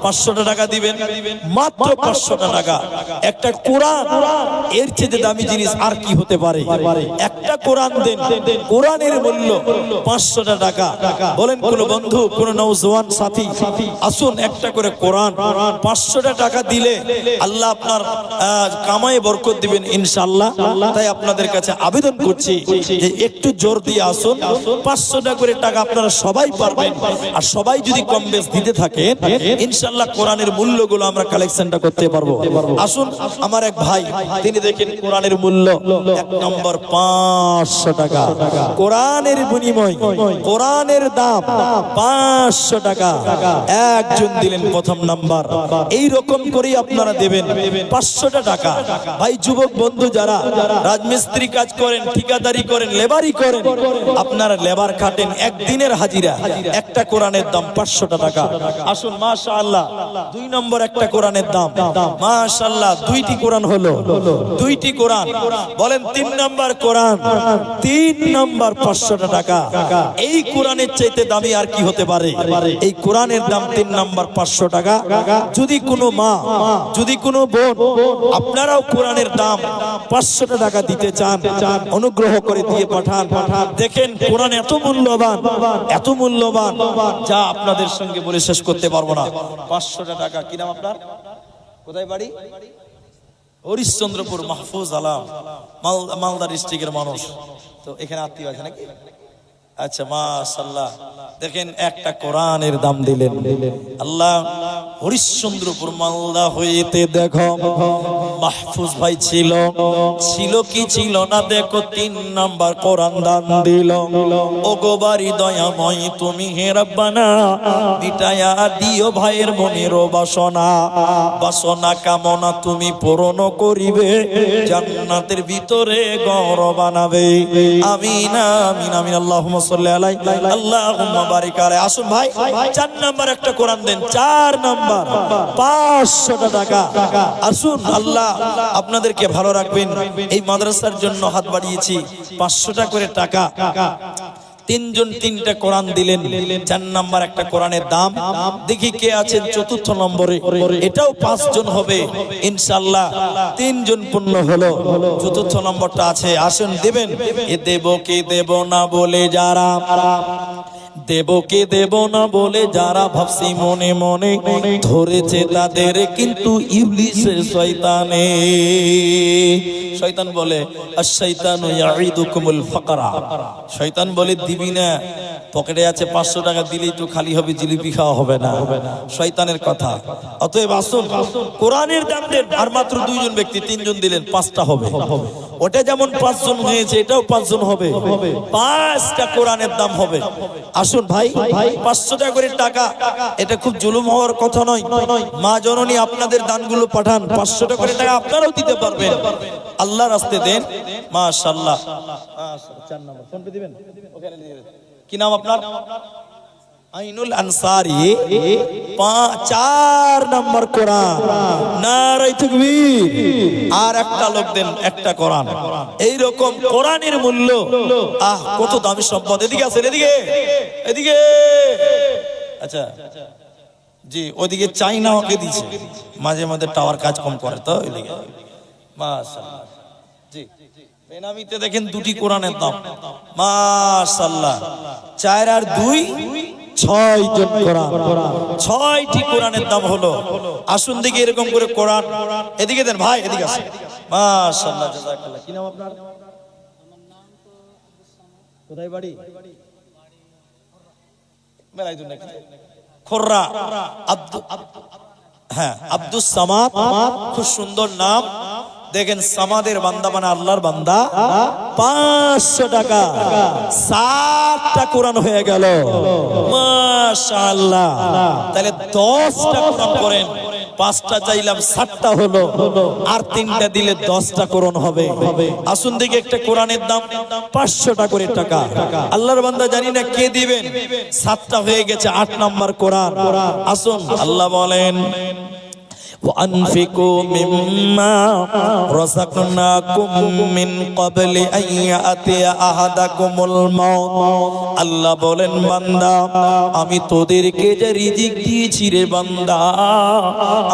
Speaker 1: 500 টাকা দিবেন? মাত্র 500 টাকা। একটা কোরআন, এর চেয়ে দামি জিনিস আর কি হতে পারে? একটা কোরআন দেন, কোরআনের মূল্য 500 টাকা। বলেন কোন বন্ধু, কোন নওজওয়ান সাথী, আসুন একটা করে কোরআন 500 টাকা দিলে আল্লাহ আপনার কামায়ে বরকত দিবেন ইনশাআল্লাহ। তাই আপনাদের কাছে আবেদন করছি যে একটু জোর দিয়ে আসুন, 500 টাকা করে টাকা আপনারা সবাই পারবেন। আর সবাই যদি কম বেশ দিতে থাকেন, ইনশাআল্লাহ কোরআনের মূল্যগুলো আমরা কালেকশনটা করতে পারবো। আসুন, আমার এক ভাই, তিনি দেখেন কোরআনের মূল্য 1 নম্বর 500
Speaker 3: 500 টাকা। কোরআনের বিনিময়, কোরআনের দাম 500 টাকা। একজন দিলেন প্রথম নাম্বার। এই রকম করেই আপনারা দেবেন 500 টাকা। ভাই যুবক বন্ধু যারা রাজমিস্ত্রি কাজ করেন, ঠিকাদারি করেন, লেবারি করেন, আপনারা লেবার খাটেন, একদিনের হাজিরা, একটা কোরআনের দাম 500 টাকা। আসুন মাশাআল্লাহ, 2 নম্বর একটা কোরআনের দাম মাশাআল্লাহ, 2টি কোরআন হলো, 2টি কোরআন। বলেন 3 নম্বর কোরআন, 3 নম্বর 500 টাকা। এই কোরআনের চাইতে দামি আর কি হতে পারে? এই কোরআনের দাম 3 নম্বর 500 টাকা। যদি কোনো মা, যদি কোনো বোন আপনারাও কোরআনের দাম 500 টাকা দিতে চান, অনুগ্রহ করে দিয়ে পাঠান। দেখেন কোরআন এত মূল্যবান, এত মূল্যবান যা আপনাদের সঙ্গে বলে শেষ করতে পারবো না। 500 টাকা। কি নাম আপনার? কোথায় বাড়ি? হরিশ্চন্দ্রপুর, মাহফুজ আলম, মালদা ডিস্ট্রিক্টের মানুষ। তো এখানে আত্মীয় আছে নাকি? আচ্ছা মাশাআল্লাহ। দেখেন একটা কোরআনের দাম দিলেন আল্লাহ। হরিশ্চন্দ্রপুর মালদা হইতে দেখো মাহফুজ ভাই ছিল, ছিল কি ছিল না দেখো 3 নাম্বার কোরআন দান দিল। ও গো বাড়ি দয়াময় তুমি হে রব্বানা, মিটায়া দিও ভাইয়ের মনের বাসনা, বাসনা কামনা তুমি পূরণ করিবে, জান্নাতের ভিতরে ঘর বানাবে। আমিন আমিন আমিন। আল্লাহুম্মা সাল্লি আলাইহি আল্লাহুম্মা বারিক আলাইহি। আসুন ভাই 4 নাম্বার একটা কোরআন দেন, 4 নাম্বার 500 টাকা। আসুন আল্লাহ আপনাদেরকে ভালো রাখবেন। এই মাদ্রাসার জন্য হাত বাড়িয়েছি 500 টাকা করে টাকা। 3 জন 3টা কোরআন দিলেন, 4 নাম্বার একটা কোরআনের দাম। দেখি কে আছেন 4র্থ নম্বরে, এটাও 5 জন হবে ইনশাআল্লাহ। 3 জন পূর্ণ হলো, 4র্থ নম্বরটা আছে। আসুন দেবেন। এ দেব কি দেব না বলে যারা, দেব কি দেব না বলে যারা ভাবছি মনে মনে, ধরেছে তাদের কিন্তু ইবলিসের শয়তানে। শয়তান বলে আশ-শাইতানু ইয়াঈদুকুমুল ফাকরা, শয়তান বলে দিবি না, পকেটে আছে 500 টাকা দিলেই তো খালি হবে, জিলিপি খাওয়া হবে না, শয়তানের কথা। অতএব আসুন কোরআনের দাম দেন। আর মাত্র 2 জন ব্যক্তি, 3 জন দিলেন, 5টা হবে। ওটা যেমন 5 জন হয়েছে, এটাও 5 জন হবে, 5টা কোরআনের দাম হবে। আসুন ভাই 500 টাকা করে টাকা, এটা খুব জুলুম হওয়ার কথা নয়। মা জননী আপনাদের দানগুলো পাঠান, 500 টাকা করে টাকা আপনারাও দিতে পারবেন, আল্লাহর রাস্তায় দেন। মাশাআল্লাহ। 4 নম্বর ফোন পে দিবেন, ওখানে দিয়ে দেন। কি নাম আপনার? আইনুল আনসারী। 4 নম্বর কোরআন, নারে তাকবীর। আর একটা লোক দেন একটা কোরআন। এই রকম কোরআনের মূল্য, কত দামি সম্পদ। এদিকে আছেন, এদিকে এদিকে। আচ্ছা জি, ওদিকে চাইনা ওকে দিছে, মাঝে মাঝে টাওয়ার কাজ কম করে তো এদিকে। মাশাআল্লাহ। জি বেনামিতে দেখেন 2টি কোরআনের দাম মাশাআল্লাহ। 4 আর 2 6 জন কোরআন, 6টি কোরআনের দাম হলো। আসুন দিকে এরকম করে কোরআন এদিকে দেন ভাই, এদিকে আসেন। মাশাআল্লাহ, জাযাকাল্লাহ। কি নাম আপনার? কোথায় বাড়ি? মেলাই দুন নাকি? খোররা হ্যাঁ, আব্দুস সামাদ, খুব সুন্দর নাম। দেখেন সামাদের বান্দা মানে আল্লাহর বান্দা। 500 টাকা, 7টা কোরআন হয়ে গেল মাশাআল্লাহ। তাহলে 10টা কোরআন করেন, 5টা চাইলাম 7টা হলো, আর 3টা দিলে 10টা কোরআন হবে। আসুন দেখি একটা কোরআনের দাম 500 টাকা করে টাকা। আল্লাহর বান্দা জানি না কে দিবেন, 7টা হয়ে গেছে, 8 নাম্বার কোরআন। আসুন আল্লাহ বলেন وأنفقوا مما رزقناكم من قبل أن يأتي أحدكم الموت। আল্লাহ বলেন বান্দা আমি তোদেরকে যে রিজিক দিয়েছি রে বান্দা,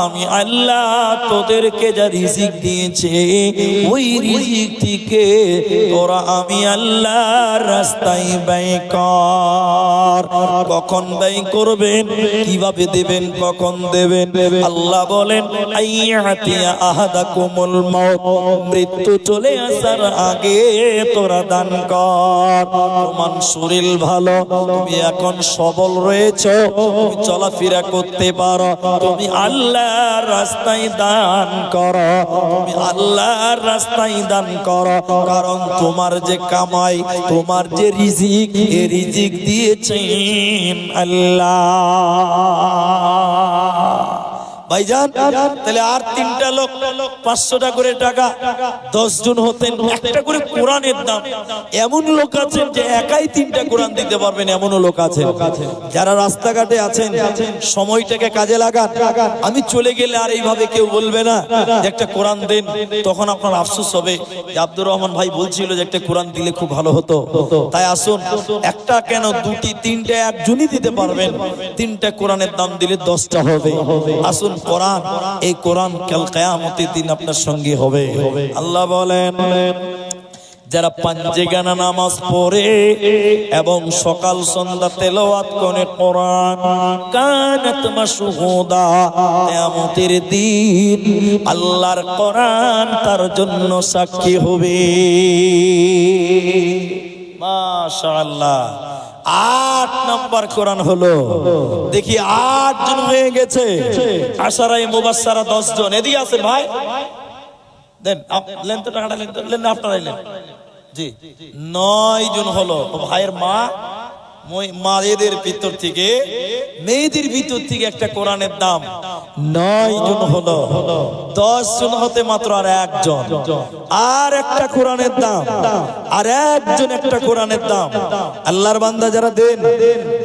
Speaker 3: আমি আল্লাহ তোদেরকে যা রিজিক দিয়েছি ওই রিজিক থেকে তোরা আমি আল্লাহর রাস্তায় ব্যয় কর। কখন ব্যয় করবেন, কিভাবে দেবেন, কখন দেবেন? আল্লাহ বলে বলেন আইয়াতিয়া আহাদাকুমুল মাউত, মৃত্যু চলে আসার আগে তোরা দান কর। তোমার শরীর ভালো, তুমি এখন সবল রয়েছো, তুমি চলাফেরা করতে পারো, তুমি আল্লাহর রাস্তায় দান করো, তুমি আল্লাহর রাস্তায় দান করো। কারণ তোমার যে কামাই, তোমার যে রিজিক, এই রিজিক দিয়েছেন আল্লাহ। ভাইজান, তাহলে আর তিনটা লোক 500টা করে টাকা, 10 জন হতেন, একটা করে কোরআনের দাম। এমন লোক আছেন যে একাই 3টা কোরআন দিতে পারবেন, এমনও লোক আছেন। যারা রাস্তাঘাটে আছেন, সময়টাকে কাজে লাগান। আমি চলে গেলে আর এইভাবে কেউ বলবে না যে একটা কোরআন দেন, তখন আপনার আফসোস হবে যে আব্দুর রহমান ভাই বলছিল যে একটা কোরআন দিলে খুব ভালো হতো। তাই আসুন, একটা কেন, 2টি 3টে একজনই দিতে পারবেন, 3টা কোরআনের দাম দিলে 10টা হবে। আসুন কোরআন, এই কোরআন কাল কিয়ামতের দিন আপনার সঙ্গে হবে। আল্লাহ বলেন যারা পাঞ্জেগানা নামাজ পড়ে এবং সকাল সন্ধ্যা তেলাওয়াত করে কোরআন, কানাত মাশহুদা, কিয়ামতের দিন আল্লাহর কোরআন তার জন্য সাক্ষী হবে। মাশাআল্লাহ। 8 নম্বর কোরআন হলো, দেখি 8 জন হয়ে গেছে। আশারায়ে মুবাশশারা 10 জন। এদিকে আছেন ভাই, দেন লেন তো টাকাটা, লেন না আপনারাই লেন। জি, 9 জন হলো। ভাইয়ের মা, মায়েদের ভিতর থেকে, মেয়েদের ভিতর থেকে একটা কোরআনের দাম 9 জন হলো। 10 জন হতে মাত্র আর 1 জন, আর একটা কোরআনের দাম, আর 1 জন একটা কোরআনের দাম। আল্লাহর বান্দা যারা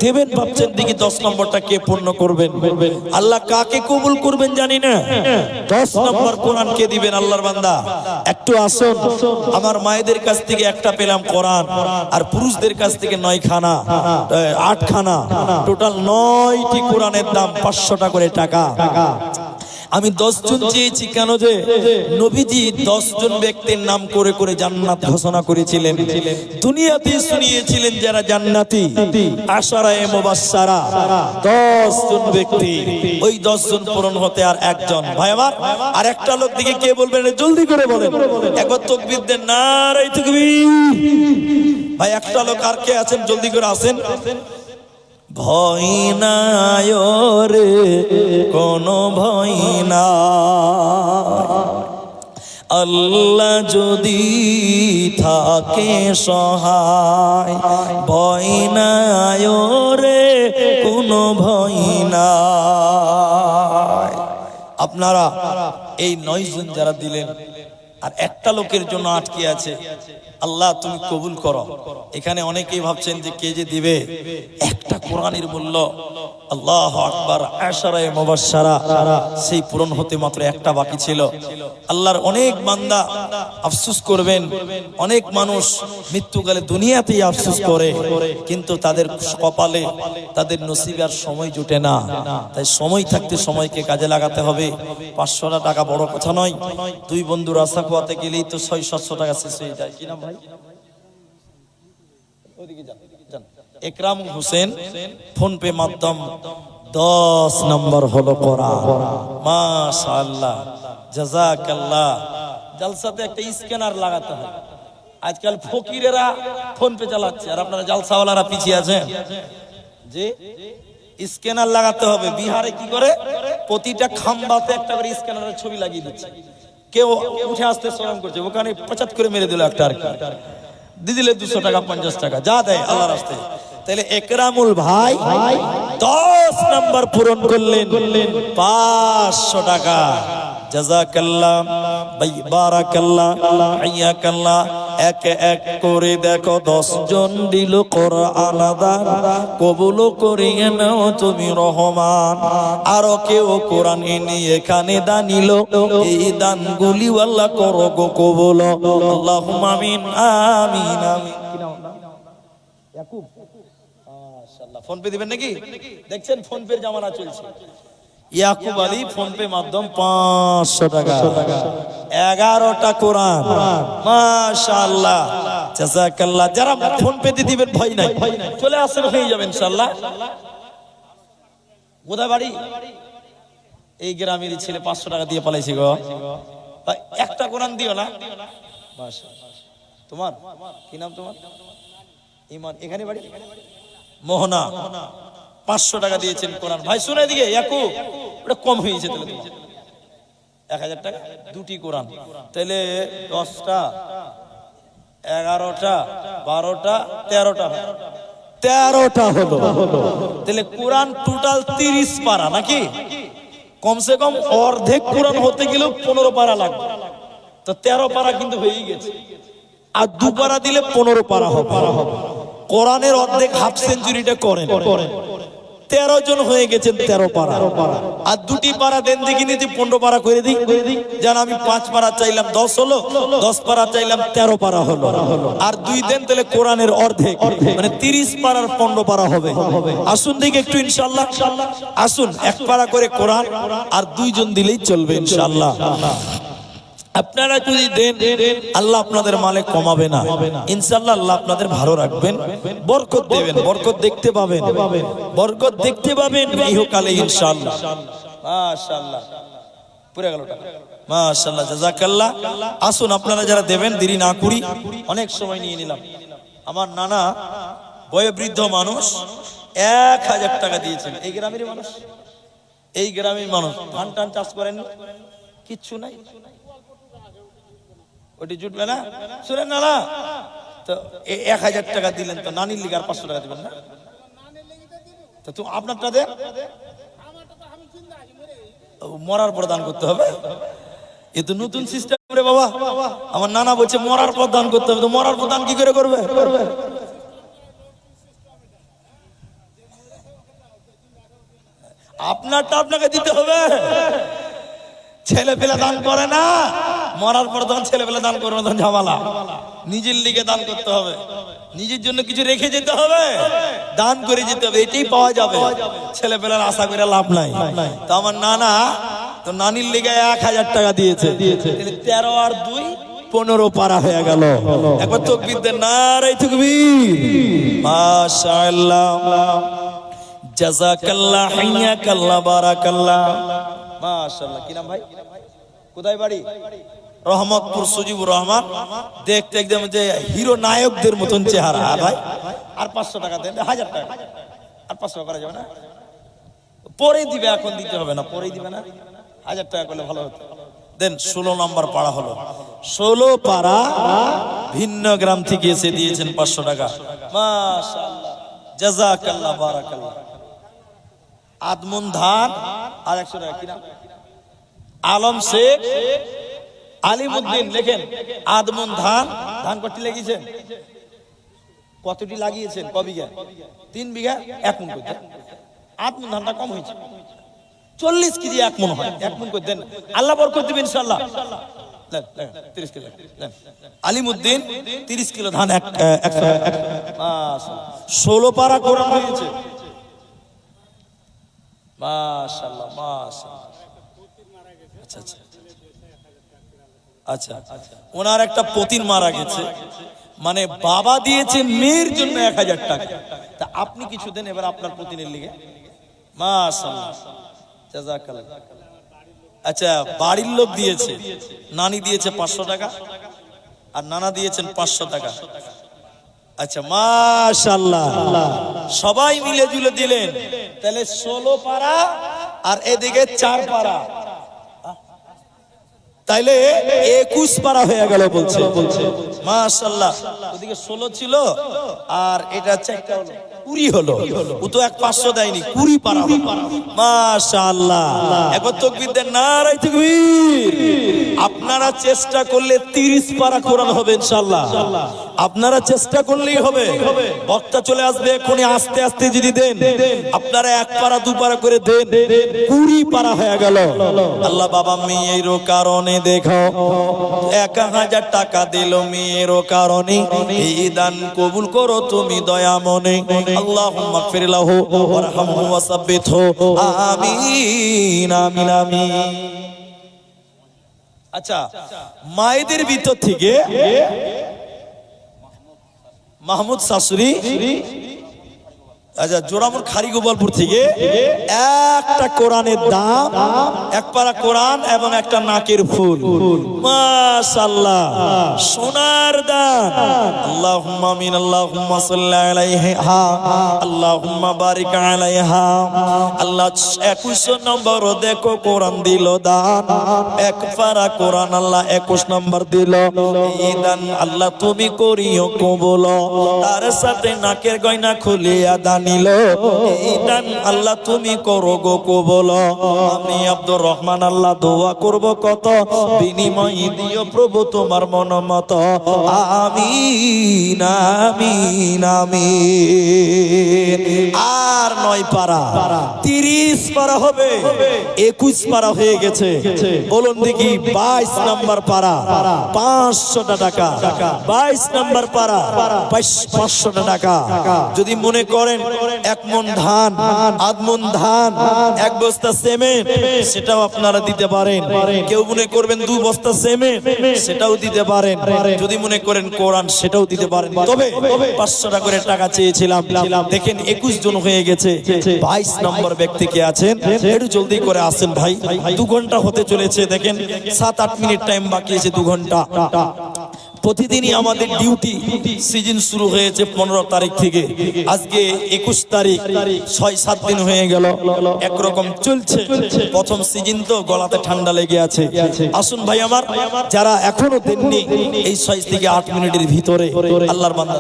Speaker 3: দেবেন ভাবছেন, দেখি 10 নম্বরটা কে পূর্ণ করবেন। আল্লাহ কাকে কবুল করবেন জানি না, 10 নম্বর কোরআন কে দিবেন আল্লাহর বান্দা। একটু আসুন, আমার মায়েদের কাছ থেকে একটা পেলাম কোরআন, আর পুরুষদের কাছ থেকে 9 খানা, 8 খানা, টোটাল 9টি কোরআনের দাম 500টা করে টাকা। আমি 10 জন চেয়েছি, কেন যে নবীজি 10 জন ব্যক্তির নাম করে করে জান্নাত ঘোষণা করেছিলেন, দুনিয়াতে শুনিয়েছিলেন যারা জান্নাতি। আশারায়ে মুবাশশারা 10 জন ব্যক্তি, ওই 10 জন পূরণ হতে আর 1 জন। ভাই আমার, আর একটা লোক দিকে কে বলবেন, জলদি করে বলেন, একবার তাকবীর দেন, নারে তাকবীর। ভাই একটা লোক আর কে আছেন, জলদি করে আসেন। ভয় নাই রে, কোনো ভয় না, আল্লাহ যদি থাকে সহায়। ভয় নাই রে, কোনো ভয় নাই। আপনারা এই 9 জন যারা দিলেন, আর একটা লোকের জন্য আটকে আছে, আল্লাহ তুমি কবুল করো। এখানে অনেকেই ভাবছেন যে কে যে দিবে, একটা কোরআনের মূল্য, আল্লাহু আকবার। আশারায়ে মুবাশশারা সেই পূরণ হতে মাত্র একটা বাকি ছিল। আল্লাহর অনেক বান্দা আফসোস করবেন, অনেক মানুষ মৃত্যুকালে দুনিয়াতেই আফসোস করে, কিন্তু তাদের কপালে, তাদের নসিবে আর সময় জুটে না। তাই সময় থাকতে সময়কে কাজে লাগাতে হবে। 500 টাকা বড় কথা নয়, 2 বন্ধু রাস্তা খোয়াতে গেলেই তো 600-700 টাকা শেষ হয়ে যায়। কি নাম ভাই? একরাম হোসেন, ফোন পে মাধ্যম 10 নম্বর হলো কোরআন। মাশাআল্লাহ, জাযাকাল্লাহ। জলসাতে একটা স্ক্যানার লাগাতে হয়। আজকাল ফকিরেরা ফোন পে চালাচ্ছে, আর আপনারা জলসাওয়ালারা পিছিয়ে আছেন। জি, স্ক্যানার লাগাতে হবে। বিহারে কি করে, প্রতিটা খাম্বাতে একটা করে স্ক্যানারের ছবি লাগিয়ে দিচ্ছে। কেউ উঠে আসতে শরম করছে, ওখানে 50 করে মেরে দিল একটা, আর দিয়ে দিলে 200 টাকা 50 টাকা যা দেয় আল্লাহর রাস্তায়। তাহলে একরামুল ভাই 10 নম্বর পূরণ করলেন, 500 টাকা। জাযাকাল্লাহ, বারাকাল্লাহ, হাইয়াকাল্লাহ। এক এক করে দেখো 10 জন দিল কোরআন দান, কবুল করিয়ে নাও তুমি রহমান। আরো কেউ কোরআন এনে এখানে দানিল, এই দানগুলি আল্লাহ করো গো কবুল। আল্লাহুম্মা আমিন, আমিন, আমিন। ইয়াকুব, মাশাআল্লাহ। ফোন পে দিবেন নাকি? দেখছেন ফোন পে জামানা চলছে। ইয়াকুব আলী ফোন পে মাধ্যম 500 টাকা, 11টা কোরআন। মাশাআল্লাহ, জাযাকাল্লাহ। যারা ফোন পে দিয়ে দিবেন ভয় নাই, চলে আসেন, হয়ে যাবে ইনশাআল্লাহ। কোথায় বাড়ি? এই গ্রামেরই ছেলে 500 টাকা দিয়ে পালাইছি গো ভাই, একটা কোরআন দিও না। মাশাআল্লাহ। তোমার কি নাম তোমার? ইমান। এখানে বাড়ি মোহনা। 500 টাকা দিয়েছেন কোরআন। ভাই শুনে দিকে একু ওটা কম হয়েছে, তাহলে 1000 টাকা দুটি কোরআন, তাহলে 10টা 11টা 12টা 13টা 13টা হলো, তাহলে কোরআন টোটাল 30 পারা নাকি? কমসে কম অর্ধেক কোরআন হতে গেলেও 15 পারা লাগবে, তো 13 পারা কিন্তু হয়েই গেছে। আর 2 পারা দিলে 15 পারা হবে। কোরআনের অর্ধেক হাফ সেঞ্চুরিটা করেন, 13 জন হয়ে গেছেন 13 পারা। আর 2টি পারা দেন দেখিনি যে 15 পারা করে দিই, যেন আমি 5 পারা চাইলাম 10 হলো, 10 পারা চাইলাম 13 পারা হলো। আর 2 দেন তাহলে কোরআনের অর্ধেক মানে 30 পারার 15 পারা হবে। আসুন দেখি একটু ইনশাআল্লাহ, আসুন 1 পারা করে কোরআন আর 2 জন দিলেই চলবে ইনশাআল্লাহ। আপনারা যদি দেন আল্লাহ আপনাদের মালে কমাবে না ইনশাআল্লাহ, আল্লাহ আপনাদের ভালো রাখবেন, বরকত দেবেন, বরকত দেখতে পাবেন, বরকত দেখতে পাবেন ইহকালে ইনশাআল্লাহ। মাশাআল্লাহ, পুরো গেল টাকা। মাশাআল্লাহ, জাযাকাল্লাহ। আসুন আপনারা যারা দেবেন দেরি না করি, অনেক সময় নিয়ে নিলাম। আমার নানা বয়োবৃদ্ধ মানুষ 1000 টাকা দিয়েছেন। এই গ্রামেরই মানুষ, এই গ্রামের মানুষ। ধান টান চাষ করেন কিচ্ছু নাই, ওটি জুটবে না। শুনেন না, তো 1000 টাকা দিলেন, তো নানির লিগে আর 500 টাকা দিবেন না? তো তুমি আপনারটা দেন, মরার পর দান করতে হবে। এ তো নতুন সিস্টেম রে বাবা। আমার নানা বলছে মরার পর দান করতে হবে, তো মরার পর দান কি করে করবে? আপনারটা আপনাকে দিতে হবে। ছেলে পেলে দান করে না, মরার পর তখন ছেলে পেলে দান করবে, তখন ঝামেলা। নিজের লিগে দান করতে হবে, নিজের জন্য কিছু রেখে যেতে হবে, দান করে যেতে হবে, এটাই পাওয়া যাবে। ছেলে পেলার আশা করে লাভ নাই। তো আমার নানা তো নানির লিগে 1000 টাকা দিয়েছে, 13 আর 2 15 পারা হয়ে গেল। একবার তাকবীর দেন, নারে তাকবীর। মাশাআল্লাহ, জাযাকাল্লাহ, হাইয়াকাল্লাহ, বারাকাল্লাহ। মাশাআল্লাহ। কি নাম ভাই? কোথায় বাড়ি? রহমতপুর, সুজিবুর রহমান। দেখতে একদম যে হিরো নায়কদের মতন চেহারা। ভাই আর 500 টাকা দেন, 1000 টাকা আর 500 করা যাবে না? পরে দিবে, এখন দিতে হবে না, পরেই দিবে না? 1000 টাকা করলে ভালো হতো। দেন। 16 নম্বর পাড়া হলো, 16 পাড়া ভিন্ন গ্রাম থেকে এসে দিয়েছেন 500 টাকা। মাশাআল্লাহ, জাযাকাল্লাহ, বারাকাল্লাহ। আদমন ধান আর 100 টাকা। কি নাম? আলম শেখ, আলিমউদ্দিন। লেখেন আদমন ধান। ধান কতটি লাগিয়েছেন? কতটি লাগিয়েছেন? ক বিঘা? 3 বিঘা। 1 মণ করতে আদমন ধানটা কম হয়েছে, 40 কেজি 1 মণ হয়। 1 মণ করে দেন, আল্লাহ বরকত দিবেন ইনশাআল্লাহ। 30 কিলো আলিমউদ্দিন, 30 কিলো ধান 100। 16 পারা কোরআন হয়েছে। মাশাআল্লাহ, মাশাআল্লাহ। আচ্ছা আচ্ছা, ওনার একটা পতিন মারা গেছে, মানে বাবা দিয়েছে মেয়ের জন্য 1000 টাকা। তা আপনি কিছু দেন এবার আপনার পতিনের লিগে। মাশাআল্লাহ, জাযাকাল্লাহ। আচ্ছা, বাড়ির লোক দিয়েছে, নানি দিয়েছে 500 টাকা আর নানা দিয়েছেন 500 টাকা। আচ্ছা, মাশাআল্লাহ, সবাই মিলে জুলে দিলেন, তাহলে 16 পারা আর এদিকে 4 পারা, তাইলে 21 পারা হয়ে গেল বলছে। মাশাআল্লাহ, ওদিকে 16 ছিল আর এটা 4টা হলো 20 হলো। ও তো 500 দেয়নি, 20 পারা হলো। মাশাআল্লাহ, একবার তাকবীর দেন, নারে তাকবীর। আপনারা চেষ্টা করলে 30 পারা কোরআন হবে ইনশাআল্লাহ। আপনারা চেষ্টা করলেই হবে। বক্তা চলে আসবে এখনই, আস্তে আস্তে যদি দেন, আপনারা 1 পারা 2 পারা করে দেন, 20 পারা হয়ে গেল। আল্লাহ বাবা মেয়েরও কারণে দেখো 1000 টাকা দিল, মেয়েরও কারণে। এই দান কবুল করো তুমি দয়া মনে। আল্লাহুম্মা গফির লাহু ওয়ারহামহু ওয়াসাব্বিতহু, আমিন আমিন আমিন। আচ্ছা, মায়েদের ভিতর থেকে মাহমুদ শাশুড়ি আচ্ছা, জোড়ামুর খারি গোপালপুর থেকে একটা কোরআনের দাম, এক পারা কোরআন এবং একটা নাকের ফুল, মাশাআল্লাহ সোনার দাম। আল্লাহুম্মা আমিন, আল্লাহুম্মা সাল্লি আলাইহা, আল্লাহুম্মা বারিক আলাইহা। আল্লাহ 21 নম্বর দেখো কোরআন দিল দান, এক পারা কোরআন আল্লাহ 21 নম্বর দিল। এই দান আল্লাহ তুমি করিও কবুল, তার সাথে নাকের গয়না খুলিয়া দান নিল। এই দান আল্লাহ তুমি করো গো কবুল। আমি আব্দুর রহমান আল্লাহ দোয়া করব কত, বিনিময় দিও প্রভু তোমার মন মত। আমিন আমিন আমিন। আর 9 পারা, 30 পারা হবে, 21 পারা হয়ে গেছে। বলুন দেখি 22 নাম্বার পারা 500 টাকা, 22 নাম্বার পারা 500 টাকা। যদি মনে করেন 1 মণ ধান, আধ মণ ধান, 1 বস্তা সিমেন্ট, সেটাও আপনারা দিতে পারেন। কেউ মনে করবেন 2 বস্তা সিমেন্ট, সেটাও দিতে পারেন। যদি মনে করেন কোরআন, সেটাও দিতে পারেন। তবে 500 টাকা করে টাকা চেয়েছিলাম। দেখেন 21 জন হয়ে গেছে। 22 নম্বর ব্যক্তি কে আছেন, একটু জলদি করে আসেন ভাই, 2 ঘন্টা হতে চলেছে। দেখেন 7-8 মিনিট টাইম বাকি আছে, 2 ঘন্টা। প্রতিদিনই আমাদের ডিউটি সিজন শুরু হয়েছে 15 তারিখ থেকে, আজকে 21 তারিখ, 6-7 দিন হয়ে গেল। একরকম চলছে। প্রথম সিজন তো গলাতে ঠান্ডা লেগে আছে। আসুন ভাই আমার, যারা এখনো দেননি, এই 6 থেকে 8 মিনিটের ভিতরে আল্লাহর বান্দা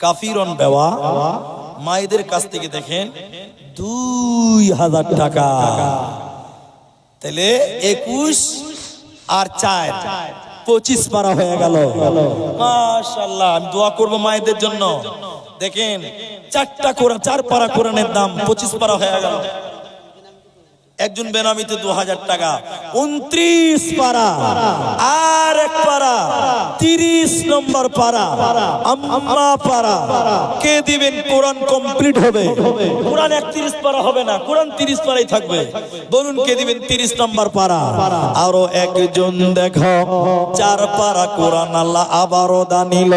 Speaker 3: কাফিরন বেওয়া মায়েদের কাছ থেকে দেখেন 2000 টাকা। তাহলে 21 আর 4 25 পারা হয়ে গেল। মাশাআল্লাহ, আমি দোয়া করব মায়েদের জন্য। দেখেন 4টা কোরআন, 4 পারা কোরআনের দাম 25 পারা হয়ে গেল। একজন বেনামিতে 2000 টাকা, 29 পারা। আর 1 পারা 30 নম্বর পারা, আম্মা পারা। কে দিবেন? কোরআন কমপ্লিট হবে। কোরআন 31 পারা হবে না, কোরআন 30 পারাই থাকবে। বলুন কে দিবেন? 30 নম্বর পারা। আরো একজন দেখো 4 পারা কোরআন আল্লাহ আবারও দানিল।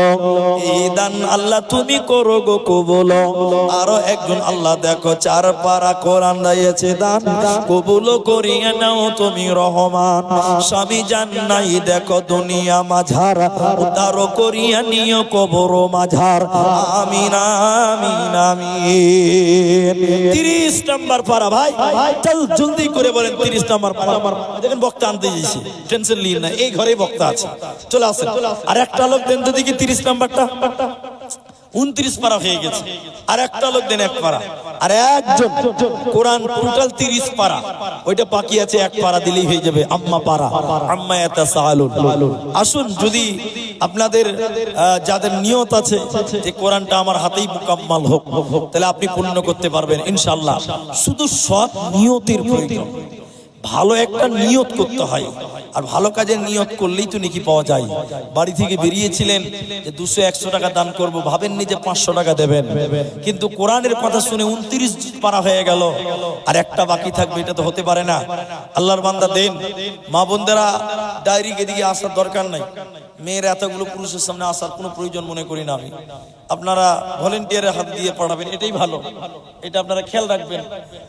Speaker 3: এই দান আল্লাহ তুমি করো গো কবুল। আরো একজন আল্লাহ দেখো 4 পারা কোরআন দিয়েছে দান, কবুল করিয়া নাও তুমি রহমান। স্বামী জান্নাই দেখো দুনিয়া মাঝার, উদ্ধার করিয়া নিও কবর মাঝার। আমিন আমিন আমিন। 30 নাম্বার পারা ভাই, চল জলদি করে বলেন 30 নাম্বার পারা। দেখেন বক্তা আনতে যাইছি, টেনশন নিন না, এই ঘরেই বক্তা আছে, চলে আসেন। আর একটা লোক দেন তো দেখি 30 নাম্বারটা। 29 পারা হয়ে গেছে। আর একটা লোক দেন 1 পারা। আর একজন কোরআন টোটাল 30 পারা, ওইটা বাকি আছে, 1 পারা দিলেই হয়ে যাবে। আম্মা পারা, আম্মা ইয়াতাসাআলুন। আসুন, যদি আপনাদের যাদের নিয়ত আছে যে কোরআনটা আমার হাতেই মুকাম্মাল হোক, তাহলে আপনি পূর্ণ করতে পারবেন ইনশাআল্লাহ। শুধু সৎ নিয়তের প্রয়োজন, ভালো একটা নিয়ত করতে হয়। আর ভালো কাজের নিয়ত করলেই তো নেকি পাওয়া যায়। বাড়ি থেকে বেরিয়েছিলেন যে 200-100 টাকা দান করব, ভাবেননি যে 500 টাকা দেবেন। কিন্তু কোরআনের কথা শুনে 29 পারা হয়ে গেল, আর একটা বাকি থাকবে, এটা তো হতে পারে না। আল্লাহর বান্দা দেন। মা বোনদেরা ডায়েরি এদিকে আসার দরকার নাই, মেয়ের এতগুলো পুরুষের সামনে আসার কোনো প্রয়োজন মনে করি না আমি। আপনারা ভলেন্টিয়ারের হাত দিয়ে পড়াবেন, এটাই ভালো। এটা আপনারা খেয়াল রাখবেন,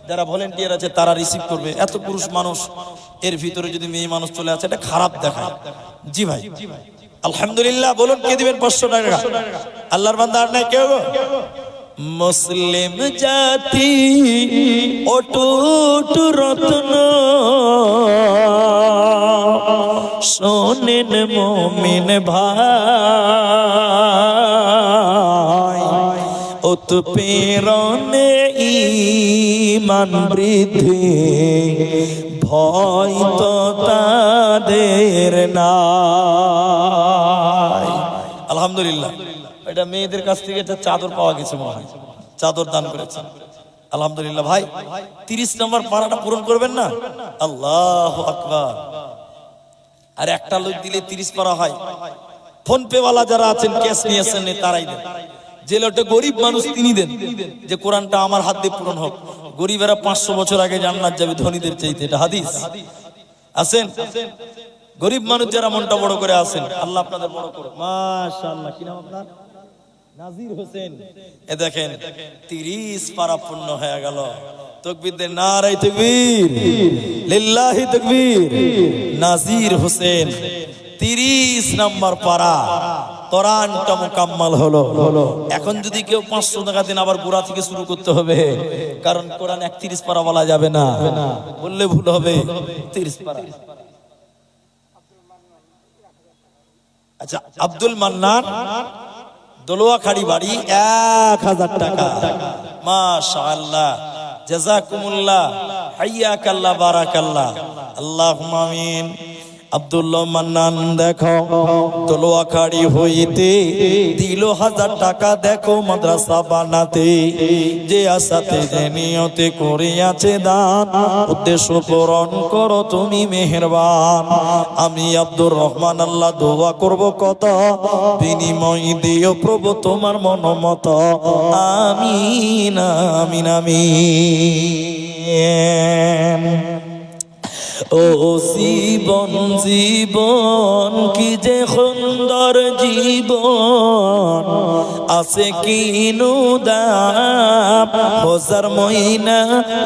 Speaker 3: যারা ভলেন্টিয়ার আছে তারা রিসিভ করবে। এত পুরুষ মানুষ, এর ভিতরে যদি মেয়ে মানুষ চলে আসে, এটা খারাপ দেখায়। জি ভাই, আলহামদুলিল্লাহ। বলুন কে দিবেন 500 টাকা? আল্লাহর বান্দা আর নাই কেউ? মুসলিম জাতি অটুট রত্ন, শোনেন মুমিন ভাই, উৎপীড়নে ঈমান বৃদ্ধি, ভয় তো তাদের নাই। আলহামদুলিল্লাহ। এটা মেয়েদের কাছ থেকে একটা চাদর পাওয়া গেছে, মনে হয় চাদর দান করেছে। আলহামদুলিল্লাহ। ভাই 30 নম্বর পারাটা পূরণ করবেন না? আল্লাহু আকবার। আর একটা লোক দিলে 30 পারা হয়। ফোন পে ওয়ালা যারা আছেন, ক্যাশ নিয়ে আসেন, তারাই দেন। যে লোকটা গরিব মানুষ, তিনি দেন যে কোরআনটা আমার হাত দিয়ে পূরণ হোক। গরিবেরা 500 বছর আগে জান্নাত যাবে ধনীদের চাইতে, এটা হাদিস। আসেন গরিব মানুষ যারা মনটা বড় করে আসেন, আল্লাহ আপনাদের বড় করুন। মাশাআল্লাহ। কি নাম আপনার? নাজির হোসেন, এ দেখেন 30 পারা পূর্ণ হয়ে গেল। তাকবীর দেন, নারায়ে তাকবীর, লিল্লাহি তাকবীর। নাজির হোসেন 30 নাম্বার পারা, কোরআনটা মুকাম্মাল হলো। এখন যদি কেউ 500 টাকা দেন আবার গোড়া থেকে শুরু করতে হবে, কারণ কোরআন 31 পারা বলা যাবে না, বললে ভুল হবে। 30 পারা। আচ্ছা, আব্দুল মান্নান, দোলোয়াখাড়ি বাড়ি, 1000 টাকা। মাশাআল্লাহ, জাযাকুমুল্লাহ, হাইয়াকাল্লাহ, বারাকাল্লাহ, আল্লাহুম্মা আমিন। আব্দুল্লাহ মান্নান দেখো দোলোয়াখাড়ি হইতে দিল 1000 টাকা, দেখো মাদ্রাসা বানাতে, যে আশাতে যে নিয়তে করিয়াছে দান, উদ্দেশ্য পূরণ করো তুমি মেহেরবান। আমি আব্দুর রহমান আল্লাহ দোয়া করব কত, বিনিময় দিও প্রভু তোমার মনোমত। আমিন আমিন আমিন। ও জীবন জীবন কি যে সুন্দর জীবন, আছে কিনু দাম, হাজার মহিনা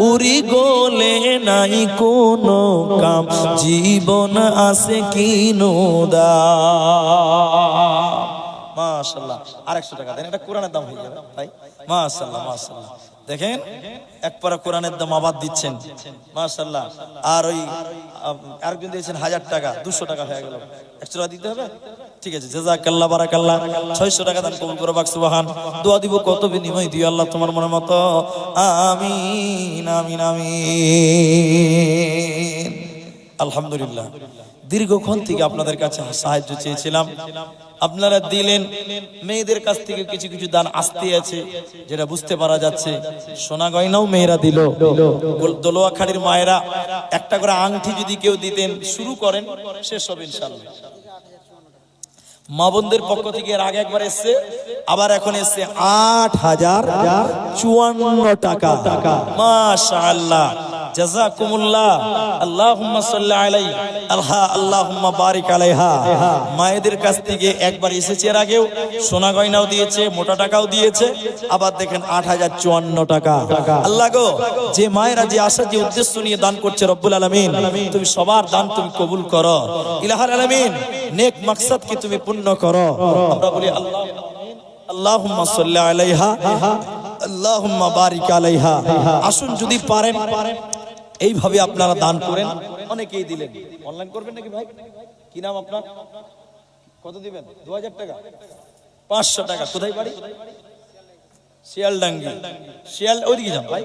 Speaker 3: উড়ি গলে নাই কোনো কাম, জীবন আছে কিনু দাম। মাশাআল্লাহ, আর 100 টাকা দেন, এটা কোরআনের দাম হয়ে যাবে ভাই। মাশাআল্লাহ মাশাআল্লাহ, দেখেন এক পারা কোরআনের দাম আবার দিচ্ছেন, মাশাআল্লাহ। আর ওই আরেকজন দিয়েছেন 1000 টাকা, 200 টাকা হয়ে গেল, 100 টাকা দিতে হবে। ঠিক আছে, জাযাকাল্লাহ, বারাকাল্লাহ। 600 টাকা দান কবুল করো, বাক সুবহান। দোয়া দিব কত, বিনিময় দিও আল্লাহ তোমার মনের মতো। আমিন আমিন আমিন। আলহামদুলিল্লাহ, দীর্ঘক্ষণ থেকে আপনাদের কাছে সাহায্য চেয়েছিলাম, আপনারা দিলেন। মেয়েদের কাছ থেকে কিছু কিছু দান আসতে আছে, যেটা বুঝতে পারা যাচ্ছে। সোনা গয়নাও মেয়েরা দিল, দোলোয়াখাড়ির মায়েরা একটা করে আংটি যদি কেউ দিতেন, শুরু করেন, শেষ হবে ইনশাআল্লাহ। মা বোনদের পক্ষ থেকে এর আগে একবার এসছে, আবার এখন এসছে 8054 টাকা। মাশাআল্লাহ, জাযাকুমুল্লাহ, আল্লাহুম্মা সাল্লি আলাইহি, আল্লাহুম্মা বারিক আলাইহা। মায়েদের কাছ থেকে একবার এসেছে এর আগেও, সোনা গয়নাও দিয়েছে, মোটা টাকাও দিয়েছে, আবার দেখেন 8054 টাকা। আল্লাহ গো, যে মায়েরা যে আশা যে উদ্দেশ্য নিয়ে দান করছে, রব্বুল আলামিন তুমি সবার দান তুমি কবুল করো, ইলাহুল আলামিন নেক মাকসাদ কি তুমি পূর্ণ করো। আমরা বলি আল্লাহুম্মা সাল্লি আলাইহা, আল্লাহুম্মা বারিক আলাইহা। আসুন যদি পারেন এইভাবে আপনারা দান করেন। অনেকেই দিলেন, অনলাইন করবেন নাকি ভাই? কি নাম আপনার? কত দিবেন? 2000 টাকা, 500 টাকা। কোথায় বাড়ি? শিয়ালডাঙ্গি। শিয়াল, ওইদিকে যান ভাই।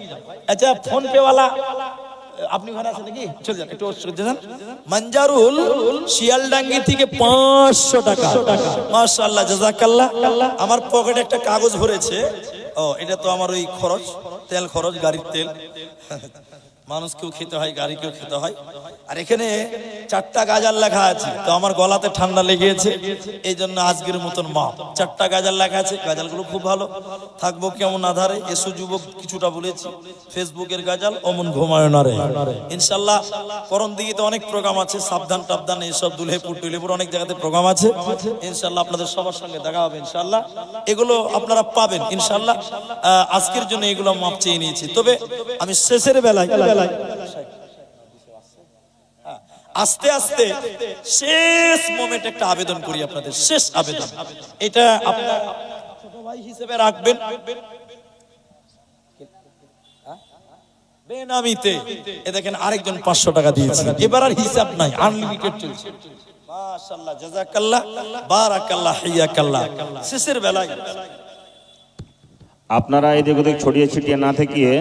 Speaker 3: আচ্ছা, ফোন পে ওয়ালা আপনি ঘরে আছেন নাকি? চলে যান, একটু যান। মঞ্জারুল, শিয়ালডাঙ্গি থেকে 500 টাকা। মাশাআল্লাহ, জাযাকাল্লাহ। আমার পকেটে একটা কাগজ ভরেছে। ও, এটা তো আমার ওই খরচ, তেল খরচ, গাড়ির তেল। মানুষকেও খেতে হয়, গাড়িকেও খেতে হয়। আর এখানে 4টা গাজাল লেখা আছে, তো আমার গলাতে ঠান্ডা লেগেছে, এই জন্য আজকের মতন মা 4টা গাজাল লেখা আছে। গাজালগুলো খুব ভালো। থাকবো কেমন আধারে, এসো যুবক, কিছুটা বলেছি। ফেসবুকের গাজাল, অমন ঘুমায় না রে। ইনশাল্লাহ করণ দিঘিতে অনেক প্রোগ্রাম আছে, সাবধান টাবধান এইসব, দুলহেপুর টুলেপুর অনেক জায়গাতে প্রোগ্রাম আছে। ইনশাল্লাহ আপনাদের সবার সঙ্গে দেখা হবে ইনশাল্লাহ, এগুলো আপনারা পাবেন ইনশাল্লাহ। আজকের জন্য এগুলো মাপ চেয়ে নিয়েছি। তবে আমি শেষের বেলায় আস্তে আস্তে শেষ মোমেন্টে একটা আবেদন করি আপনাদের, শেষ আবেদন। এটা আপনার ছোট ভাই হিসেবে রাখবেন, বেনামিতে। এ দেখেন আরেকজন 500 টাকা দিয়েছে, এবার আর হিসাব নাই, আনলিমিটেড চলছে। মাশাআল্লাহ, জাযাকাল্লাহ, বারাকাল্লাহ, হাইয়াকাল্লাহ। শেষের বেলায়
Speaker 2: আপনারা এদিক ওদিক ছড়িয়ে ছিটিয়ে না থাকিয়ে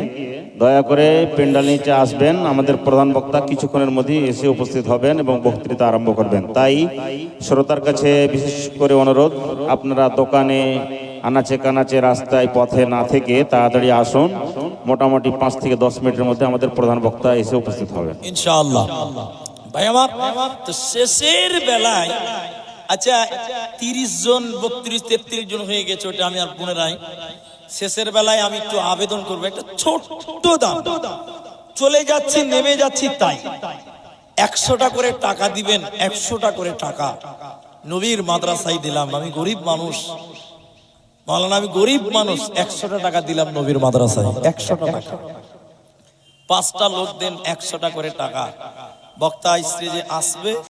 Speaker 2: দয়া করে প্যান্ডেল নিচে আসবেন। আমাদের প্রধান বক্তা কিছুক্ষণের মধ্যে এসে উপস্থিত হবেন এবং বক্তৃতা আরম্ভ করবেন। তাই শ্রোতার কাছে বিশেষ করে অনুরোধ, আপনারা দোকানে, আনাচে কানাচে, রাস্তায়, পথে না থেকে তাড়াতাড়ি আসুন। মোটামুটি 5 থেকে 10 মিনিটের মধ্যে আমাদের প্রধান বক্তা এসে উপস্থিত হবেন
Speaker 3: ইনশাআল্লাহ। ভাই আমার, তো শেষের বেলায়, আচ্ছা 30 জন 32 33 জন হয়ে গেছে, ওটা আমি আর পুনরায় শেষের বেলায় আমি একটু আবেদন করবো, একটা ছোট্ট দাম। চলে যাচ্ছি, নেমে যাচ্ছি, তাই 100টা করে টাকা দিবেন, 100টা করে টাকা নবীর মাদ্রাসায় দিলাম। আমি গরিব মানুষ, মাওলানা আমি গরিব মানুষ, 100টা টাকা দিলাম নবীর মাদ্রাসায়, 100টা টাকা, 5টা লোক দেন 100টা করে টাকা, বক্তা স্ত্রী যে আসবে